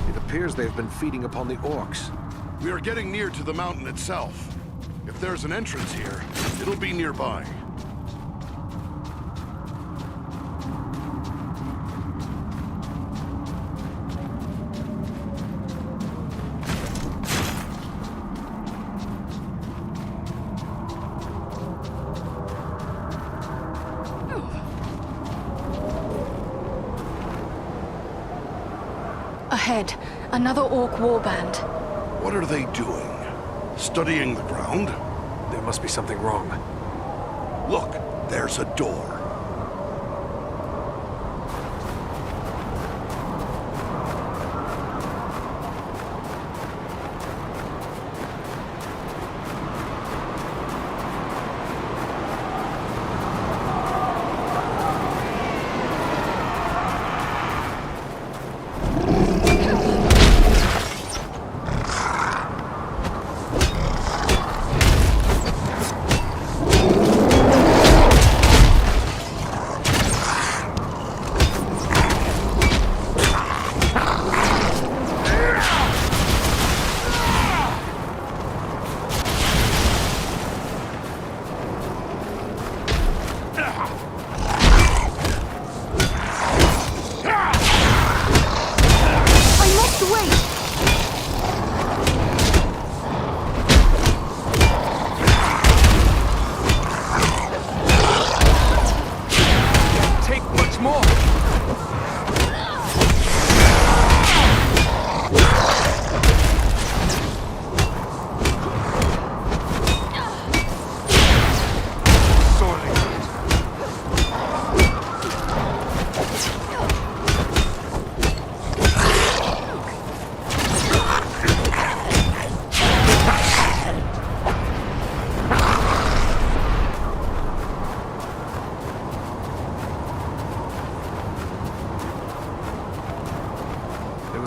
It appears they've been feeding upon the orcs. We are getting near to the mountain itself. If there's an entrance here, it'll be nearby. Ahead, another orc warband. What are they doing? Studying the ground? There must be something wrong. Look, there's a door.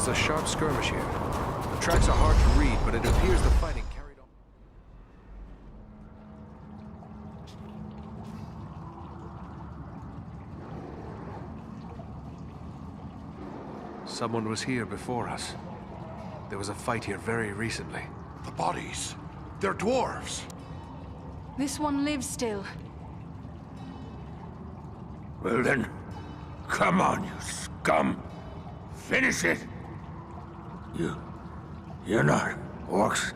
A sharp skirmish here. The tracks are hard to read, but it appears the fighting carried on. Someone was here before us. There was a fight here very recently. The bodies. They're dwarves. This one lives still. Well then, come on, you scum. Finish it. You're not orcs.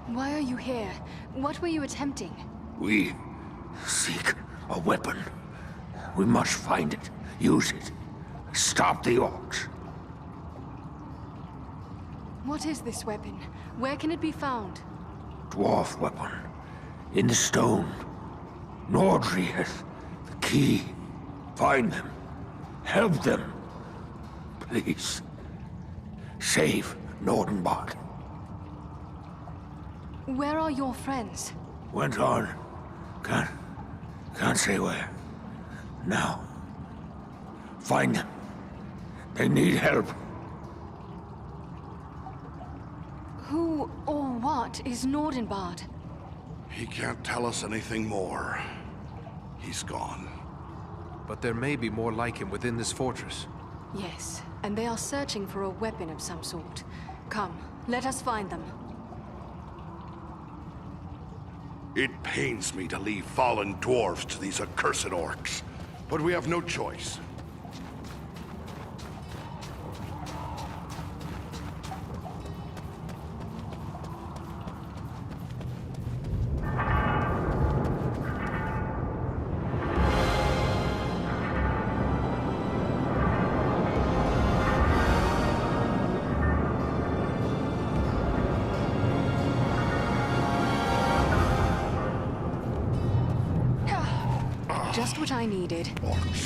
Why are you here? What were you attempting? We seek a weapon. We must find it, use it, stop the orcs. What is this weapon? Where can it be found? Dwarf weapon. In the stone. Nordri has the key. Find them. Help them. Please. Save Nordenbach. Where are your friends? Went on. Can't say where. Now. Find them. They need help. Who or what is Nordenbard? He can't tell us anything more. He's gone. But there may be more like him within this fortress. Yes, and they are searching for a weapon of some sort. Come, let us find them. It pains me to leave fallen dwarves to these accursed orcs, but we have no choice. Just what I needed. Corpse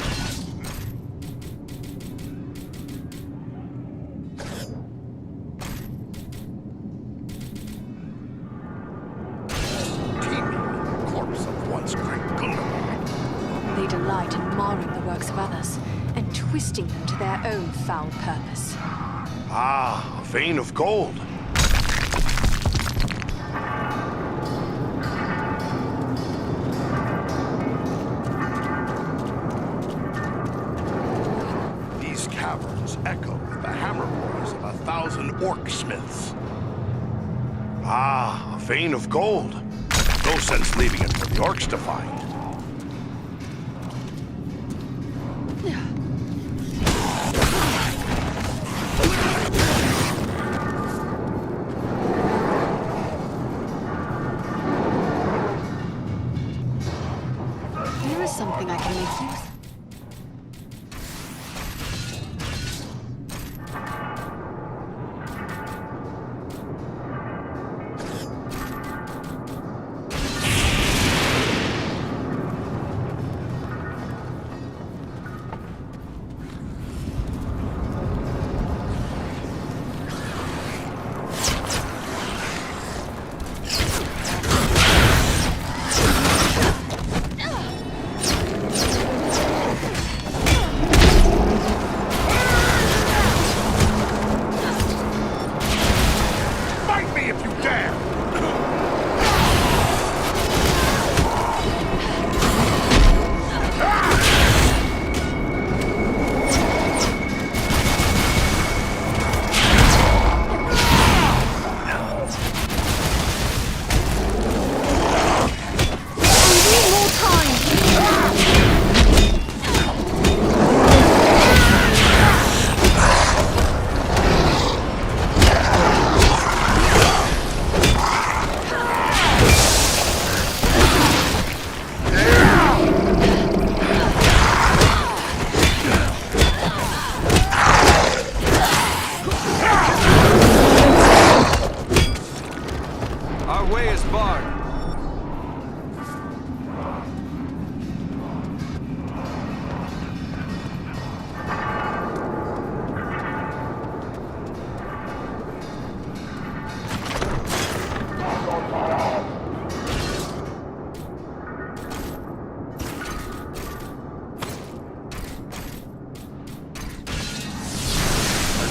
of once great Gundam. They delight in marring the works of others and twisting them to their own foul purpose. Ah, a vein of gold. 1,000 orc smiths. Ah, a vein of gold. No sense leaving it for the orcs to find. Here is something I can make use of.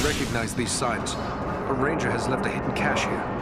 Recognize these signs. A ranger has left a hidden cache here.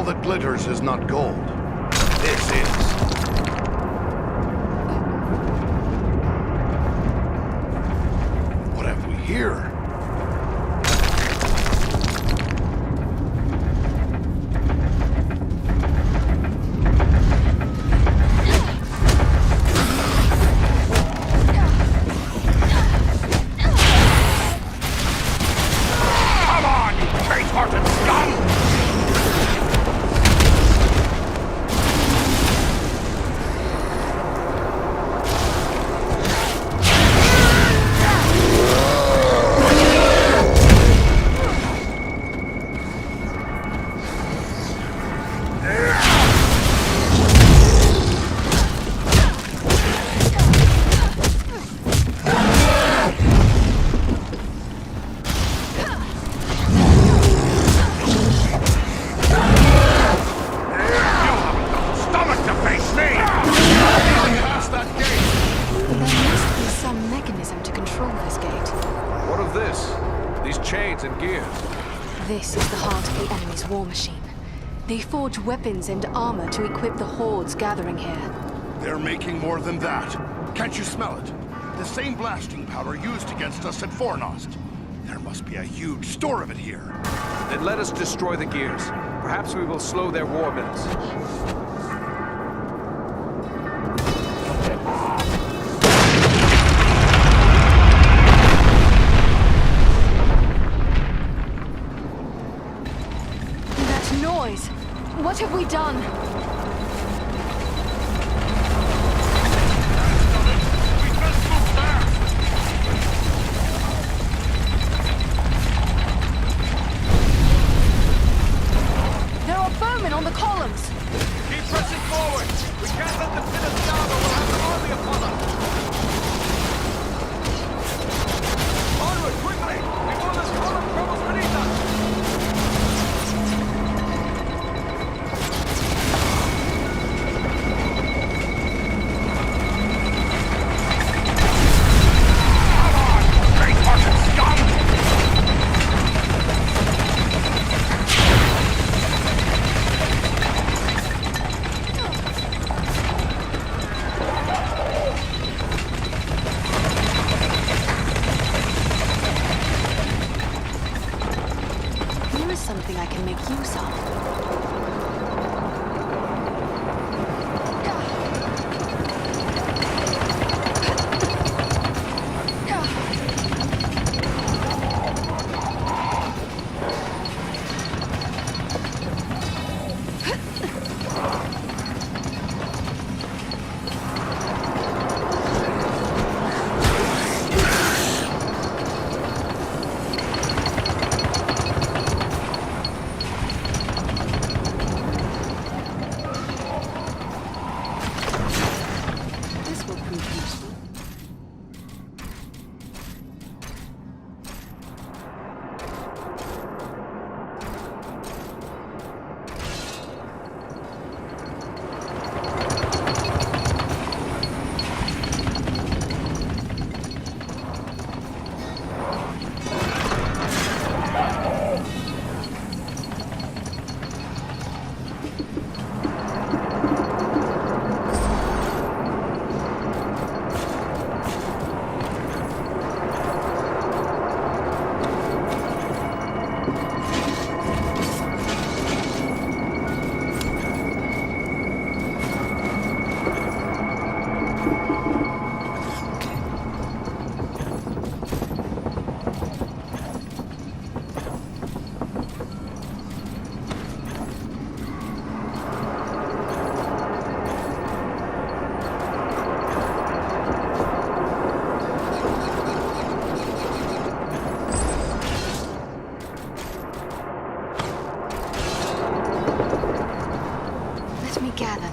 that glitters is not gold. This is. What have we here? Weapons and armor to equip the hordes gathering here. They're making more than that. Can't you smell it? The same blasting powder used against us at Fornost. There must be a huge store of it here. Then let us destroy the gears. Perhaps we will slow their war mills. That noise! What have we done? There are bowmen on the columns! Keep pressing forward! We can't let them pin us down or we'll have an army upon us! Onward, quickly! Before this column crumbles beneath us!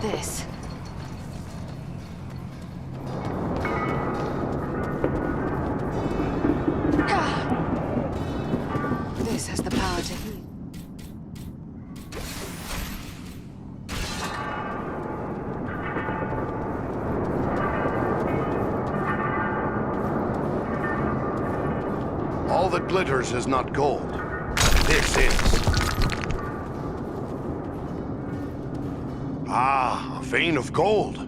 this. This has the power to heal. All that glitters is not gold. This is. Ah, a vein of gold.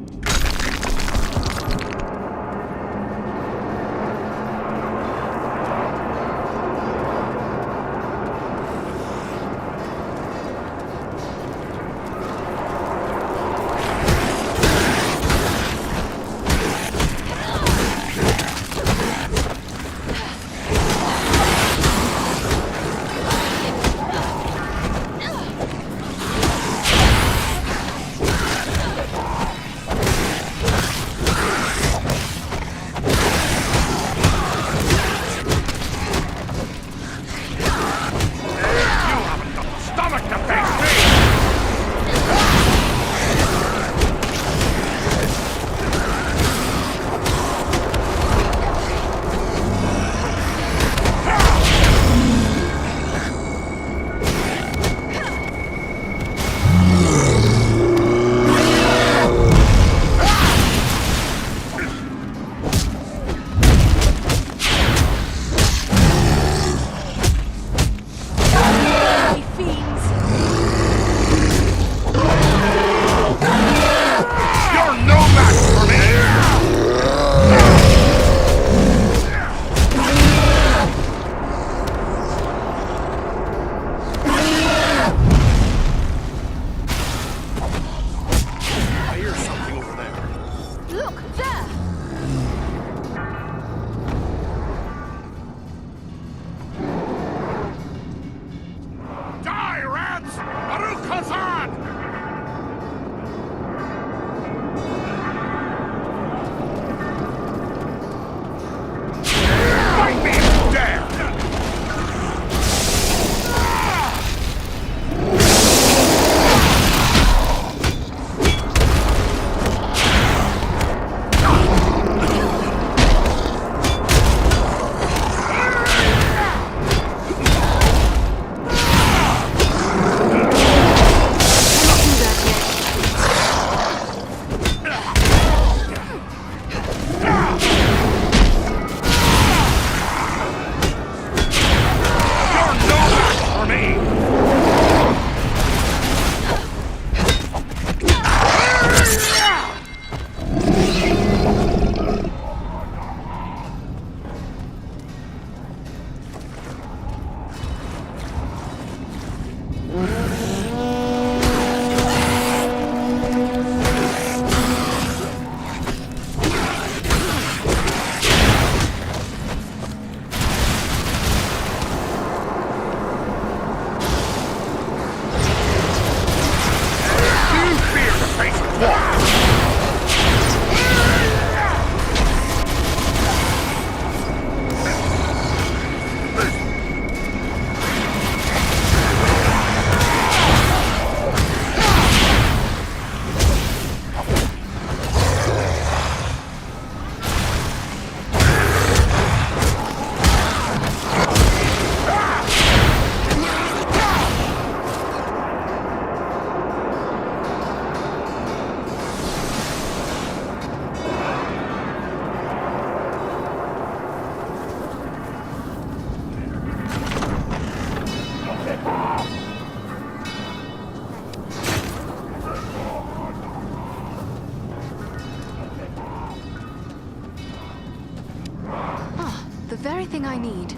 very thing I need.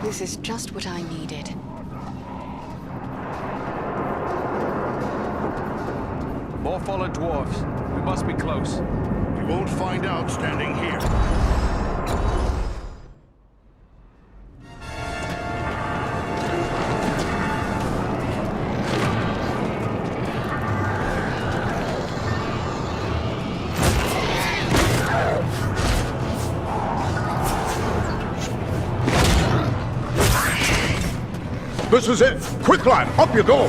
This is just what I needed. More fallen dwarves. We must be close. You won't find out standing here. This is it! Quick, lad! Up you go!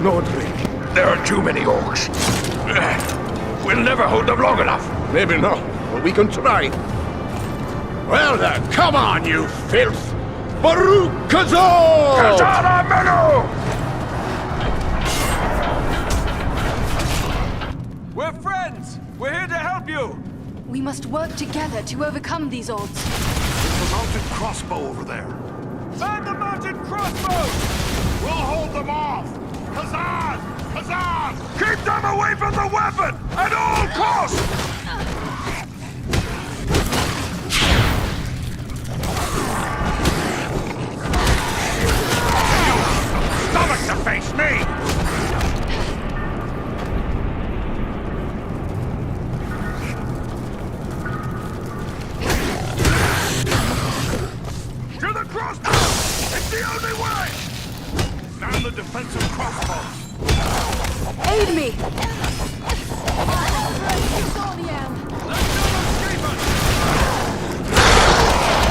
Nordri! There are too many orcs. We'll never hold them long enough. Maybe not, but we can try. Well then, come on, you filth! Baruch Kazor! Kazara Menu! We're friends! We're here to help you! We must work together to overcome these odds. The mounted crossbow over there. Man the mounted crossbow! We'll hold them off! Kazan! Kazan! Keep them away from the weapon! At all costs! Stomach to face me! To the crossbow! It's the only way! Man the defensive crossbows! Aid me!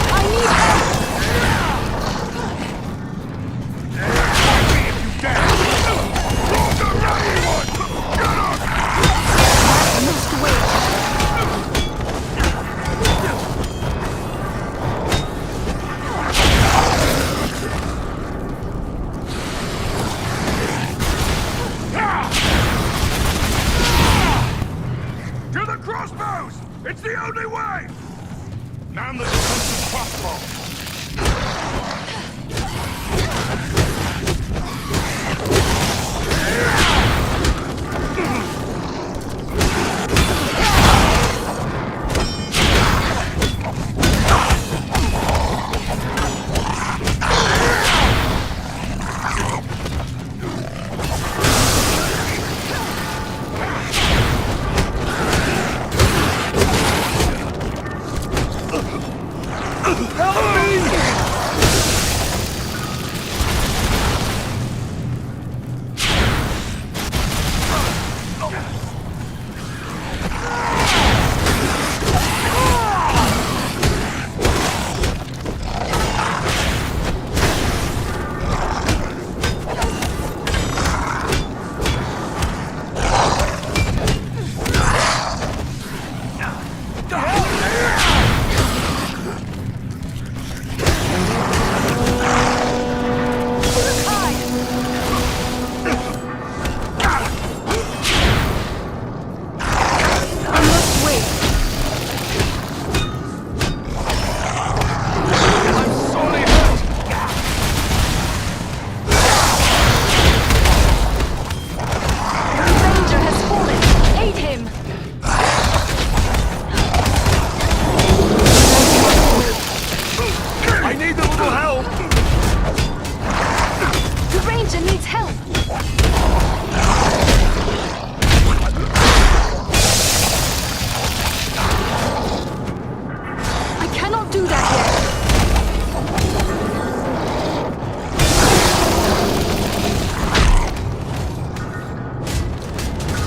I need help! I must wait. To the crossbows! It's the only way! Man the defensive crossbow!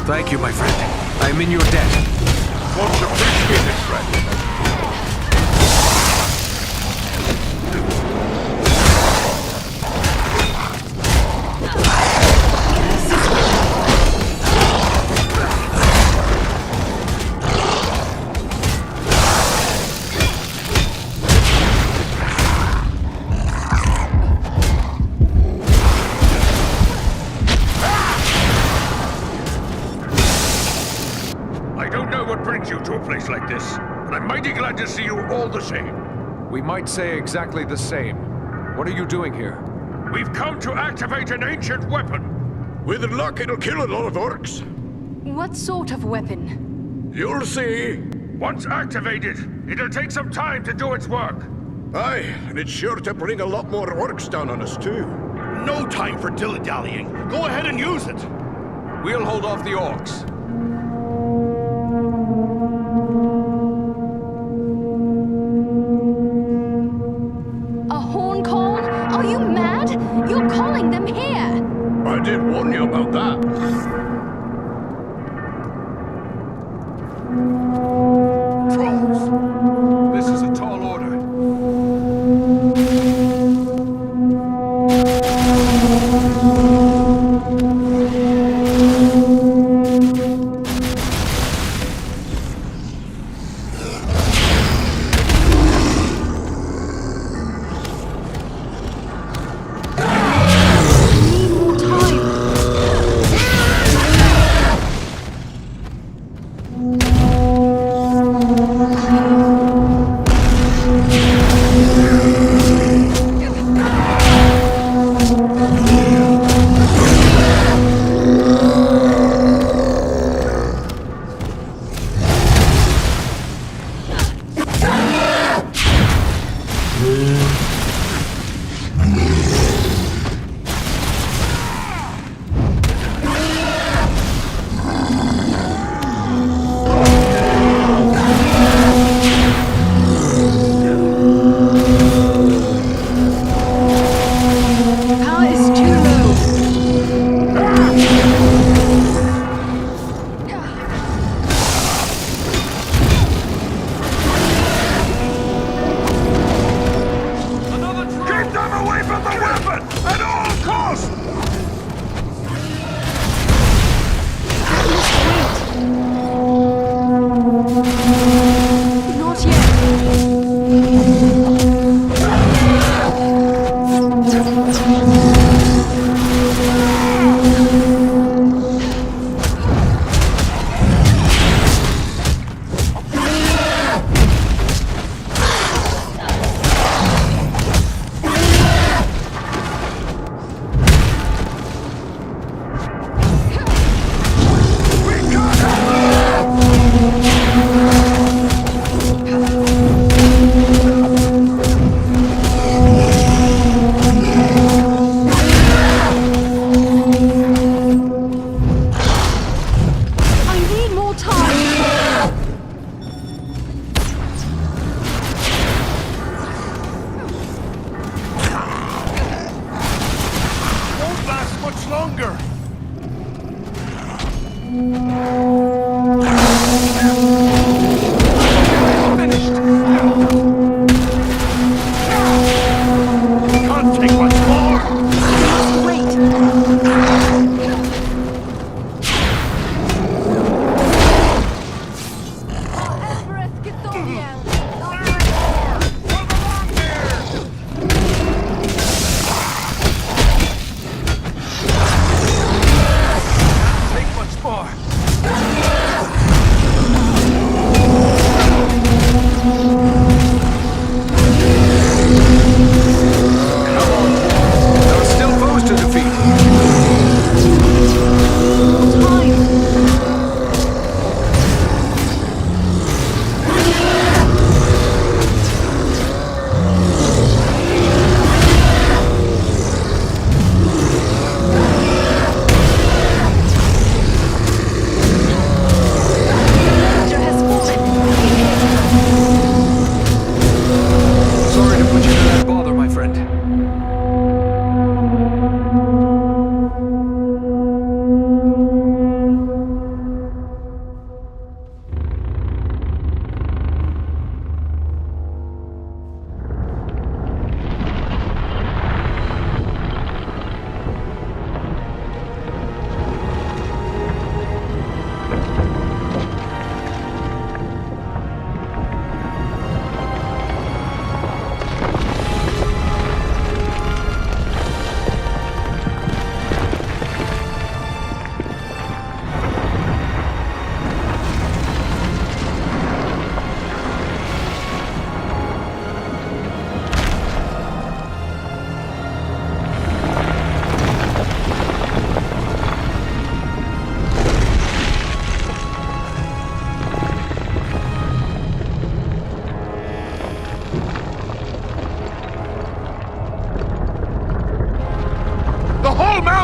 Thank you, my friend. I am in your debt. Most appreciated, friend. Like this, but I'm mighty glad to see you all the same. We might say exactly the same. What are you doing here? We've come to activate an ancient weapon. With luck, it'll kill a lot of orcs. What sort of weapon? You'll see. Once activated, it'll take some time to do its work. Aye, and it's sure to bring a lot more orcs down on us, too. No time for dilly-dallying. Go ahead and use it. We'll hold off the orcs. You're calling them here! I did warn you about that. Trolls! This is a tall order.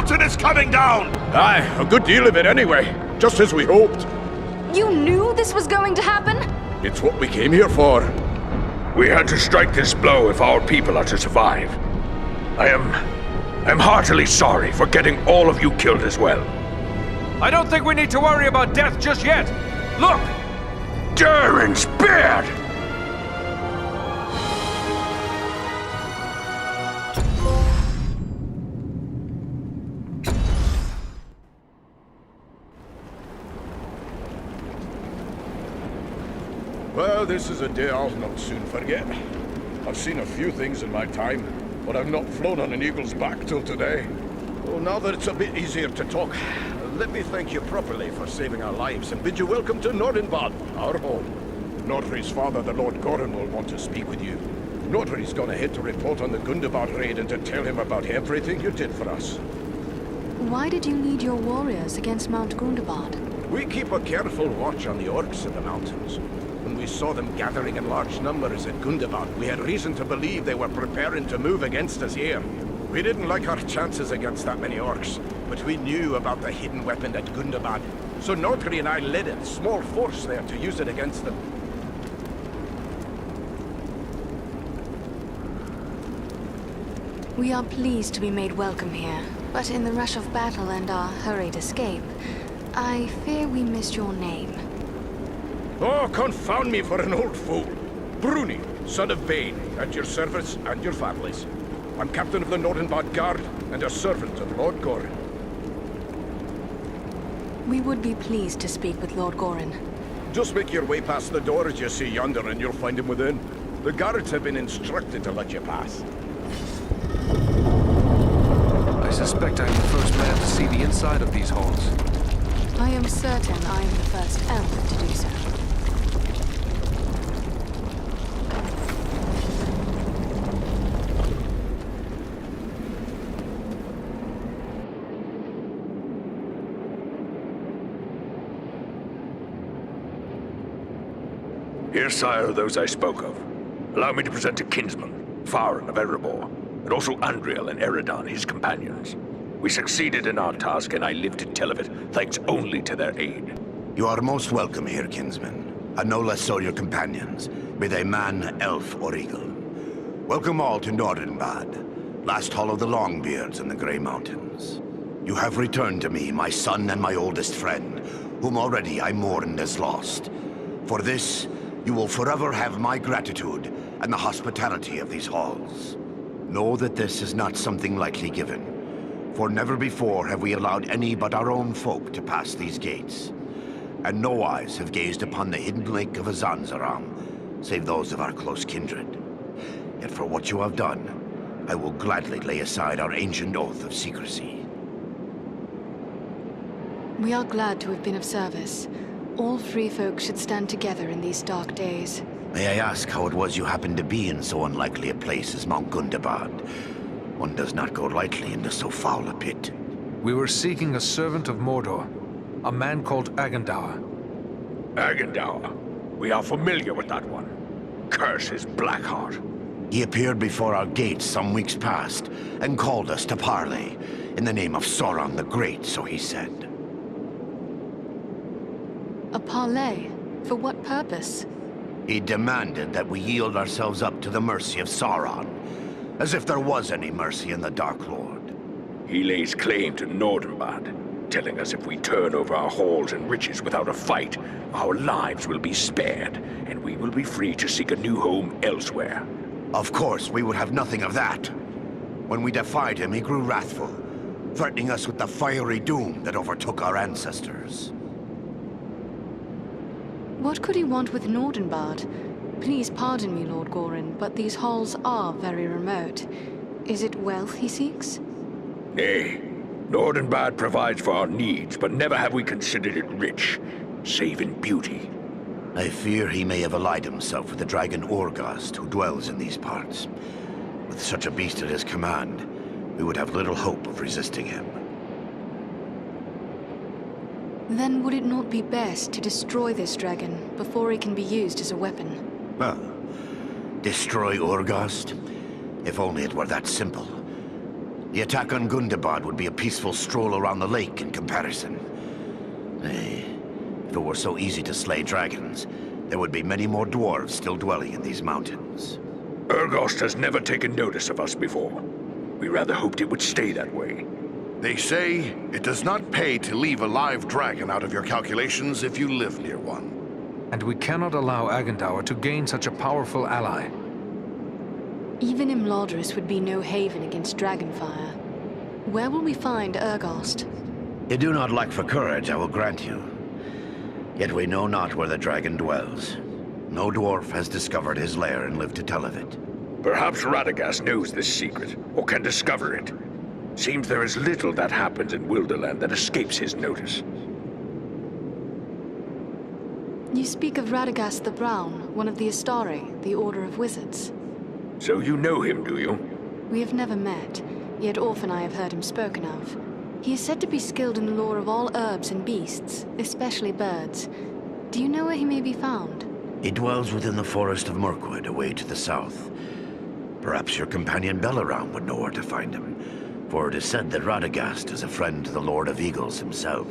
mountain is coming down! Aye, a good deal of it anyway. Just as we hoped. You knew this was going to happen? It's what we came here for. We had to strike this blow if our people are to survive. I'm heartily sorry for getting all of you killed as well. I don't think we need to worry about death just yet. Look! Durin's beard! Well, this is a day I'll not soon forget. I've seen a few things in my time, but I've not flown on an eagle's back till today. Well, now that it's a bit easier to talk, let me thank you properly for saving our lives and bid you welcome to Nordinbad, our home. Nordri's father, the Lord Gorin, will want to speak with you. Nordri's gone ahead to report on the Gundabad raid and to tell him about everything you did for us. Why did you lead your warriors against Mount Gundabad? We keep a careful watch on the orcs in the mountains. When we saw them gathering in large numbers at Gundabad, we had reason to believe they were preparing to move against us here. We didn't like our chances against that many orcs, but we knew about the hidden weapon at Gundabad. So Nordri and I led a small force there to use it against them. We are pleased to be made welcome here, but in the rush of battle and our hurried escape, I fear we missed your name. Oh, confound me for an old fool. Bruni, son of Bane, at your service and your families. I'm captain of the Nordinbad Guard and a servant of Lord Gorin. We would be pleased to speak with Lord Gorin. Just make your way past the door as you see yonder and you'll find him within. The guards have been instructed to let you pass. I suspect I'm the first man to see the inside of these halls. I am certain I am the first elf to do so. Here, sire, are those I spoke of. Allow me to present a kinsman, Farin of Erebor, and also Andriel and Eradan, his companions. We succeeded in our task, and I live to tell of it, thanks only to their aid. You are most welcome here, kinsman, and no less so your companions, be they man, elf, or eagle. Welcome all to Nordinbad, last hall of the Longbeards in the Grey Mountains. You have returned to me, my son and my oldest friend, whom already I mourned as lost. For this, you will forever have my gratitude and the hospitality of these halls. Know that this is not something lightly given, for never before have we allowed any but our own folk to pass these gates, and no eyes have gazed upon the hidden lake of Azanzaram, save those of our close kindred. Yet for what you have done, I will gladly lay aside our ancient oath of secrecy. We are glad to have been of service. All free folk should stand together in these dark days. May I ask how it was you happened to be in so unlikely a place as Mount Gundabad? One does not go lightly into so foul a pit. We were seeking a servant of Mordor, a man called Agandaûr. Agandaûr. We are familiar with that one. Curse his black heart. He appeared before our gates some weeks past, and called us to parley, in the name of Sauron the Great, so he said. A parley? For what purpose? He demanded that we yield ourselves up to the mercy of Sauron, as if there was any mercy in the Dark Lord. He lays claim to Nordinbad, telling us if we turn over our halls and riches without a fight, our lives will be spared, and we will be free to seek a new home elsewhere. Of course, we would have nothing of that. When we defied him, he grew wrathful, threatening us with the fiery doom that overtook our ancestors. What could he want with Nordinbad? Please pardon me, Lord Gorin, but these halls are very remote. Is it wealth he seeks? Nay. Nordinbad provides for our needs, but never have we considered it rich, save in beauty. I fear he may have allied himself with the dragon Orgast, who dwells in these parts. With such a beast at his command, we would have little hope of resisting him. Then would it not be best to destroy this dragon before it can be used as a weapon? Well, destroy Orgast? If only it were that simple. The attack on Gundabad would be a peaceful stroll around the lake in comparison. If it were so easy to slay dragons, there would be many more dwarves still dwelling in these mountains. Urgost has never taken notice of us before. We rather hoped it would stay that way. They say it does not pay to leave a live dragon out of your calculations if you live near one. And we cannot allow Agandaûr to gain such a powerful ally. Even Imladris would be no haven against dragonfire. Where will we find Urgost? You do not lack for courage, I will grant you. Yet we know not where the dragon dwells. No dwarf has discovered his lair and lived to tell of it. Perhaps Radagast knows this secret, or can discover it. Seems there is little that happens in Wilderland that escapes his notice. You speak of Radagast the Brown, one of the Astari, the Order of Wizards. So you know him, do you? We have never met, yet often I have heard him spoken of. He is said to be skilled in the lore of all herbs and beasts, especially birds. Do you know where he may be found? He dwells within the forest of Mirkwood, away to the south. Perhaps your companion Belaram would know where to find him, for it is said that Radagast is a friend to the Lord of Eagles himself.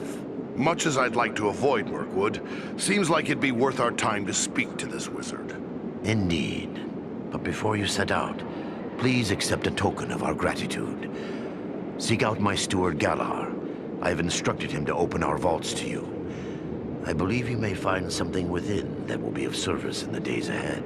Much as I'd like to avoid Mirkwood, seems like it'd be worth our time to speak to this wizard. Indeed. But before you set out, please accept a token of our gratitude. Seek out my steward Galar. I have instructed him to open our vaults to you. I believe you may find something within that will be of service in the days ahead.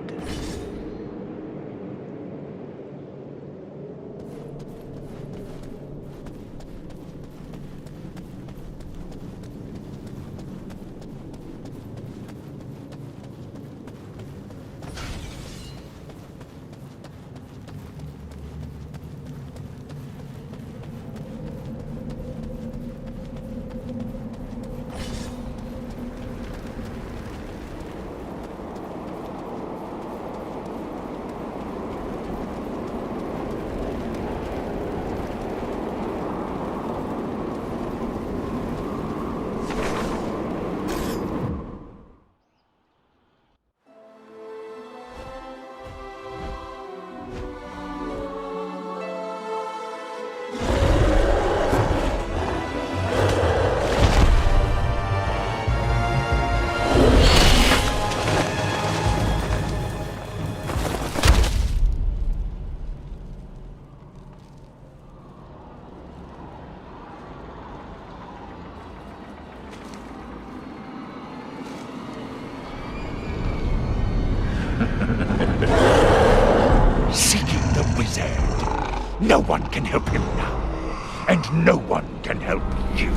Seeking the wizard. No one can help him now, and no one can help you.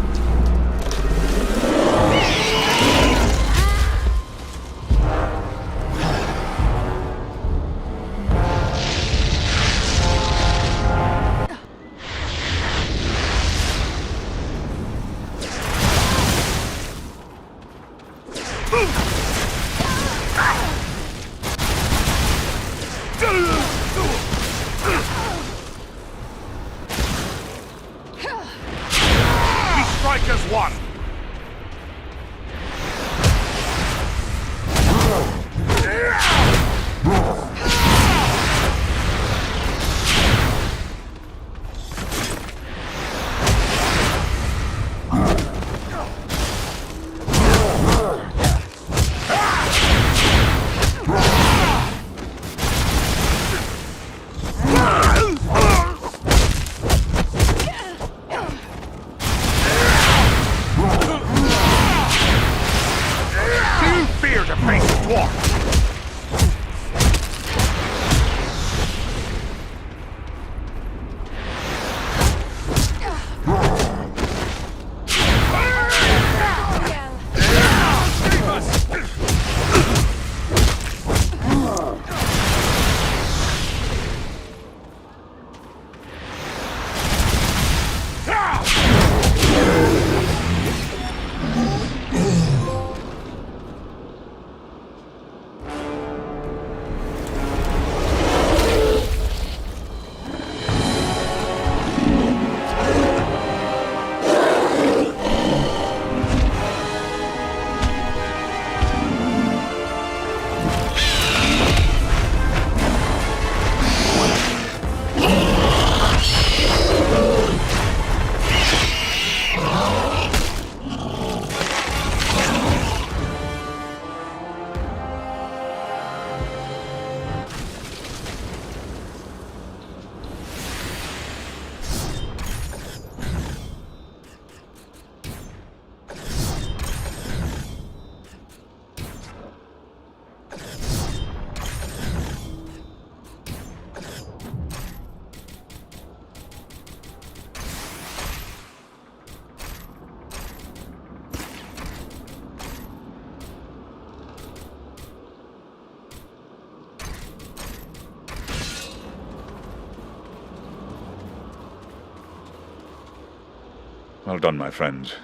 Well done, my friends.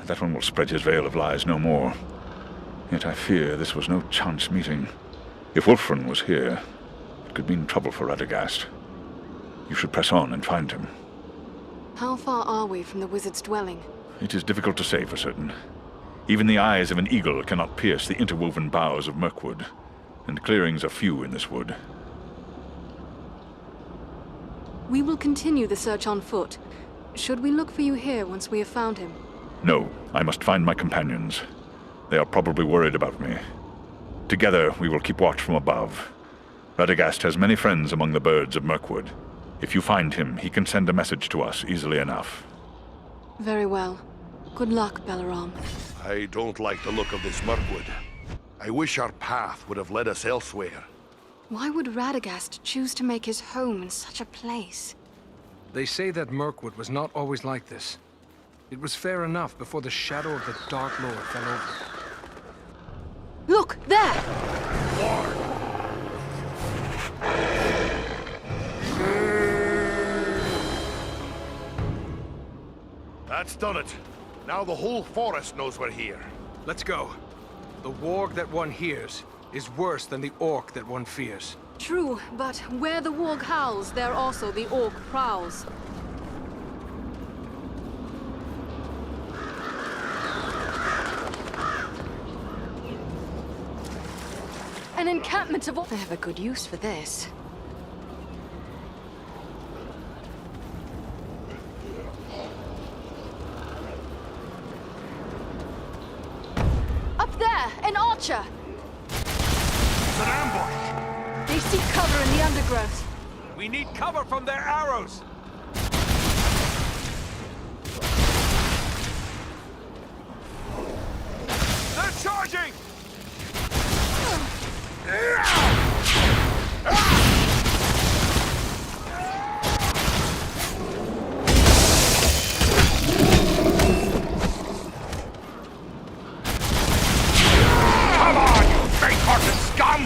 That one will spread his veil of lies no more. Yet I fear this was no chance meeting. If Wulfrun was here, it could mean trouble for Radagast. You should press on and find him. How far are we from the wizard's dwelling? It is difficult to say for certain. Even the eyes of an eagle cannot pierce the interwoven boughs of Mirkwood, and clearings are few in this wood. We will continue the search on foot. Should we look for you here once we have found him? No, I must find my companions. They are probably worried about me. Together, we will keep watch from above. Radagast has many friends among the birds of Mirkwood. If you find him, he can send a message to us easily enough. Very well. Good luck, Balaram. I don't like the look of this Mirkwood. I wish our path would have led us elsewhere. Why would Radagast choose to make his home in such a place? They say that Mirkwood was not always like this. It was fair enough before the shadow of the Dark Lord fell over it. Look, there! That's done it. Now the whole forest knows we're here. Let's go. The warg that one hears is worse than the orc that one fears. True, but where the warg howls, there also the orc prowls. An encampment of... I have a good use for this. Up there! An archer! It's an ambush! They seek cover in the undergrowth. We need cover from their arrows! They're charging! Come on, you faint-hearted scum!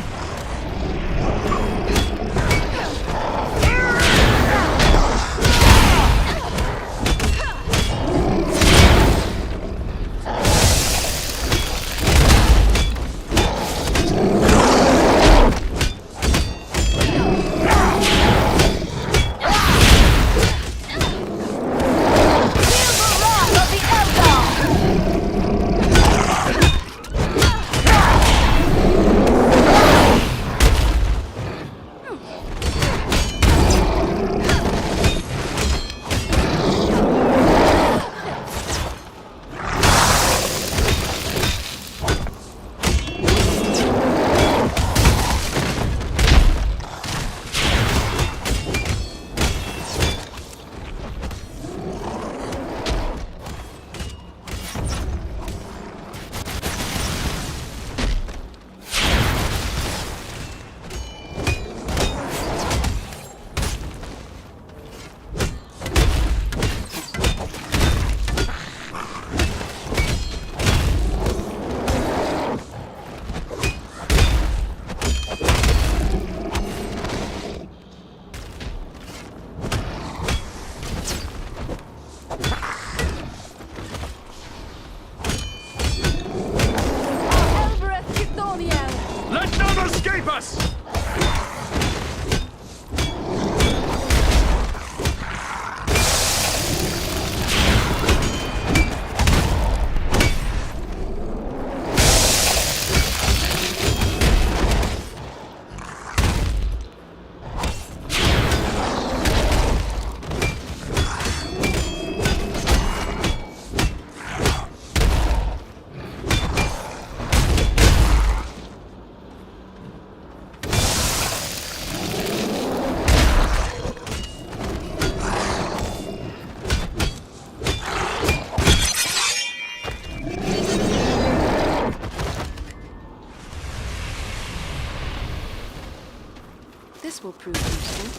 This will prove useful.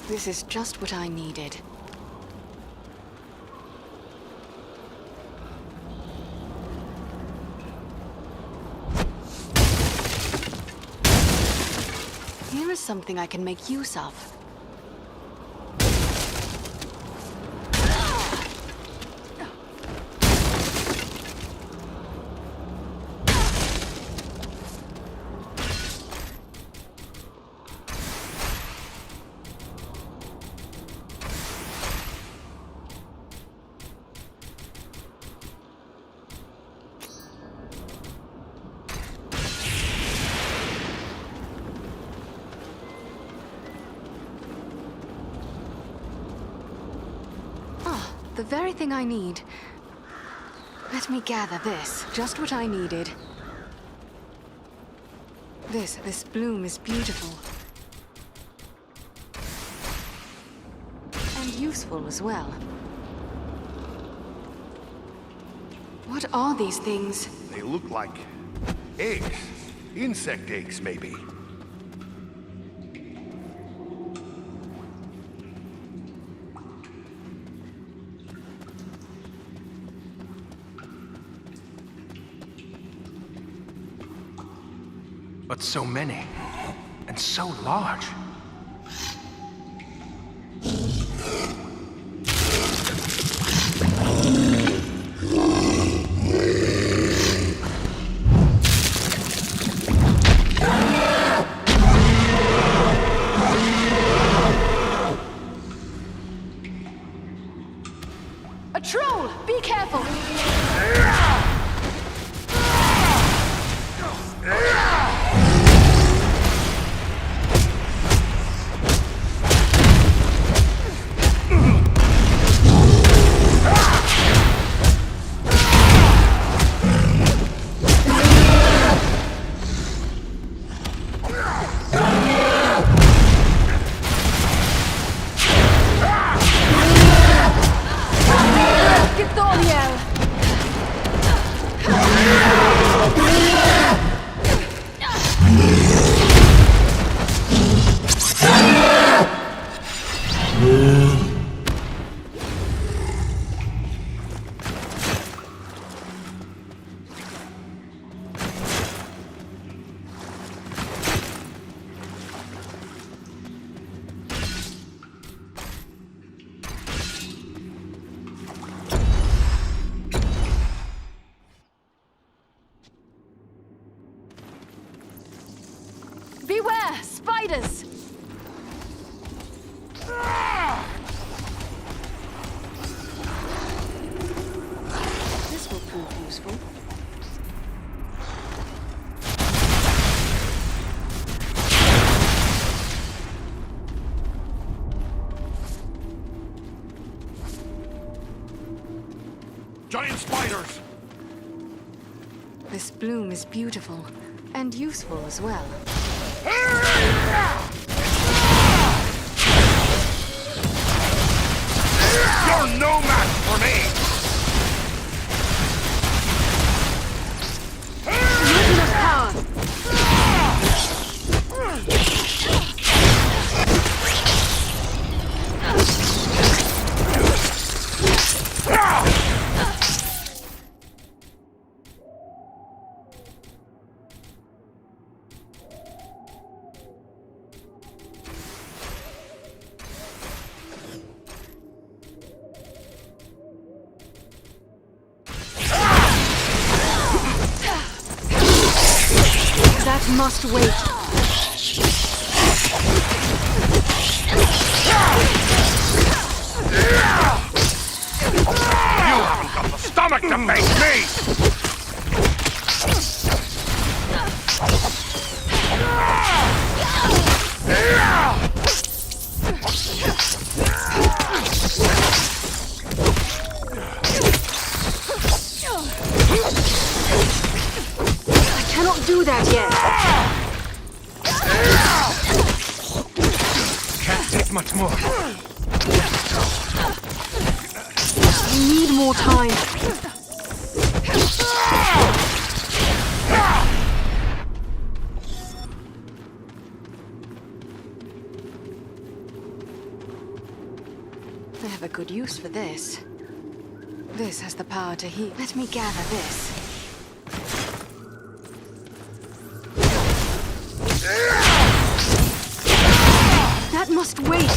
This is just what I needed. something I can make use of. The very thing I need. Let me gather this. Just what I needed. This bloom is beautiful. And useful as well. What are these things? They look like eggs. Insect eggs, maybe. But so many, and so large. A troll! Be careful! Beware! Spiders! This will prove useful. Giant spiders! This bloom is beautiful and useful as well. You're no match for me! Not enough power! That must wait. You haven't got the stomach to face me! I cannot do that yet. Can't take much more. I need more time. I have a good use for this. This has the power to heal. Let me gather this. must wait.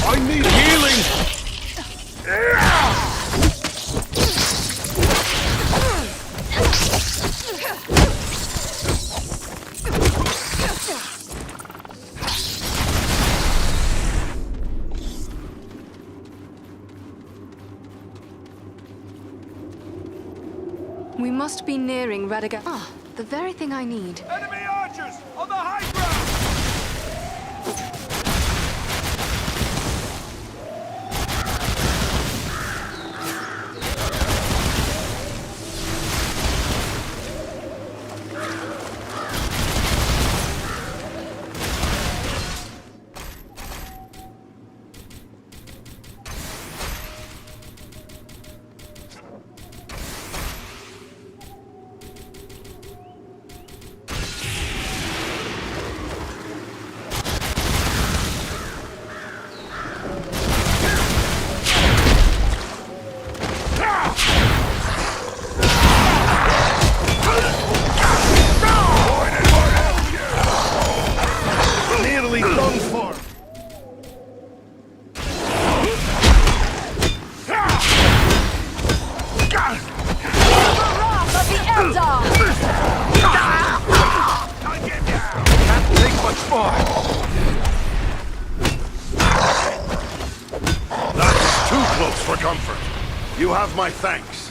I need healing! We must be nearing Radagast. Ah, the very thing I need. Enemy archers on the high ground! You have my thanks.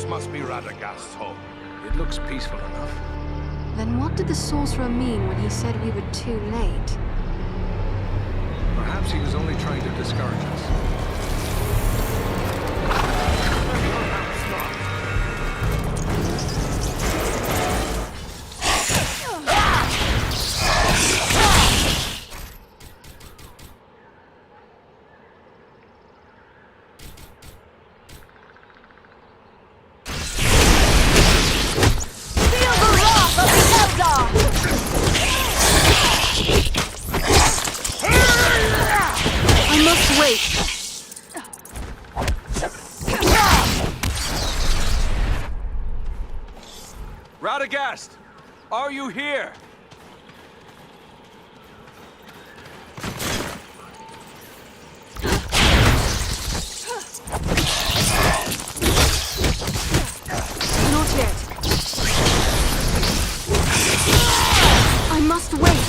Must be Radagast's home. It looks peaceful enough. Then what did the sorcerer mean when he said we were too late? Perhaps he was only trying to discourage us. Radagast! Are you here? Not yet. I must wait.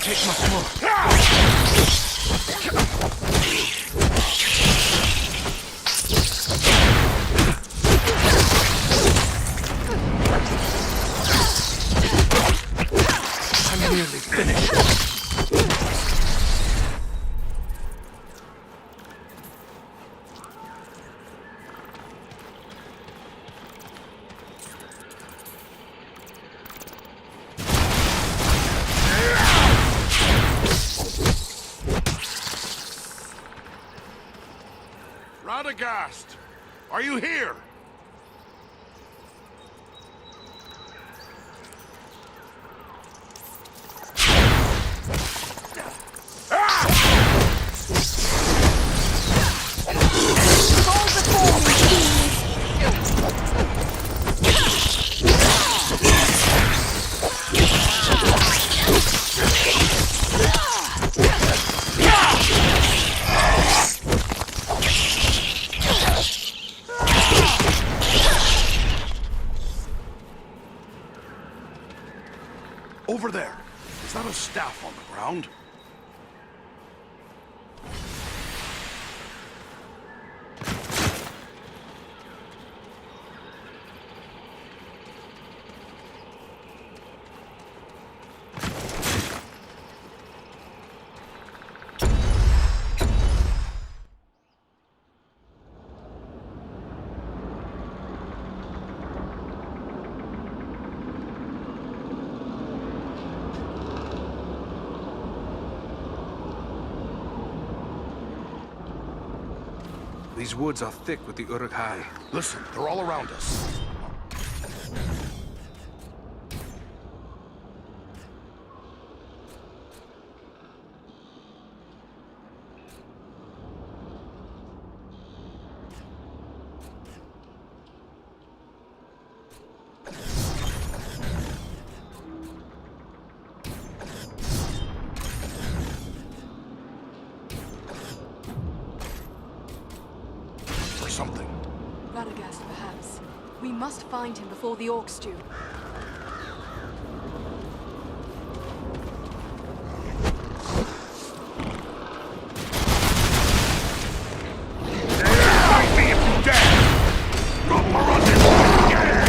Take much more. I'm nearly finished. Radagast! Are you here? Over there. Is that a staff on the ground? These woods are thick with the Uruk-hai. Listen, they're all around us. Something. Radagast, perhaps. We must find him before the orcs do. Fight me if you dare! Go for us if you dare!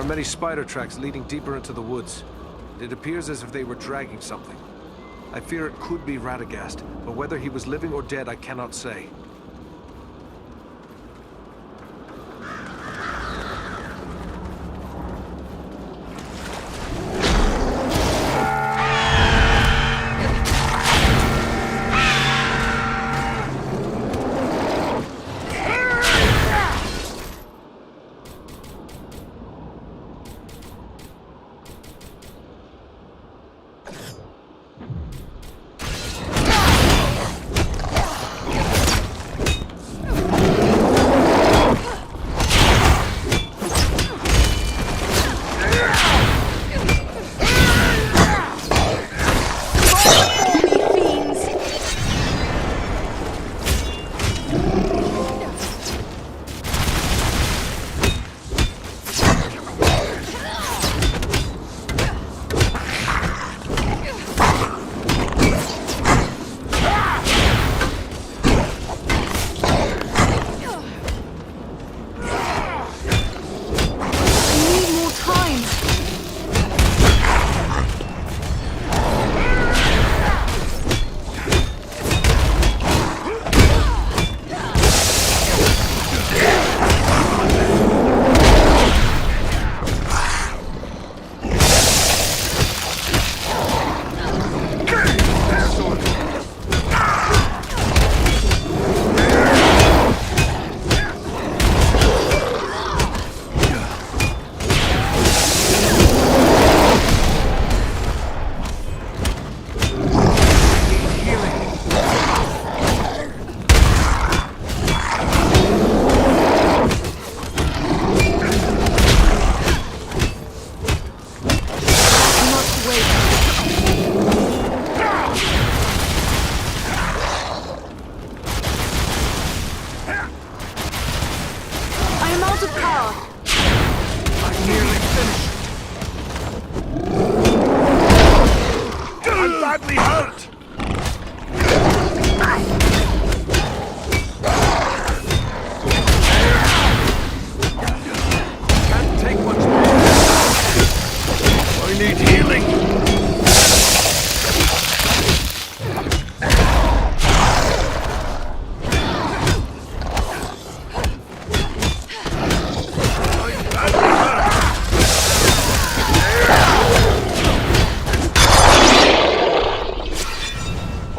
Many spider tracks leading deeper into the woods. It appears as if they were dragging something. I fear it could be Radagast, but whether he was living or dead, I cannot say.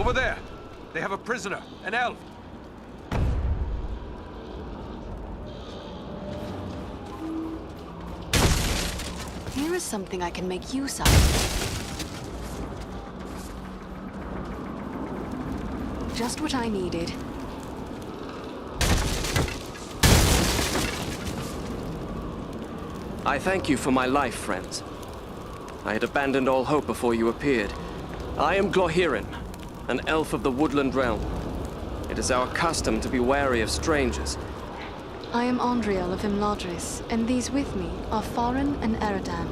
Over there! They have a prisoner, an elf! Here is something I can make use of. Just what I needed. I thank you for my life, friends. I had abandoned all hope before you appeared. I am Glorhirin, an elf of the woodland realm. It is our custom to be wary of strangers. I am Andriel of Imladris, and these with me are Farin and Eradan.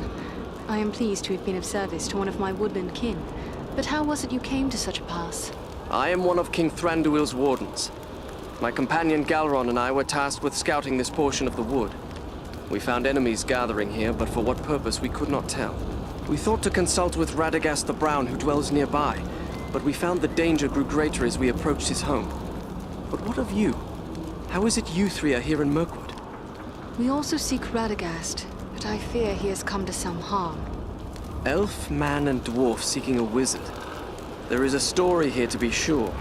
I am pleased to have been of service to one of my woodland kin, but how was it you came to such a pass? I am one of King Thranduil's wardens. My companion Galron and I were tasked with scouting this portion of the wood. We found enemies gathering here, but for what purpose we could not tell. We thought to consult with Radagast the Brown, who dwells nearby, but we found the danger grew greater as we approached his home. But what of you? How is it you three are here in Mirkwood? We also seek Radagast, but I fear he has come to some harm. Elf, man, and dwarf seeking a wizard. There is a story here to be sure,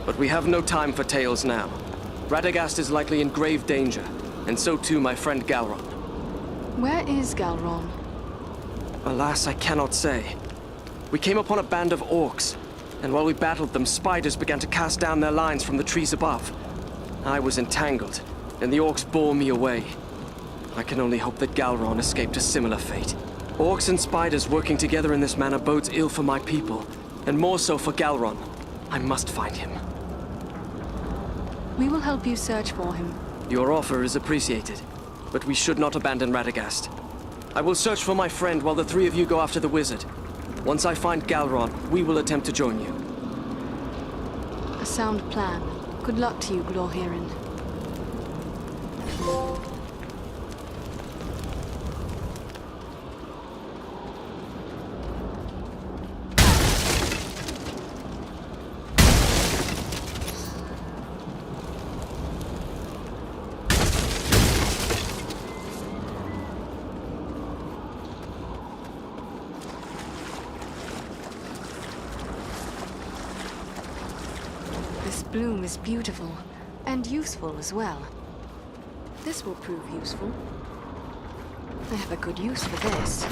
but we have no time for tales now. Radagast is likely in grave danger, and so too my friend Galron. Where is Galron? Alas, I cannot say. We came upon a band of orcs, and while we battled them, spiders began to cast down their lines from the trees above. I was entangled, and the orcs bore me away. I can only hope that Galron escaped a similar fate. Orcs and spiders working together in this manner bodes ill for my people, and more so for Galron. I must find him. We will help you search for him. Your offer is appreciated, but we should not abandon Radagast. I will search for my friend while the three of you go after the wizard. Once I find Galron, we will attempt to join you. A sound plan. Good luck to you, Glorhirin. Bloom is beautiful, and useful as well. This will prove useful. I have a good use for this.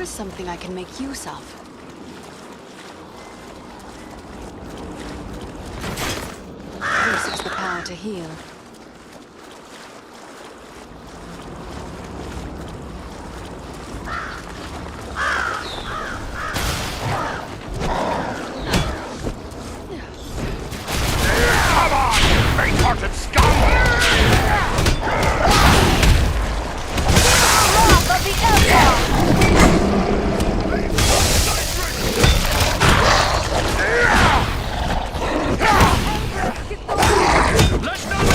Something I can make use of. This has the power to heal. Come on, you faint-hearted scoundrel! Wrath of the Emperor! Let's not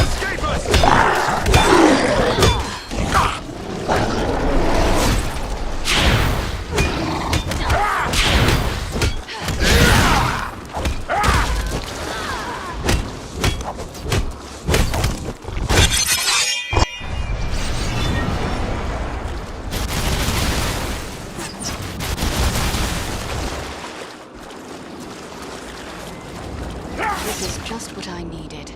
I needed.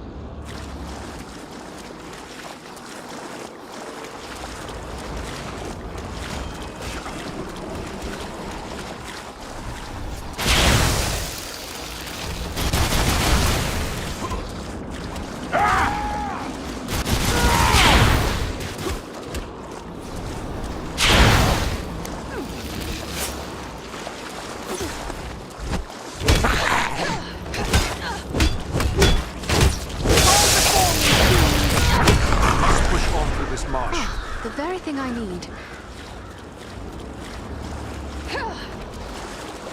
The very thing I need.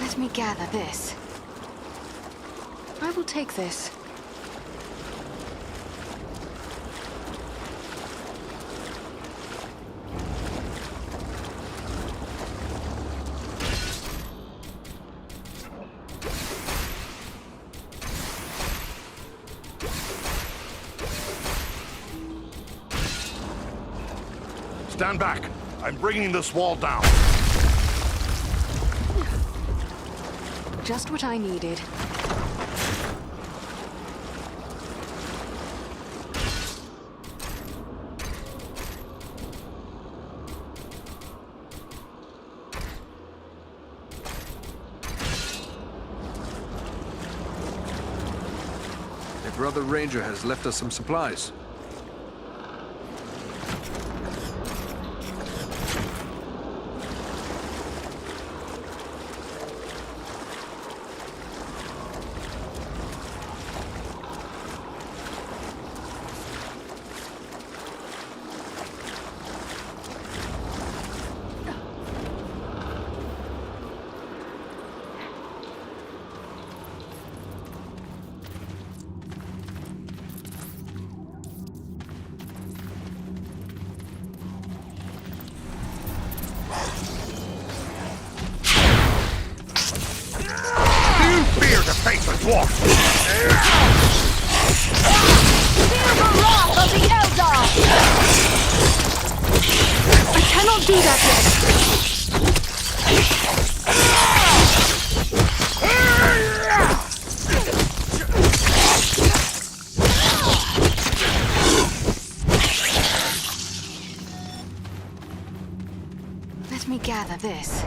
Let me gather this. I will take this. Stand back. I'm bringing this wall down. Just what I needed. Your brother Ranger has left us some supplies. Face a dwarf! Feel the wrath of the Eldar! I cannot do that yet! Let me gather this.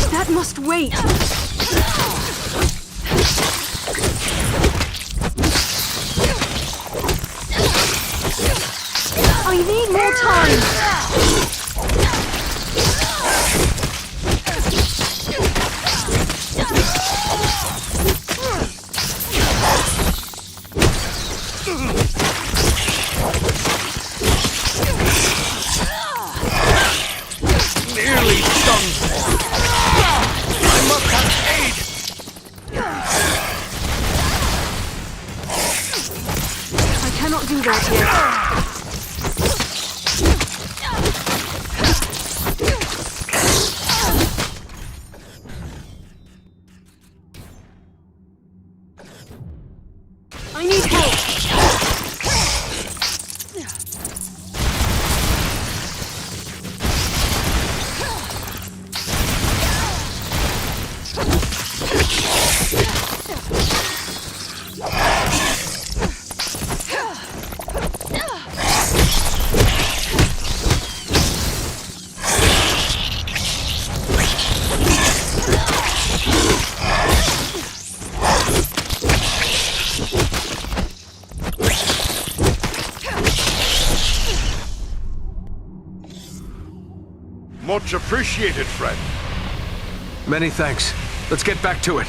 That must wait! I need more time! Nearly done for. I must have aid. I cannot do that yet. I need help! Much appreciated, friend. Many thanks. Let's get back to it.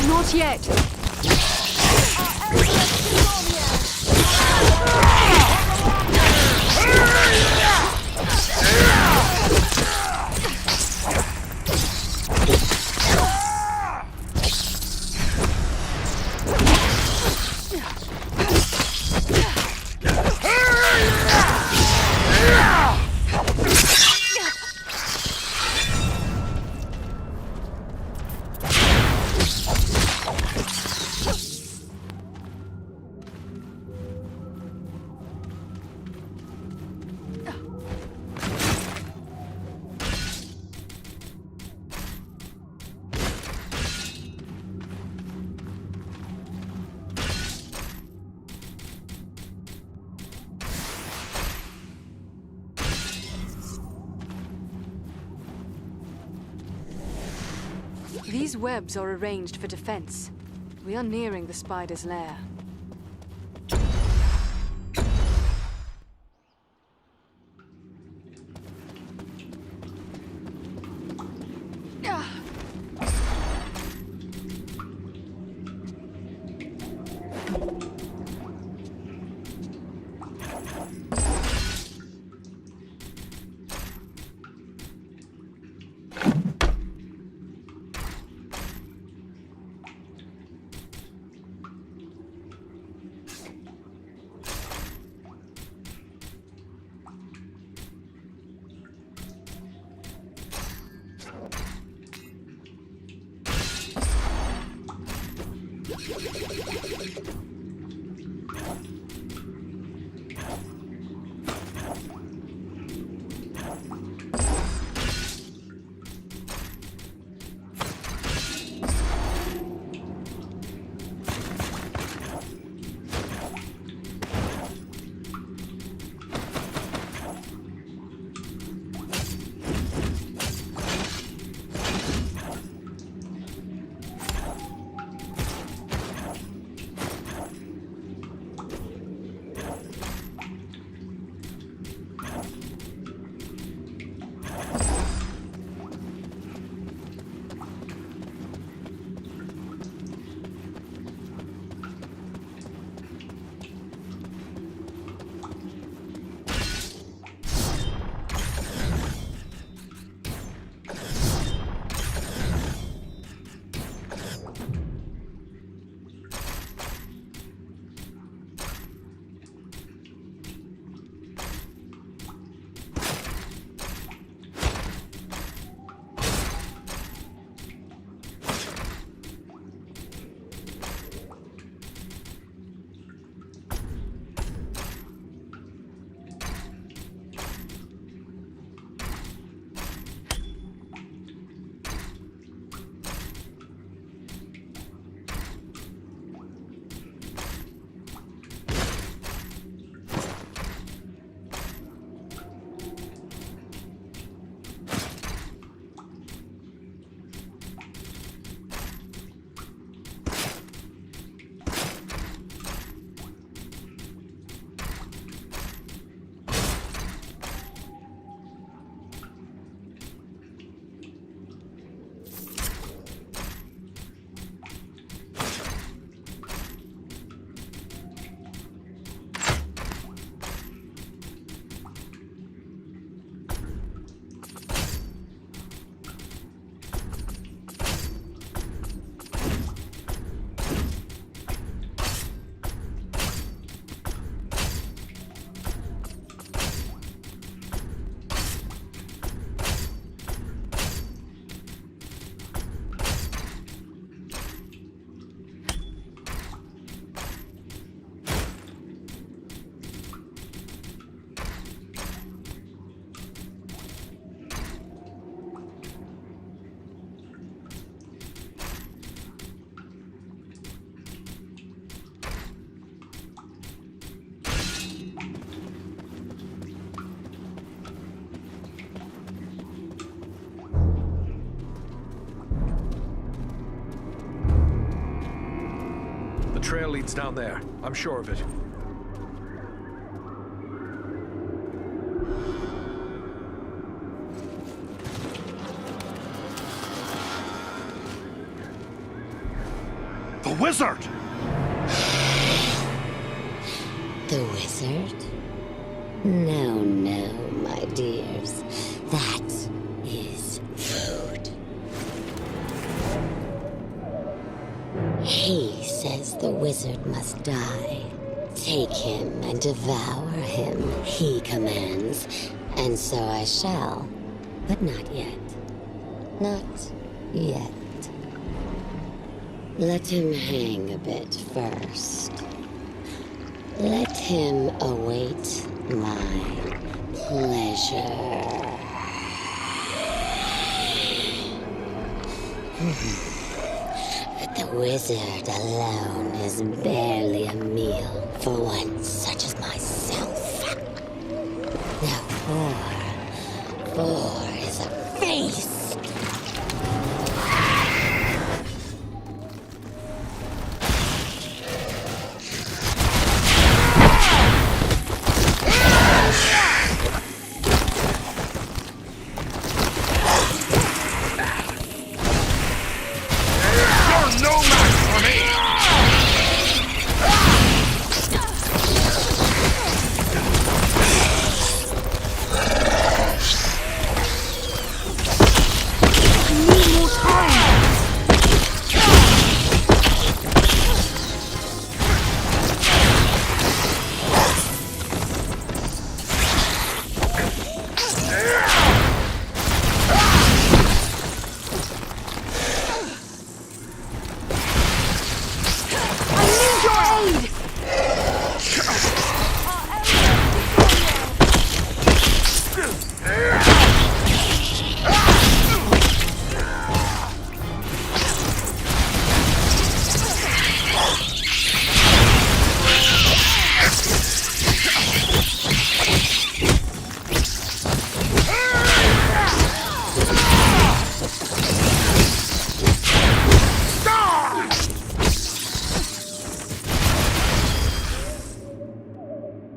Not yet. These webs are arranged for defense. We are nearing the spider's lair. trail leads down there. I'm sure of it. The wizard! The wizard? No, no, my dears. That is food. He says the wizard must die. Take him and devour him, he commands. And so I shall. But not yet. Not yet. Let him hang a bit first. Let him await my pleasure. But the wizard alone is barely a meal for one such as myself. Now four is a feast.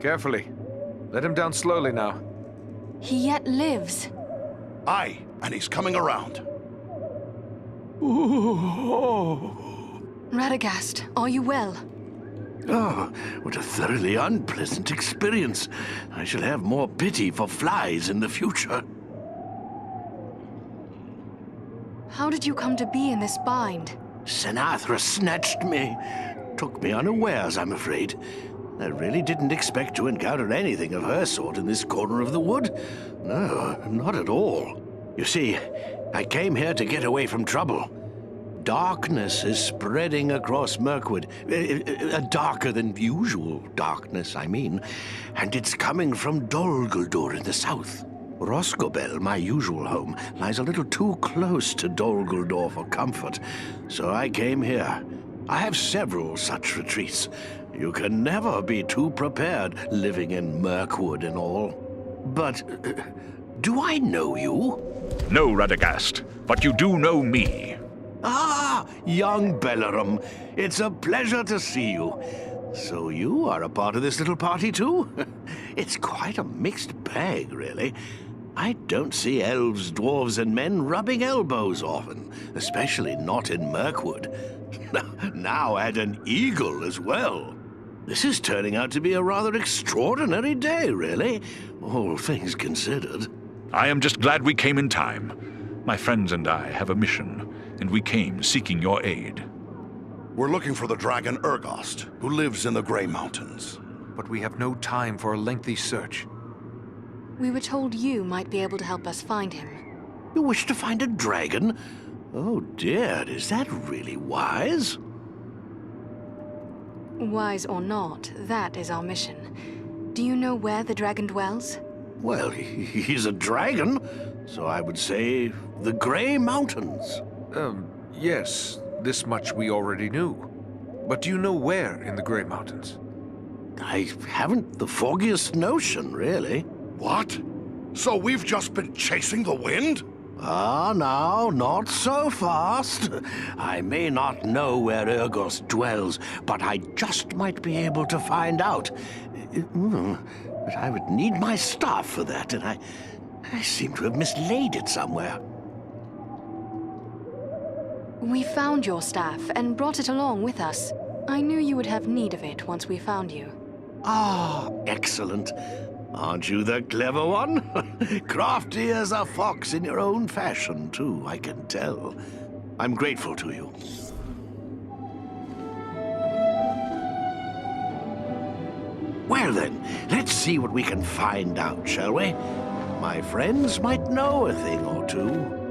Carefully. Let him down slowly now. He yet lives. Aye, and he's coming around. Radagast, are you well? Oh, what a thoroughly unpleasant experience. I shall have more pity for flies in the future. How did you come to be in this bind? Senathra snatched me. Took me unawares, I'm afraid. I really didn't expect to encounter anything of her sort in this corner of the wood. No, not at all. You see, I came here to get away from trouble. Darkness is spreading across Mirkwood. A darker than usual darkness, I mean. And it's coming from Dol Guldur in the south. Rosgobel, my usual home, lies a little too close to Dol Guldur for comfort. So I came here. I have several such retreats. You can never be too prepared, living in Mirkwood and all. But, do I know you? No, Radagast, but you do know me. Ah, young Bellerum. It's a pleasure to see you. So you are a part of this little party too? It's quite a mixed bag, really. I don't see elves, dwarves, and men rubbing elbows often, especially not in Mirkwood. Now add an eagle as well. This is turning out to be a rather extraordinary day, really, all things considered. I am just glad we came in time. My friends and I have a mission, and we came seeking your aid. We're looking for the dragon Urgost, who lives in the Grey Mountains. But we have no time for a lengthy search. We were told you might be able to help us find him. You wish to find a dragon? Oh dear, is that really wise? Wise or not, that is our mission. Do you know where the dragon dwells? Well, he's a dragon, so I would say the Grey Mountains. Yes, this much we already knew. But do you know where in the Grey Mountains? I haven't the foggiest notion, really. What? So we've just been chasing the wind? Ah, now, not so fast. I may not know where Urgost dwells, but I just might be able to find out. But I would need my staff for that, and I seem to have mislaid it somewhere. We found your staff and brought it along with us. I knew you would have need of it once we found you. Ah, excellent. Aren't you the clever one? Crafty as a fox in your own fashion, too, I can tell. I'm grateful to you. Well then, let's see what we can find out, shall we? My friends might know a thing or two.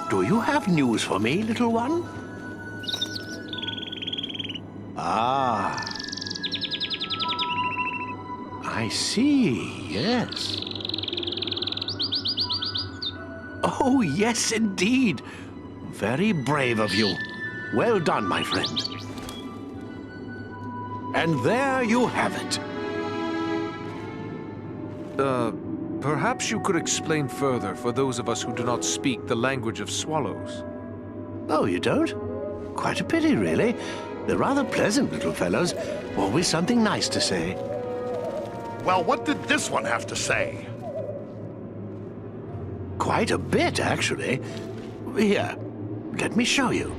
Do you have news for me, little one? Ah. I see, yes. Oh, yes, indeed. Very brave of you. Well done, my friend. And there you have it. Perhaps you could explain further for those of us who do not speak the language of swallows. Oh, you don't? Quite a pity, really. They're rather pleasant little fellows. Always something nice to say. Well, what did this one have to say? Quite a bit, actually. Here, let me show you.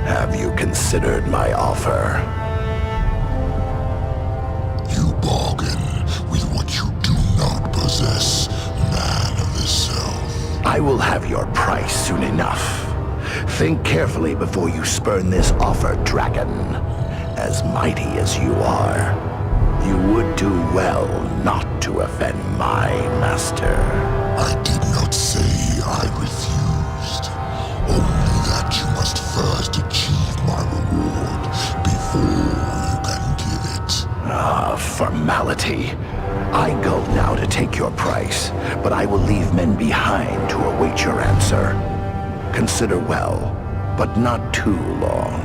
Have you considered my offer? You bargain with what you do not possess, man of the South. I will have your price soon enough. Think carefully before you spurn this offer, dragon. As mighty as you are, you would do well not to offend my master. I did not say I refused. Only that you must first achieve my reward before you can give it. Ah, formality. I go now to take your price, but I will leave men behind to await your answer. Consider well, but not too long.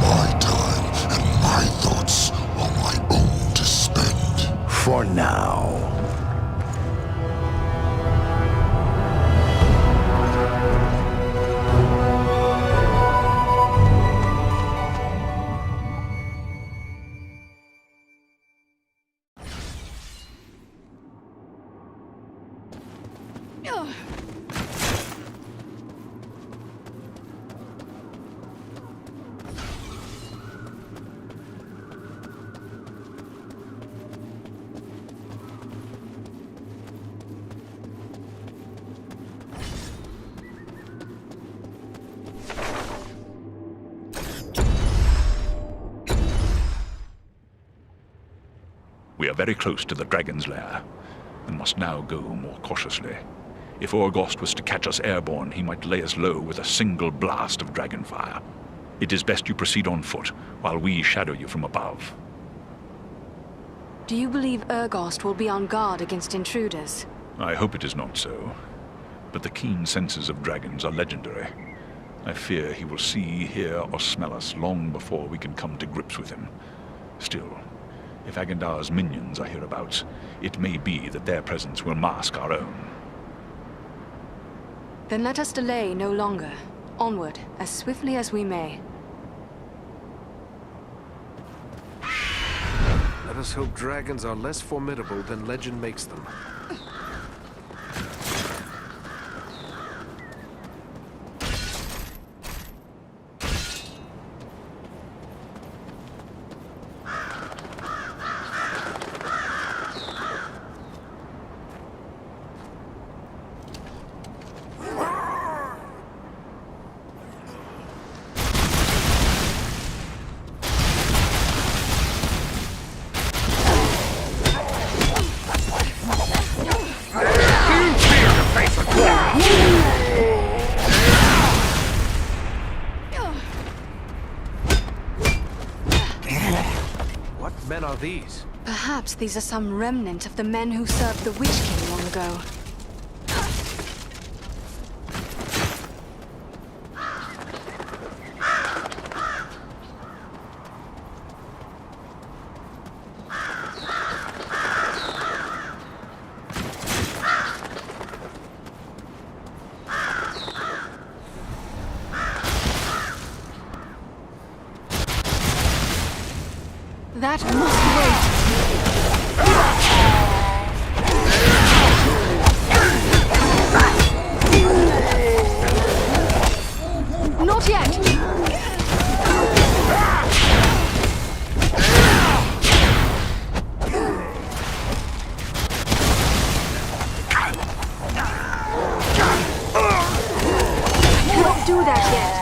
My time and my thoughts are my own to spend. For now. We are very close to the dragon's lair, and must now go more cautiously. If Orgost was to catch us airborne, he might lay us low with a single blast of dragonfire. It is best you proceed on foot, while we shadow you from above. Do you believe Orgost will be on guard against intruders? I hope it is not so, but the keen senses of dragons are legendary. I fear he will see, hear, or smell us long before we can come to grips with him. Still, if Agandaûr's minions are hereabouts, it may be that their presence will mask our own. Then let us delay no longer. Onward, as swiftly as we may. Let us hope dragons are less formidable than legend makes them. men are these? Perhaps these are some remnant of the men who served the Witch-king long ago. That must wait. Not yet. Cannot do that yet.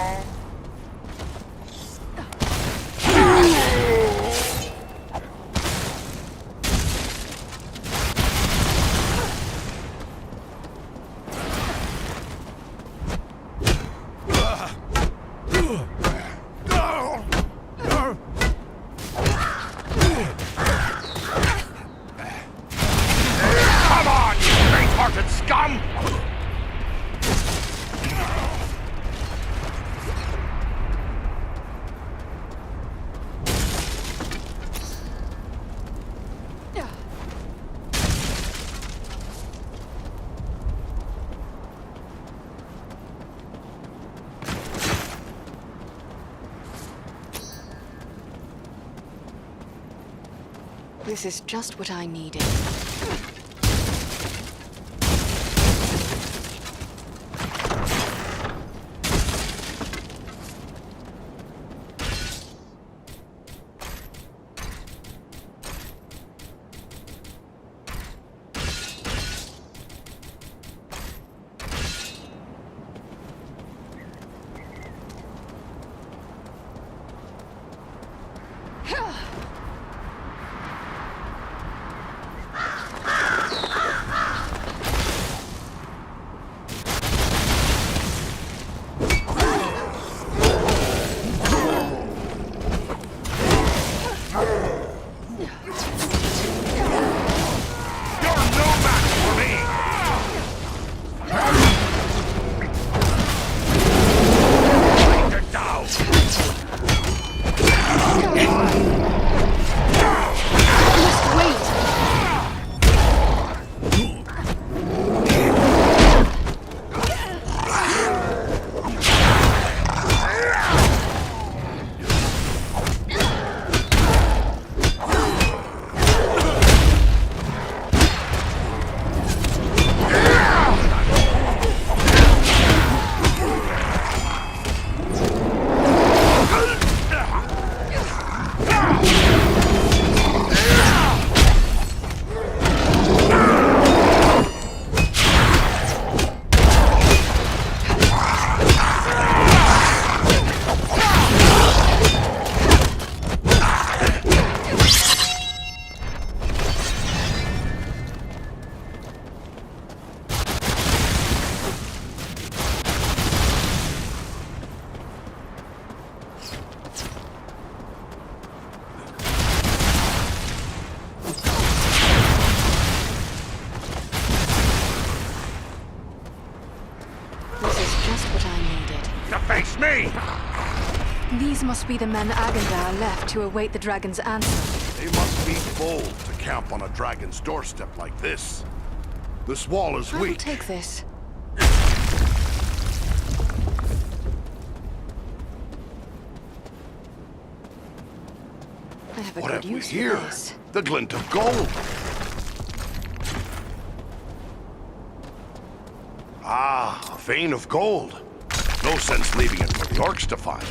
This is just what I needed. These must be the men Agandaûr left to await the dragon's answer. They must be bold to camp on a dragon's doorstep like this. This wall is I will weak. take this. I have a What good have we use here? for this. The glint of gold. Ah, a vein of gold. No sense leaving it for the orcs to find.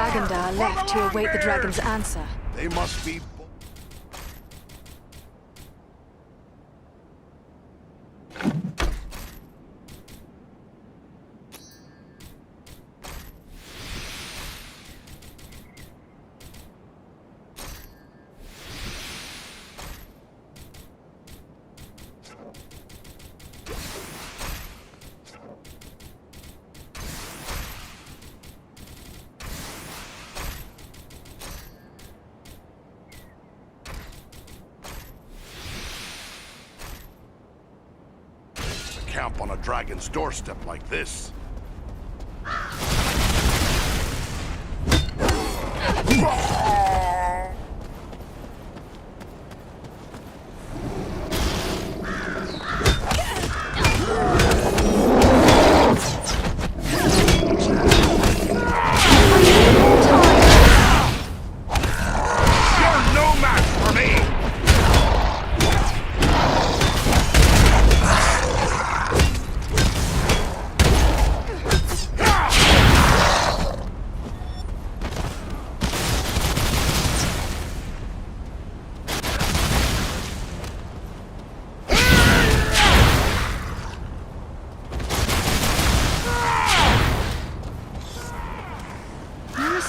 Agandaûr left to await the dragon's answer. They must be... Camp on a dragon's doorstep like this.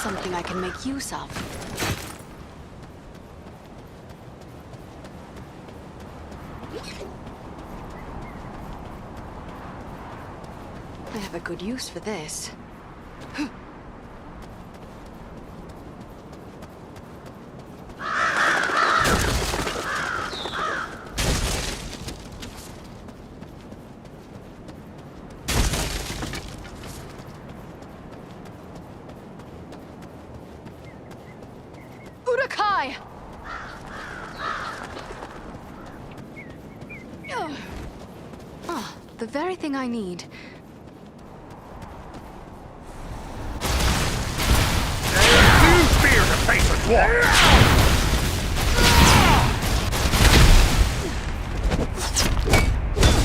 Something I can make use of. I have a good use for this. The very thing I need. Use fear to face a dwarf!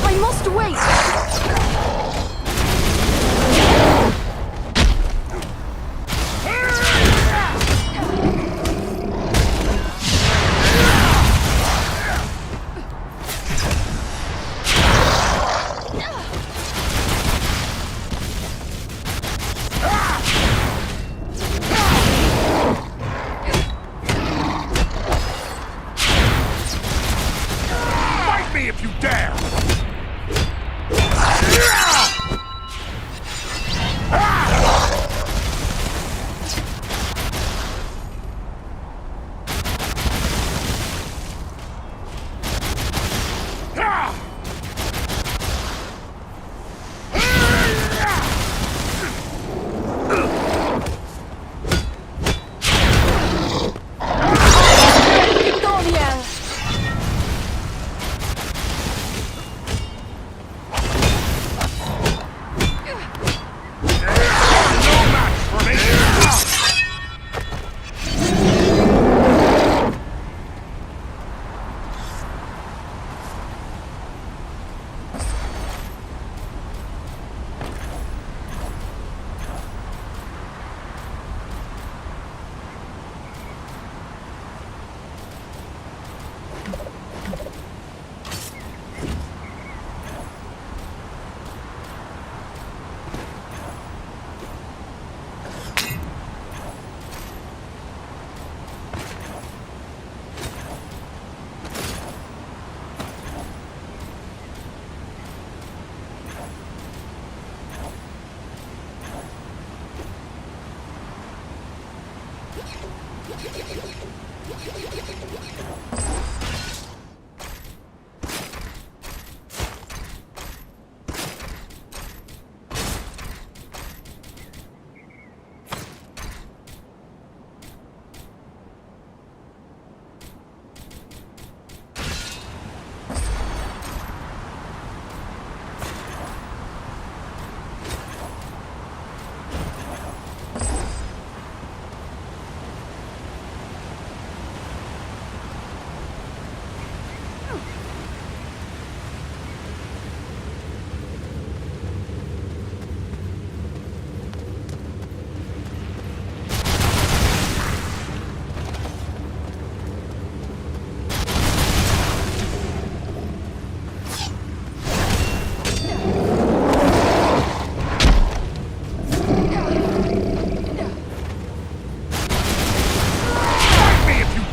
I must wait! If you dare!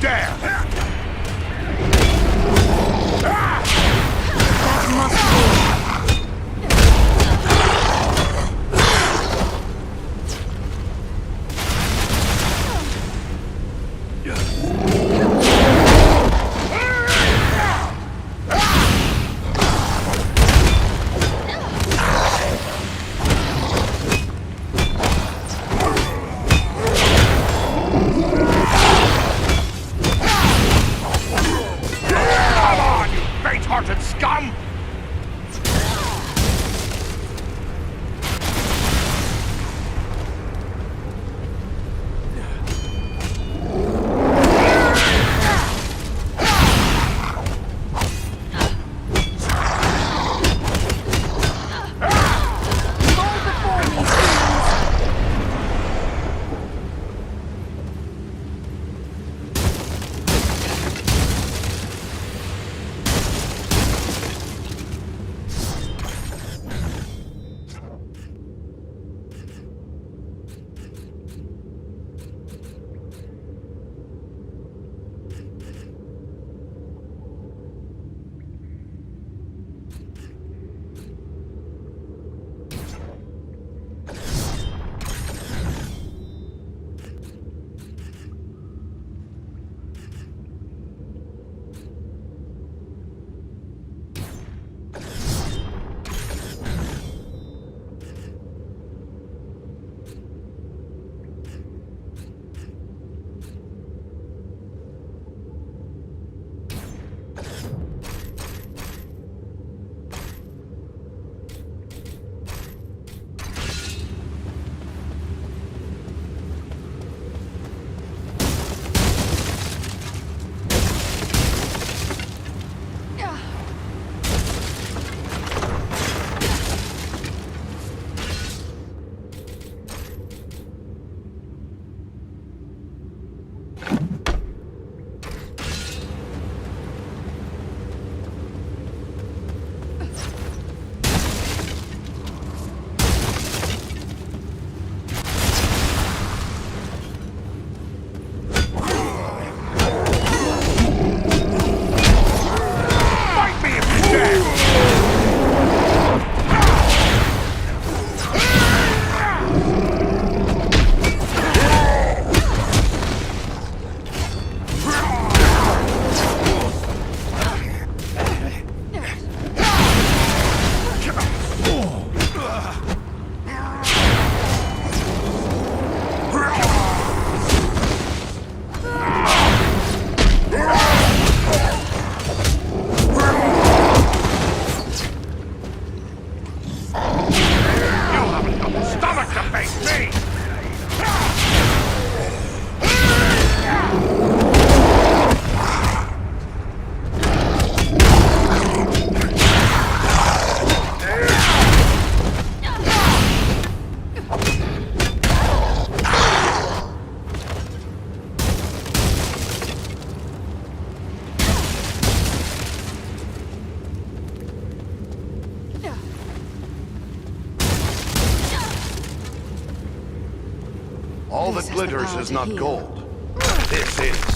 dare! That must Faint-hearted scum! All that glitters is not gold. This is.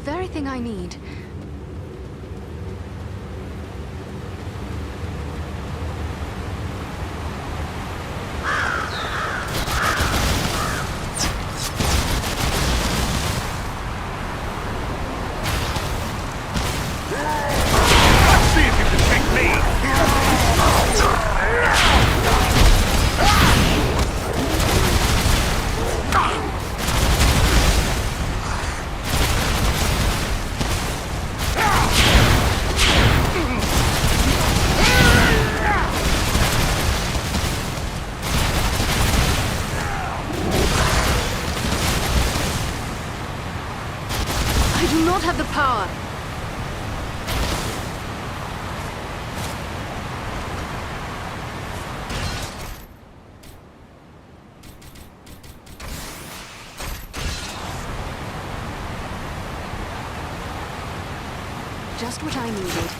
very thing I need. Have the power. Just what I needed.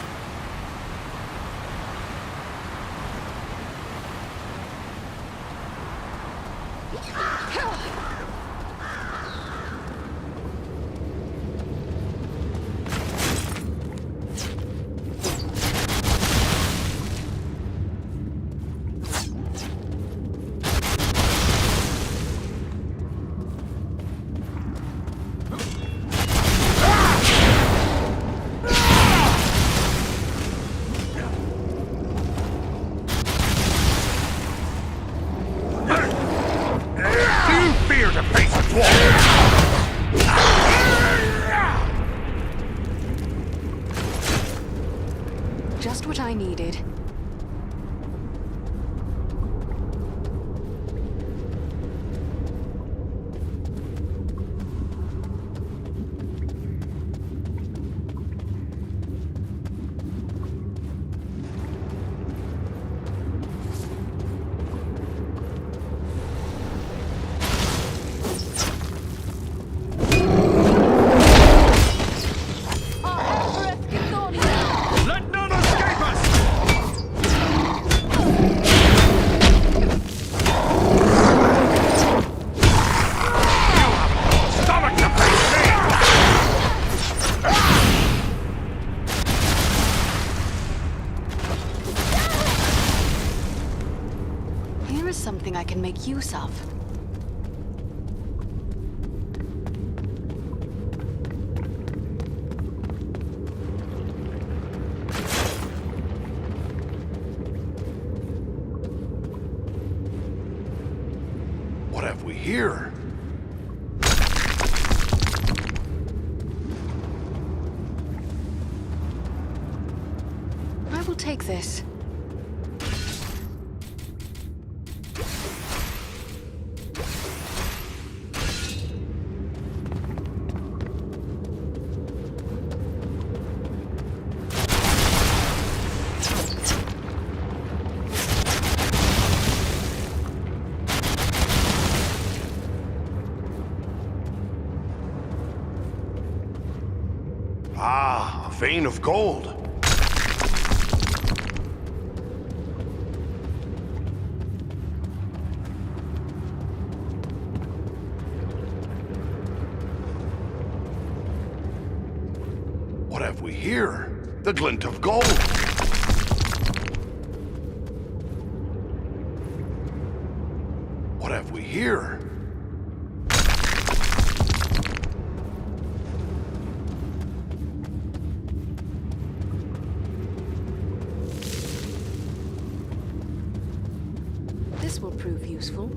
Just what I needed. Something I can make use of. What have we here? I will take this. Ah, a vein of gold. What have we here? The glint of gold. What have we here? This will prove useful.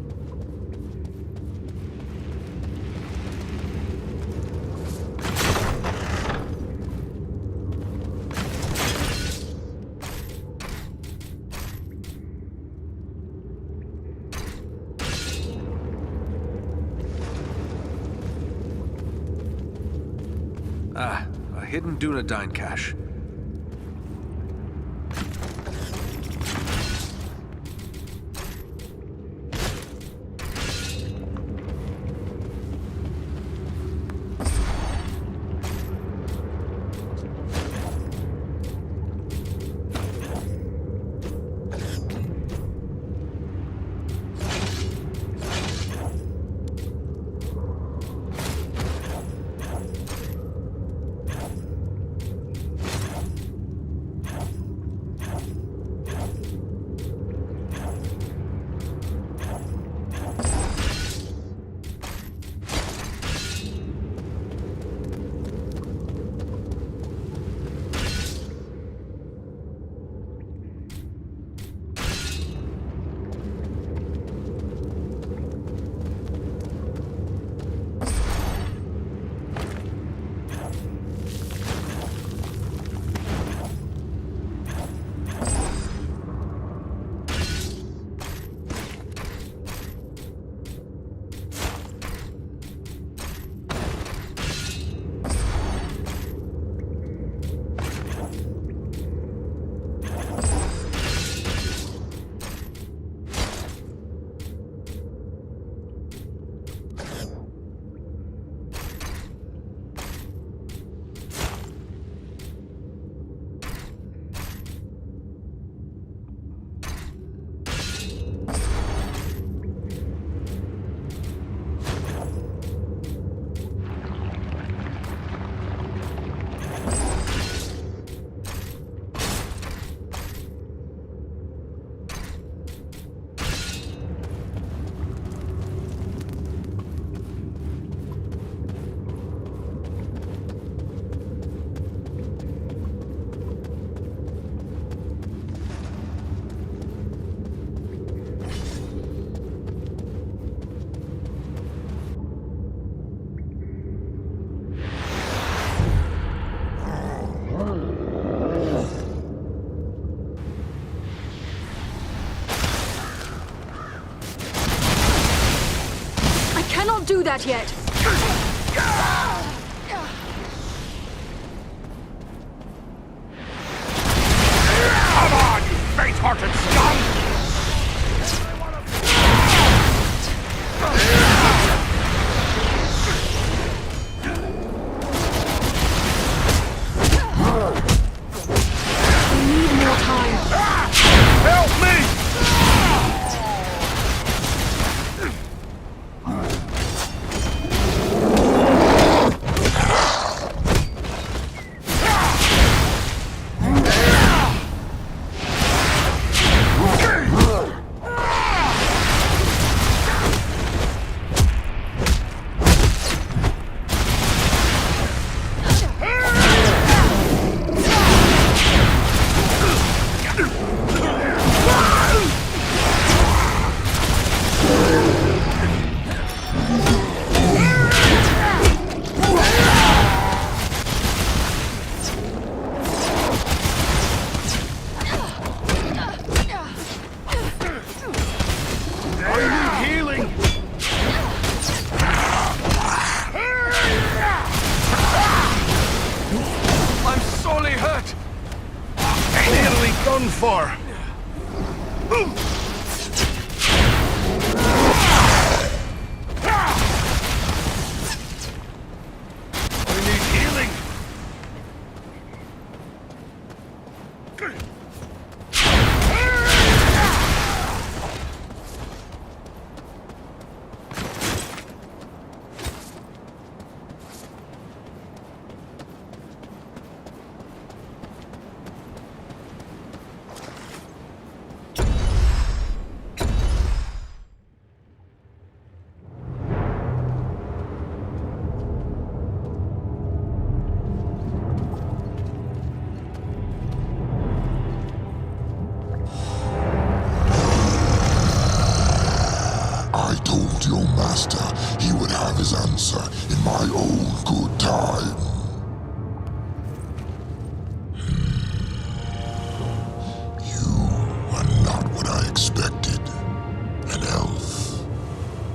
Ah, a hidden Dúnedain cache. cannot do that yet! Come on, you faint-hearted scum! We need more time. Help me! He would have his answer in my own good time. You are not what I expected. An elf.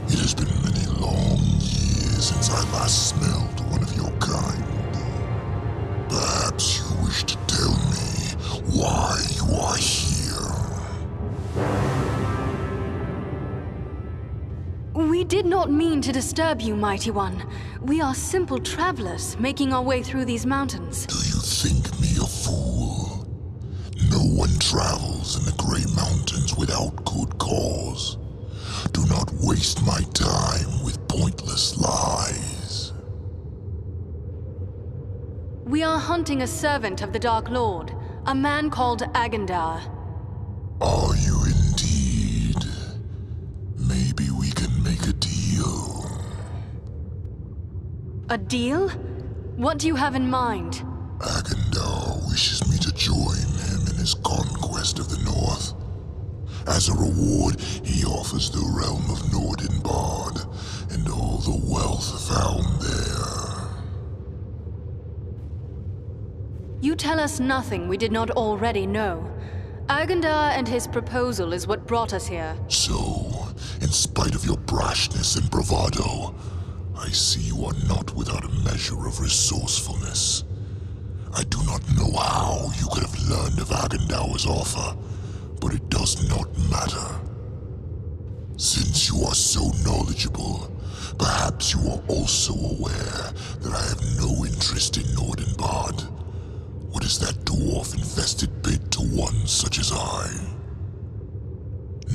It has been many long years since I last smelled one of your kind. Perhaps you wish to tell me why you are here. We did not mean to disturb you, Mighty One. We are simple travelers, making our way through these mountains. Do you think me a fool? No one travels in the Grey Mountains without good cause. Do not waste my time with pointless lies. We are hunting a servant of the Dark Lord, a man called Agandaûr. Are you indeed? Maybe we can make a deal. A deal? What do you have in mind? Agandaûr wishes me to join him in his conquest of the North. As a reward, he offers the realm of Nordinbard and all the wealth found there. You tell us nothing we did not already know. Agandaûr and his proposal is what brought us here. So, in spite of your brashness and bravado, I see you are not without a measure of resourcefulness. I do not know how you could have learned of Agandaûr's offer, but it does not matter. Since you are so knowledgeable, perhaps you are also aware that I have no interest in Nordinbard. What is that dwarf-infested bit to one such as I?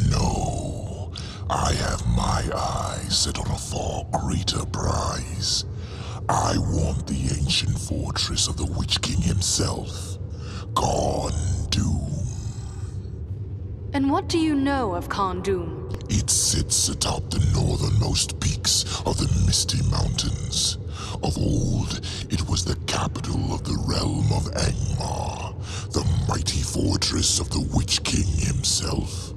No, I have my eyes set on a far greater prize. I want the ancient fortress of the Witch-king himself, Agandaûr. And what do you know of Agandaûr? It sits atop the northernmost peaks of the Misty Mountains. Of old, it was the capital of the realm of Angmar, the mighty fortress of the Witch-king himself.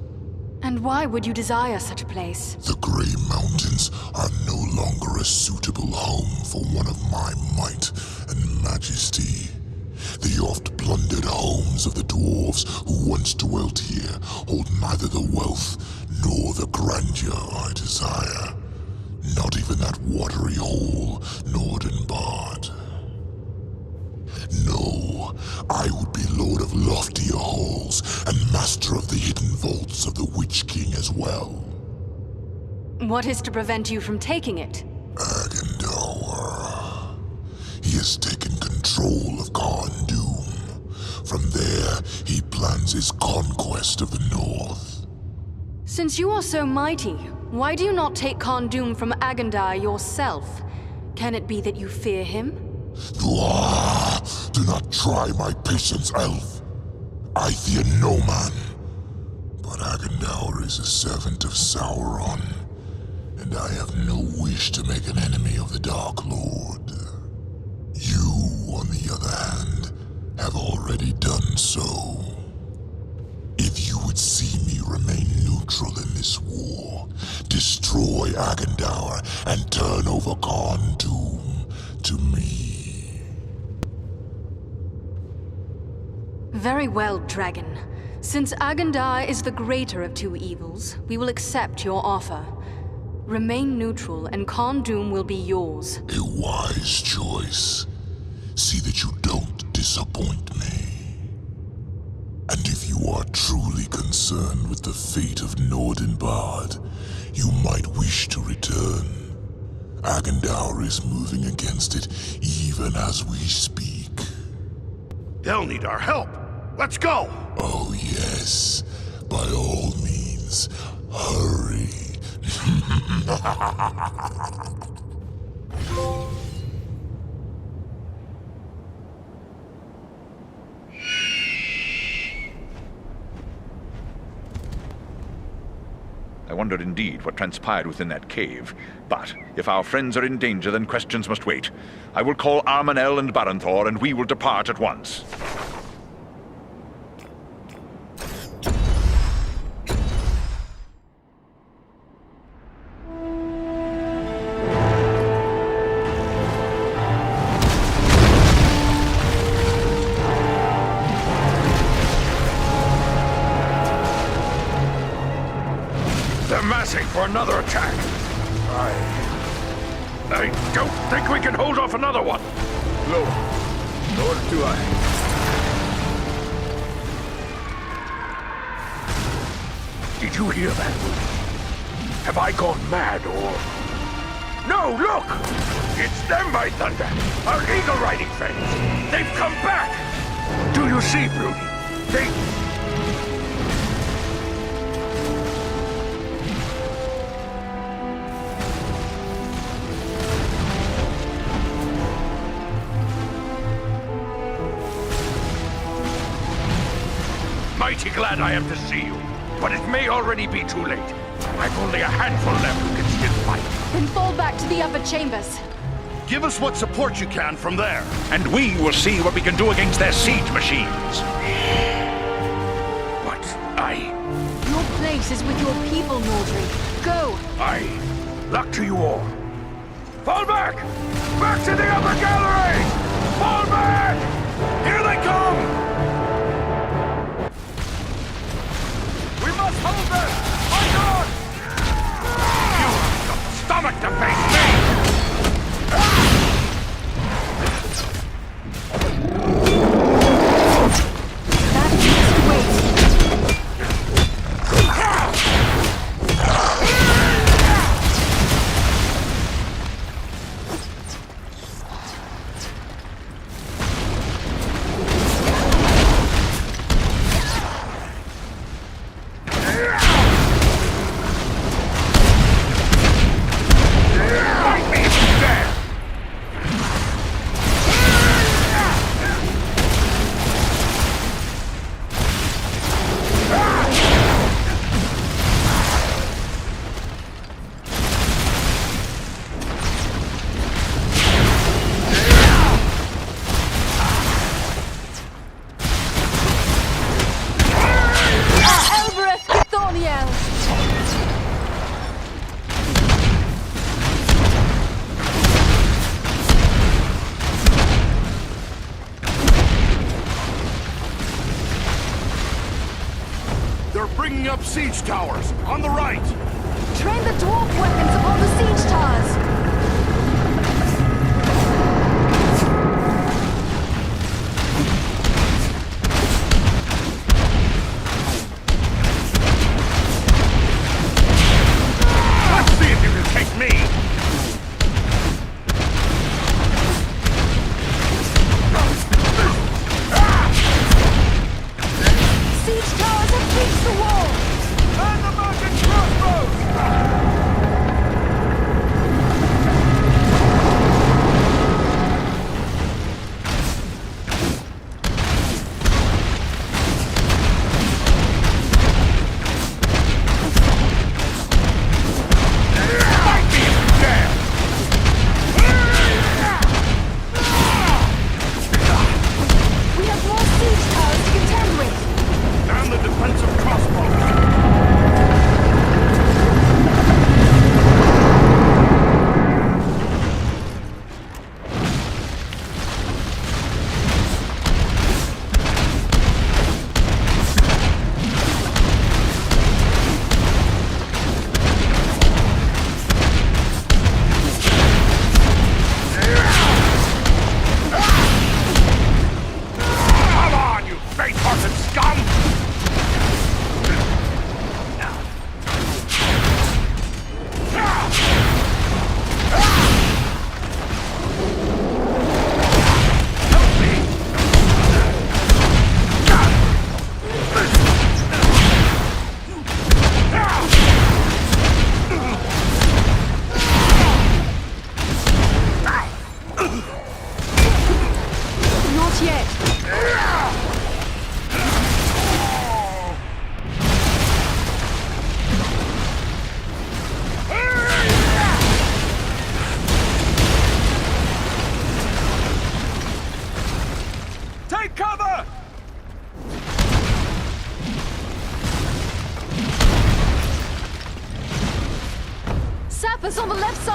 And why would you desire such a place? The Grey Mountains are no longer a suitable home for one of my might and majesty. The oft-plundered homes of the dwarves who once dwelt here hold neither the wealth nor the grandeur I desire. Not even in that watery hole, Nordenbard. No, I would be lord of loftier halls and master of the hidden vaults of the Witch-king as well. What is to prevent you from taking it? Agandaûr. He has taken control of Khon Dûm. From there, he plans his conquest of the north. Since you are so mighty, why do you not take Khon Dûm from Agandaûr yourself? Can it be that you fear him? Do not try my patience, elf. I fear no man. But Agandaûr is a servant of Sauron, and I have no wish to make an enemy of the Dark Lord. You, on the other hand, have already done so. If you would see me remain neutral in this war, destroy Agandaûr and turn over Khon Dûm to me. Very well, dragon. Since Agandaûr is the greater of two evils, we will accept your offer. Remain neutral, and Khon Dûm will be yours. A wise choice. See that you don't disappoint me. And if you are truly concerned with the fate of Nordenbard, you might wish to return. Agandaûr is moving against it even as we speak. They'll need our help. Let's go! Oh yes. By all means, hurry. I wondered indeed what transpired within that cave. But if our friends are in danger, then questions must wait. I will call Armanel and Baranthor, and we will depart at once. For another attack. I don't think we can hold off another one. No, nor do I. Did you hear that? Have I gone mad or... No, look! It's them, by thunder! Our eagle-riding friends! They've come back! Do you see, Bree? They... Mighty glad I am to see you, but it may already be too late. I've only a handful left who can still fight. Then fall back to the upper chambers. Give us what support you can from there. And we will see what we can do against their siege machines. But Your place is with your people, Nordri. Go! Luck to you all. Fall back! Back to the upper gallery! Fall back! Here they come! Hold them! My God! You have the stomach to face me! That needs to wait. Bringing up siege towers, on the right! Train the dwarf weapons upon the siege towers!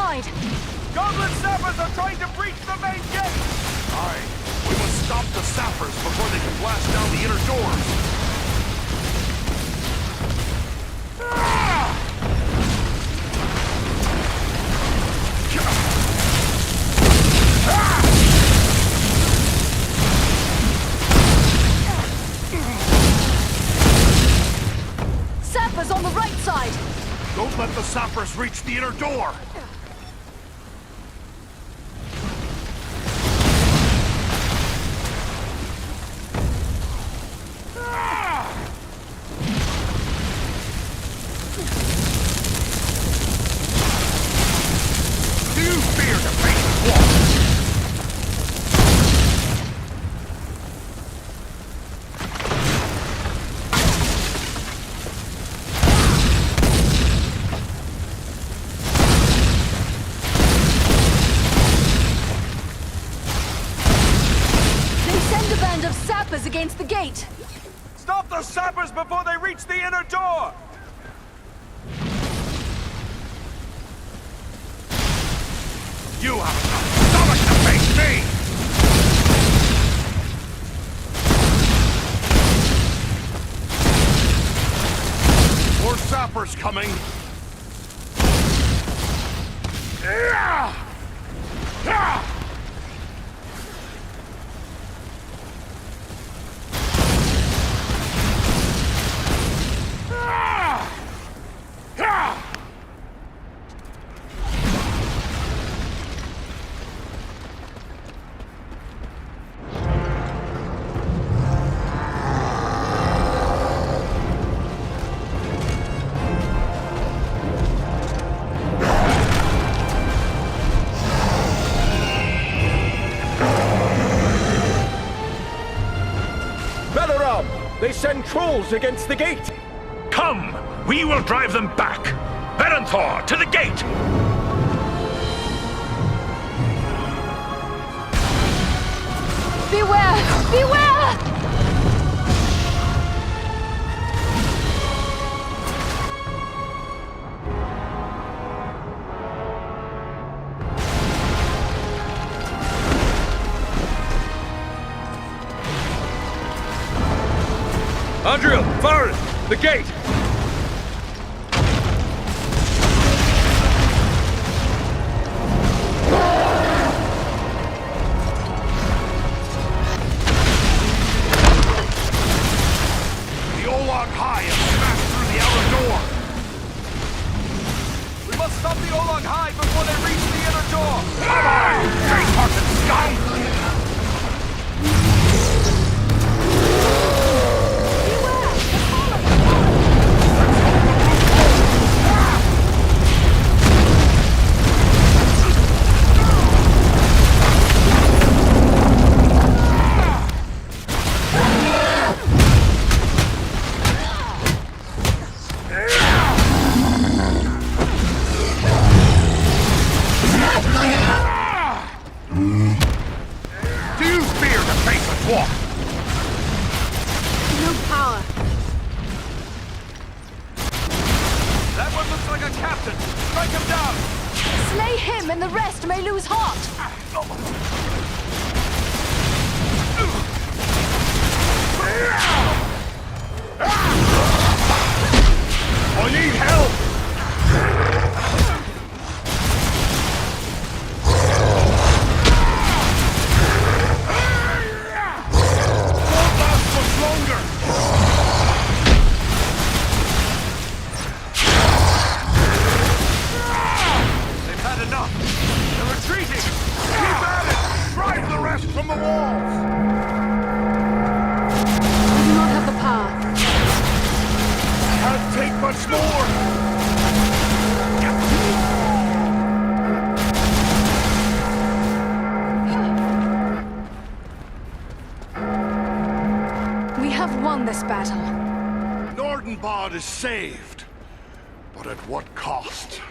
side! Goblin sappers are trying to breach the main gate! Aye. We must stop the sappers before they can blast down the inner doors. Sappers on the right side! Don't let the sappers reach the inner door! Do you fear the fate of war? Against the gate! Stop the sappers before they reach the inner door! You have enough stomach to face me! More sappers coming! They send trolls against the gate! Come! We will drive them back! Agandaûr, to the gate! Beware! Beware! Andriel, Farin, the gate! The Olog High has smashed through the outer door! We must stop the Olog High before they reach the inner door! Come on, great-hearted scum! No power. That one looks like a captain! Strike him down! Slay him and the rest may lose heart! I need help! Won't last much longer! They've had enough! They're retreating! Keep at it! Drive the rest from the walls! We do not have the power. Can't take much more! We have won this battle. Nordenbad is saved. But at what cost?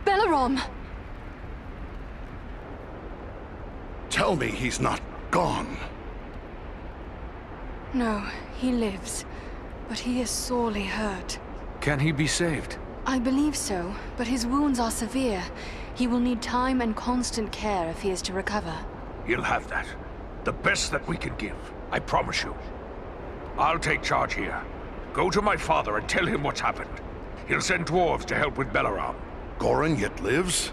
Balaram! tell me he's not gone. No, he lives. But he is sorely hurt. Can he be saved? I believe so, but his wounds are severe. He will need time and constant care if he is to recover. He'll have that. The best that we can give, I promise you. I'll take charge here. Go to my father and tell him what's happened. He'll send dwarves to help with Belaram. Goring yet lives?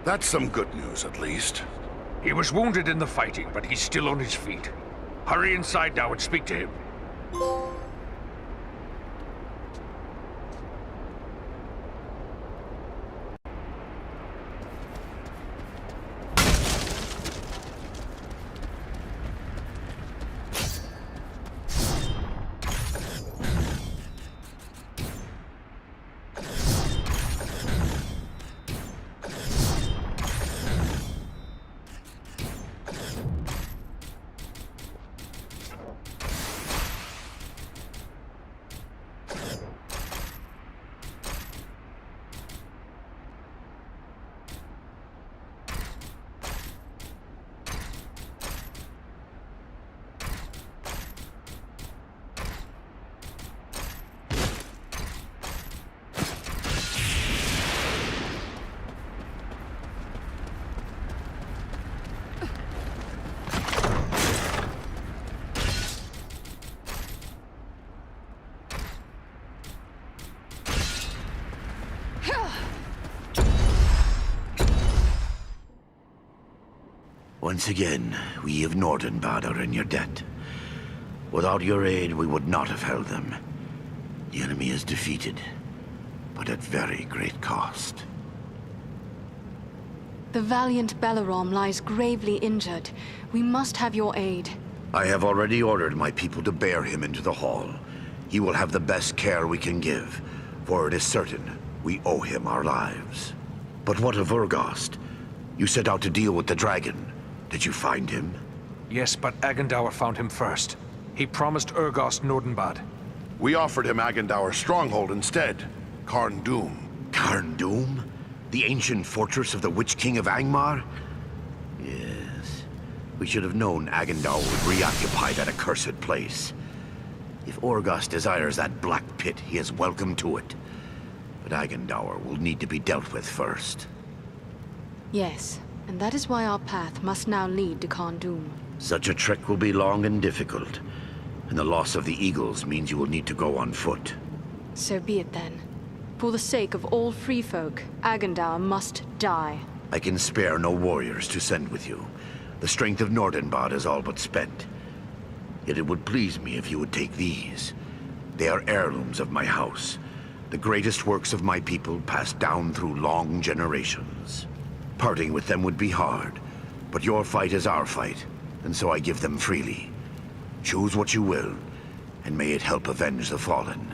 That's some good news, at least. He was wounded in the fighting, but he's still on his feet. Hurry inside now and speak to him. Once again, we of Nordenbad are in your debt. Without your aid, we would not have held them. The enemy is defeated, but at very great cost. The valiant Belaram lies gravely injured. We must have your aid. I have already ordered my people to bear him into the hall. He will have the best care we can give, for it is certain we owe him our lives. But what of Urgost? You set out to deal with the dragon. Did you find him? Yes, but Agandaûr found him first. He promised Urgost Nordenbad. We offered him Agandaûr's stronghold instead. Carn Dûm. Carn Dûm? The ancient fortress of the Witch-king of Angmar? Yes. We should have known Agandaûr would reoccupy that accursed place. If Urgost desires that black pit, he is welcome to it. But Agandaûr will need to be dealt with first. Yes, and that is why our path must now lead to Carn Dûm. Such a trek will be long and difficult, and the loss of the eagles means you will need to go on foot. So be it then. For the sake of all free folk, Agandaûr must die. I can spare no warriors to send with you. The strength of Nordenbad is all but spent. Yet it would please me if you would take these. They are heirlooms of my house, the greatest works of my people passed down through long generations. Parting with them would be hard, but your fight is our fight, and so I give them freely. Choose what you will, and may it help avenge the fallen.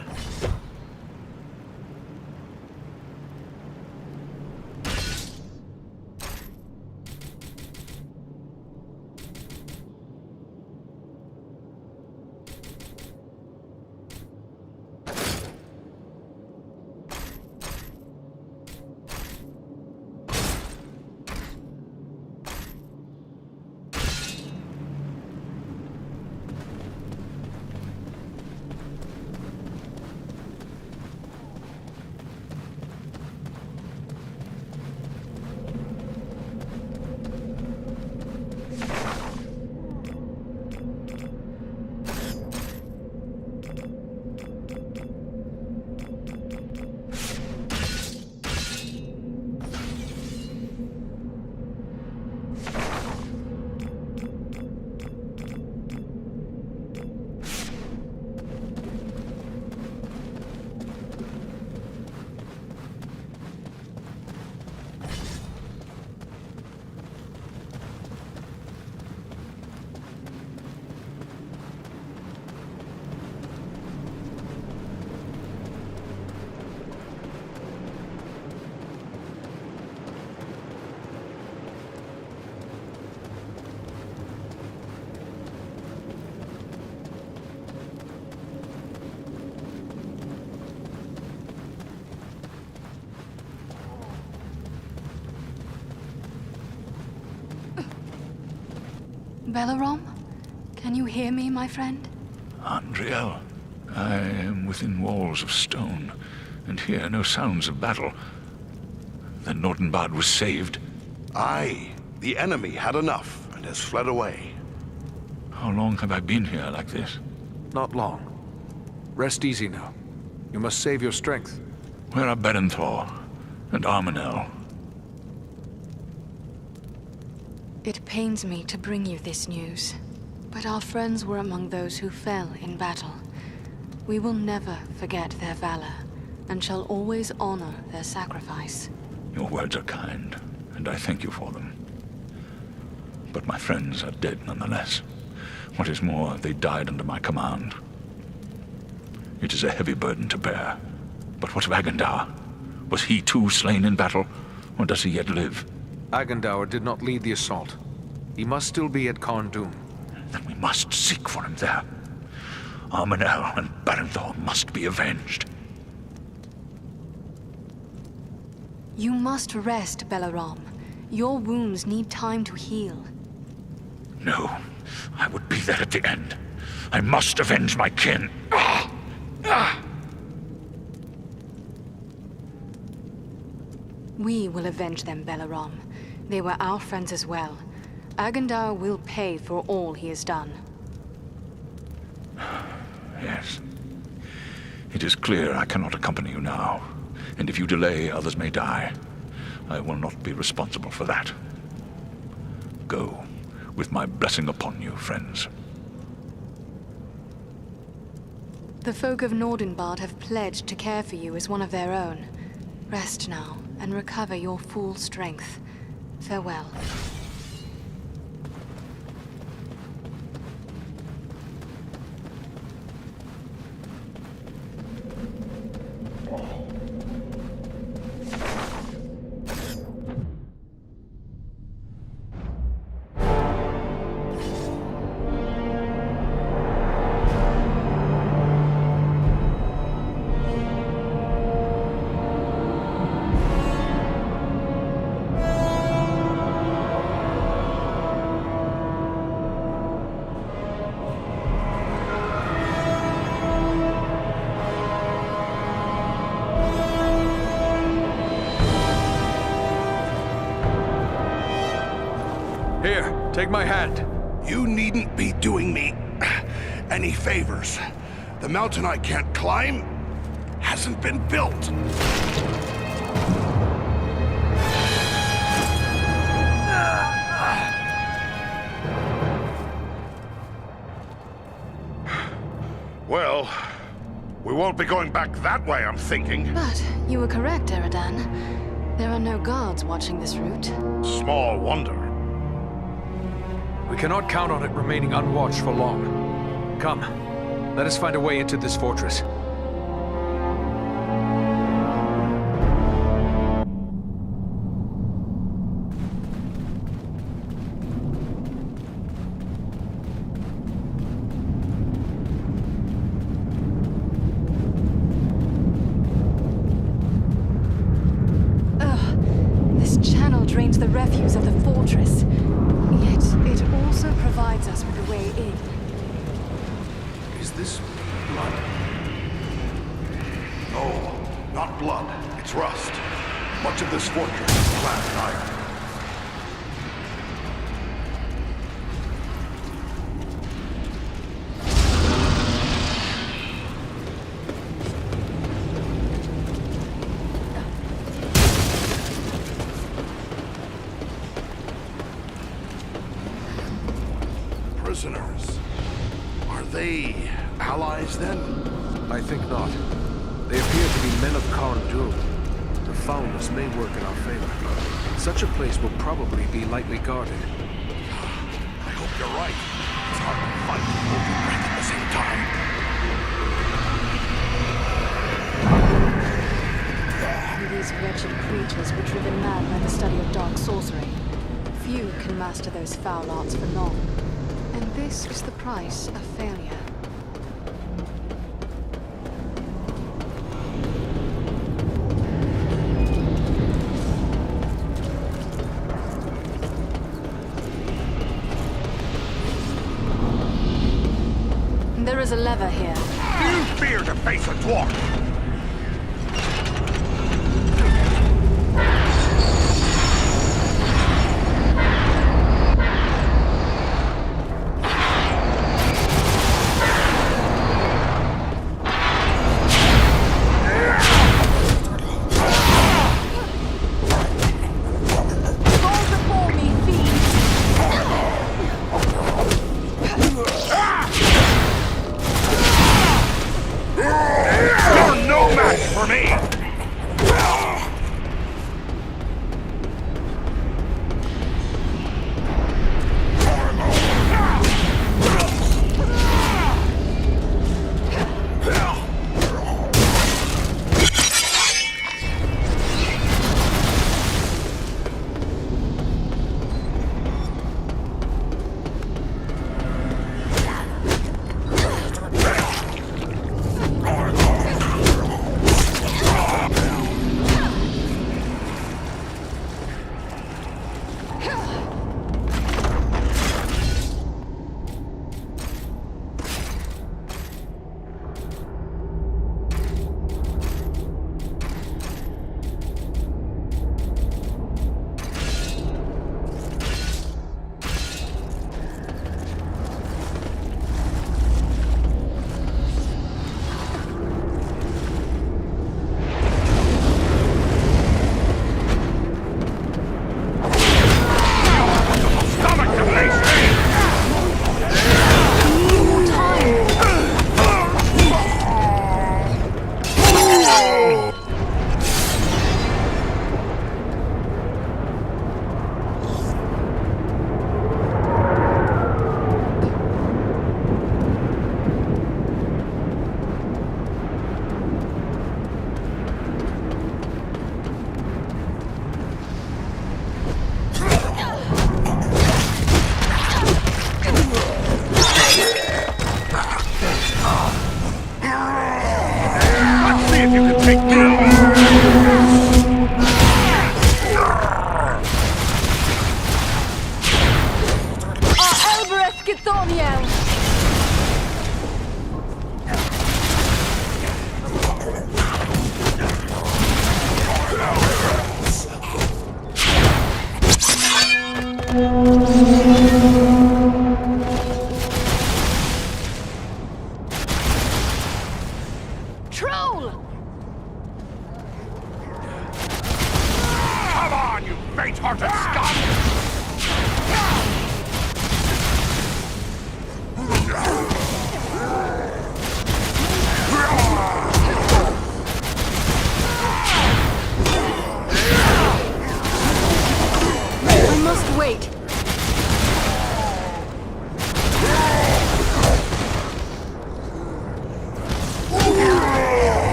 Balaram? Can you hear me, my friend? Andriel, I am within walls of stone, and hear no sounds of battle. The Nordenbad was saved. Aye, the enemy had enough and has fled away. How long have I been here like this? Not long. Rest easy now. You must save your strength. Where are Berenthor and Armenel? It pains me to bring you this news, but our friends were among those who fell in battle. We will never forget their valor, and shall always honor their sacrifice. Your words are kind, and I thank you for them. But my friends are dead nonetheless. What is more, they died under my command. It is a heavy burden to bear. But what of Agandaûr? Was he too slain in battle, or does he yet live? Agandaûr did not lead the assault. He must still be at Carn Dûm. Then we must seek for him there. Armenel and Berenthor must be avenged. You must rest, Balaram. Your wounds need time to heal. No, I would be there at the end. I must avenge my kin. We will avenge them, Balaram. They were our friends as well. Agandaûr will pay for all he has done. Yes. It is clear I cannot accompany you now, and if you delay, others may die. I will not be responsible for that. Go, with my blessing upon you, friends. The folk of Nordenbad have pledged to care for you as one of their own. Rest now, and recover your full strength. Farewell. Here, take my hand. You needn't be doing me any favors. The mountain I can't climb hasn't been built. Well, we won't be going back that way, I'm thinking. But you were correct, Eradan. There are no guards watching this route. Small wonder. We cannot count on it remaining unwatched for long. Come, let us find a way into this fortress. This channel drains the refuse of the fortress. Yet it also provides us with a way in. Is this blood? No, not blood. It's rust. Much of this fortress is clad in iron. Prisoners. Are they allies then? I think not. They appear to be men of Carn Dûm. The foulness may work in our favor. Such a place will probably be lightly guarded. I hope you're right. It's hard to fight and hold your breath at the same time. These wretched creatures were driven mad by the study of dark sorcery. Few can master those foul arts for long. And this is the price of failure. There is a lever here. Do you fear to face a dwarf?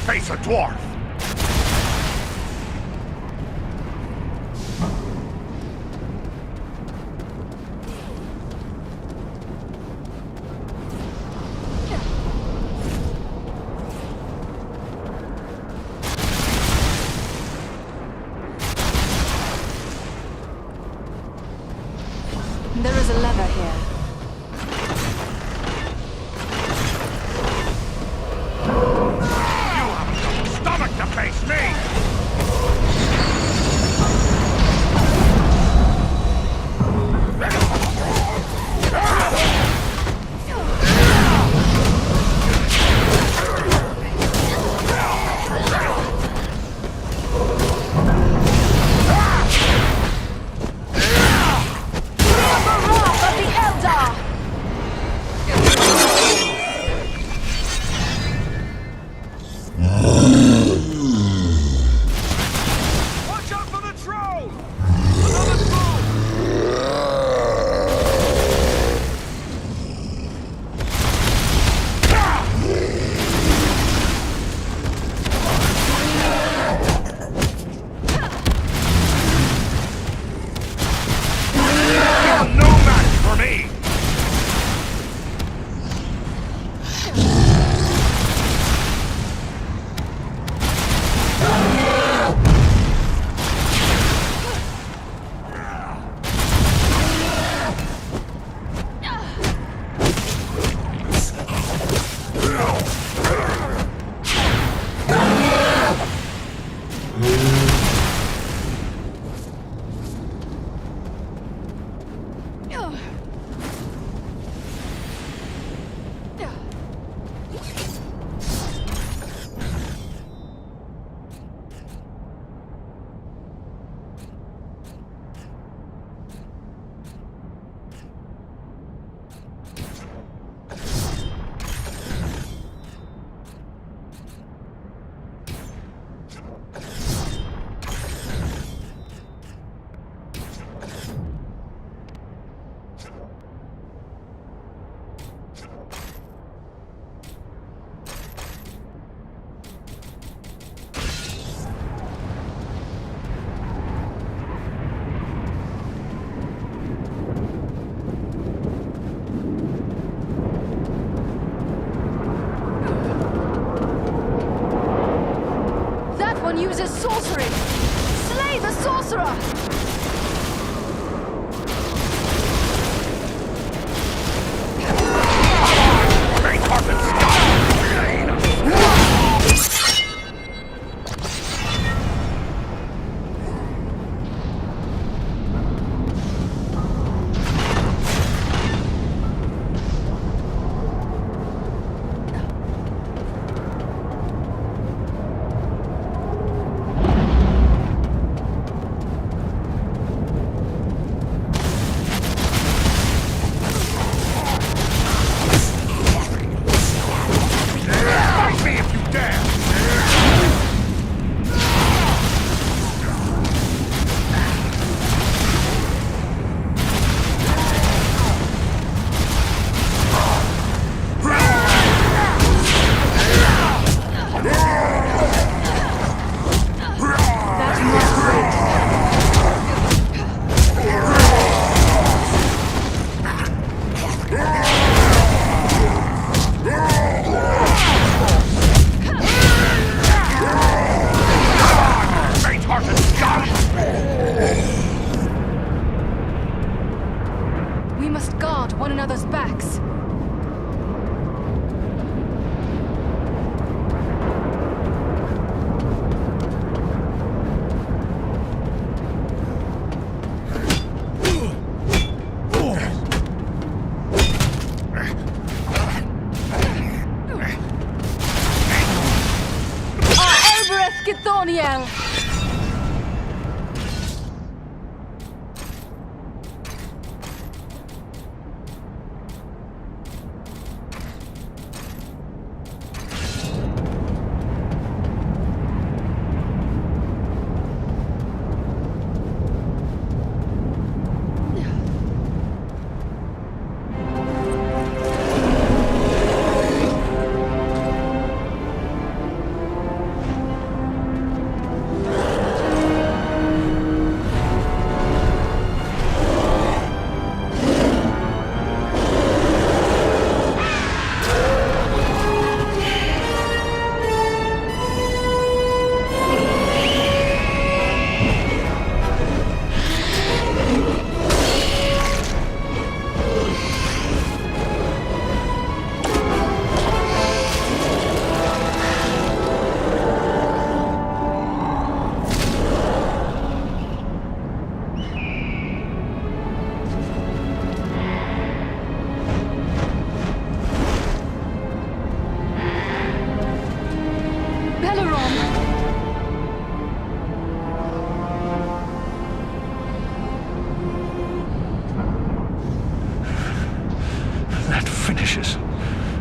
Face a dwarf! There is a lever here. To face me! The wrath of the Uses sorcery! Slay the sorcerer!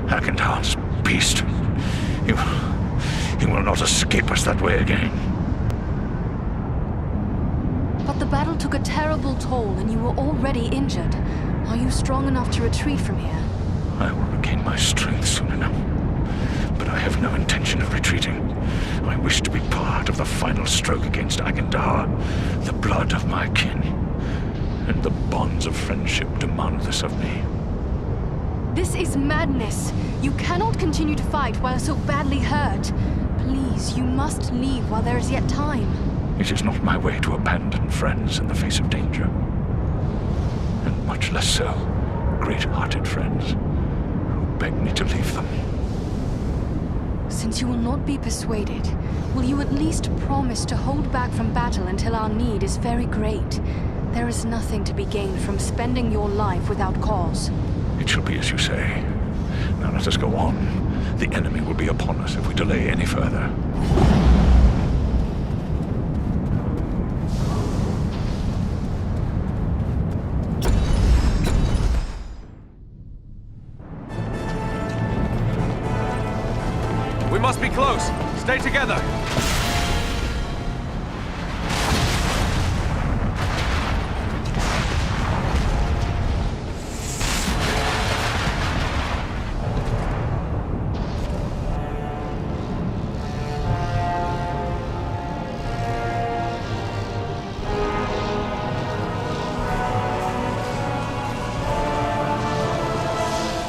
Agandaûr's beast. You will not escape us that way again. But the battle took a terrible toll, and you were already injured. Are you strong enough to retreat from here? I will regain my strength soon enough. But I have no intention of retreating. I wish to be part of the final stroke against Agandaûr, the blood of my kin. And the bonds of friendship demand this of me. This is madness. You cannot continue to fight while so badly hurt. Please, you must leave while there is yet time. It is not my way to abandon friends in the face of danger. And much less so, great-hearted friends who beg me to leave them. Since you will not be persuaded, will you at least promise to hold back from battle until our need is very great? There is nothing to be gained from spending your life without cause. It shall be as you say. Now let us go on. The enemy will be upon us if we delay any further. We must be close. Stay together.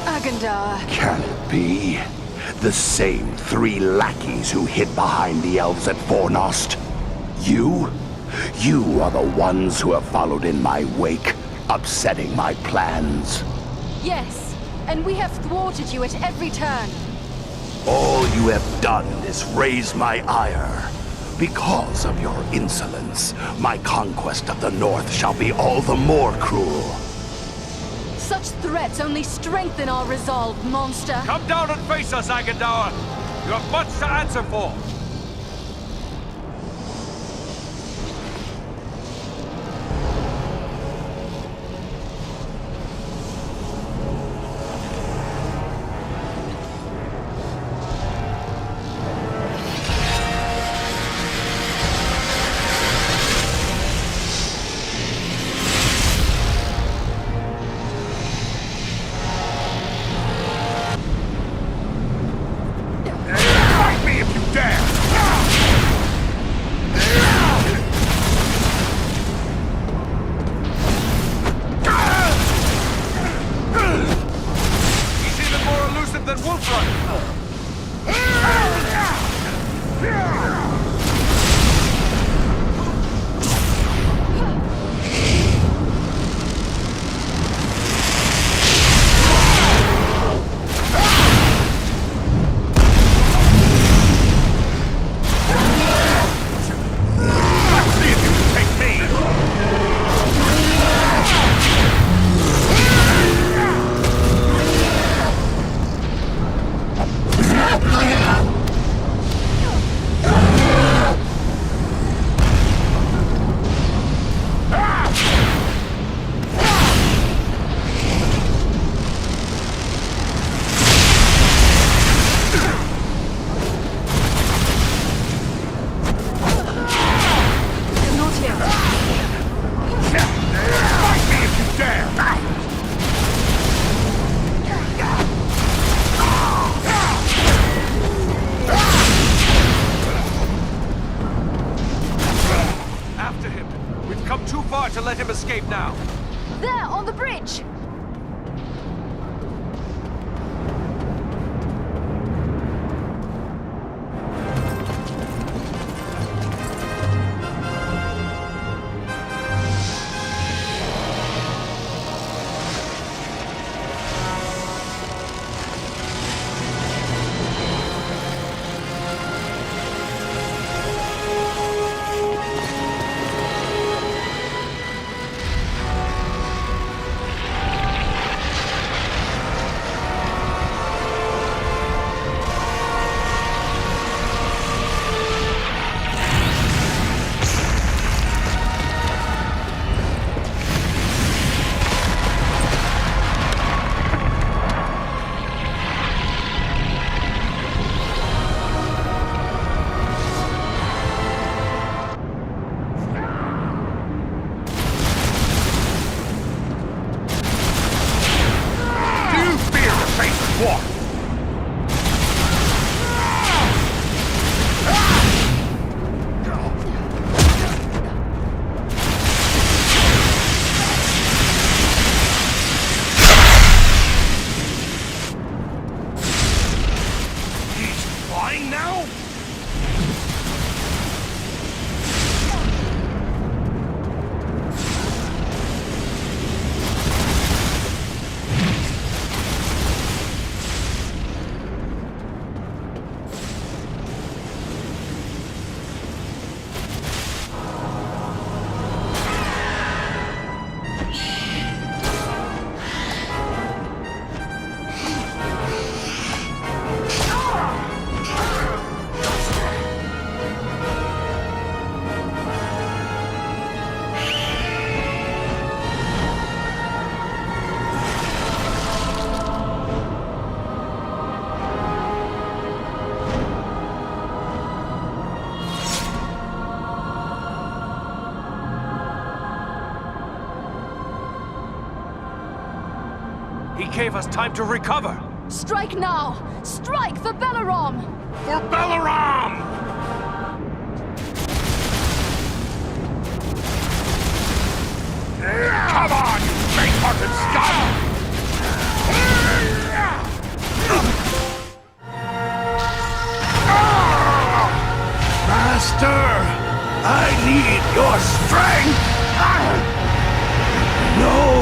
Agandaûr. Can it be? The same 3 lackeys who hid behind the elves at Fornost. You? You are the ones who have followed in my wake, upsetting my plans. Yes, and we have thwarted you at every turn. All you have done is raise my ire. Because of your insolence, my conquest of the North shall be all the more cruel. Such threats only strengthen our resolve, monster. Come down and face us, Agandaûr. You have much to answer for. To let him escape now. There, on the bridge! He gave us time to recover! Strike now! Strike for Balaram! For Balaram! Come on, you faint-hearted scum! Master, I need your strength! No!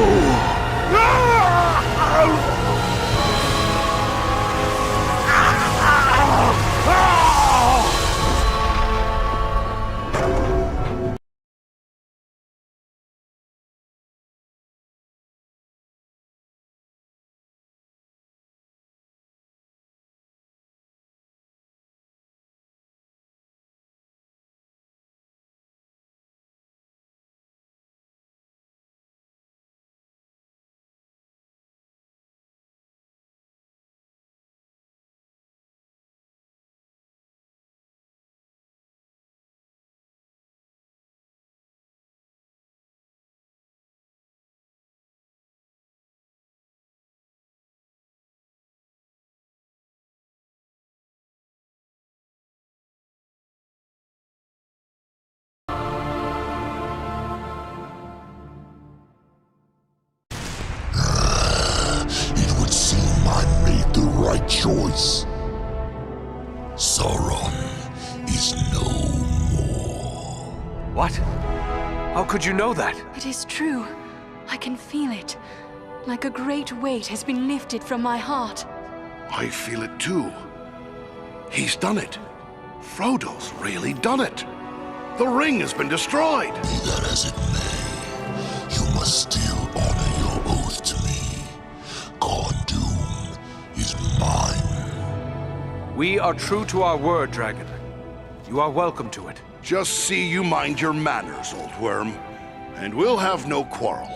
Right choice. Sauron is no more. What? How could you know that? It is true. I can feel it. Like a great weight has been lifted from my heart. I feel it too. He's done it. Frodo's really done it. The ring has been destroyed. Be that as it may, you must still honor your oath to me. Gondoom is mine. We are true to our word, Dragon. You are welcome to it. Just see you mind your manners, old worm, and we'll have no quarrel.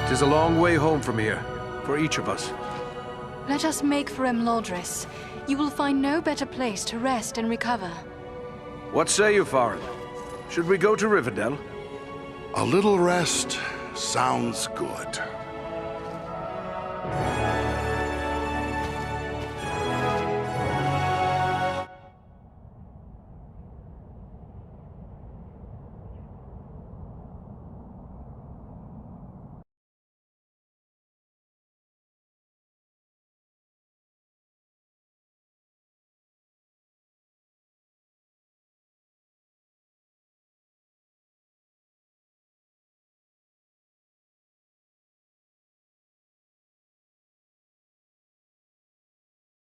It is a long way home from here, for each of us. Let us make for Emlodris. You will find no better place to rest and recover. What say you, Farin? Should we go to Rivendell? A little rest sounds good.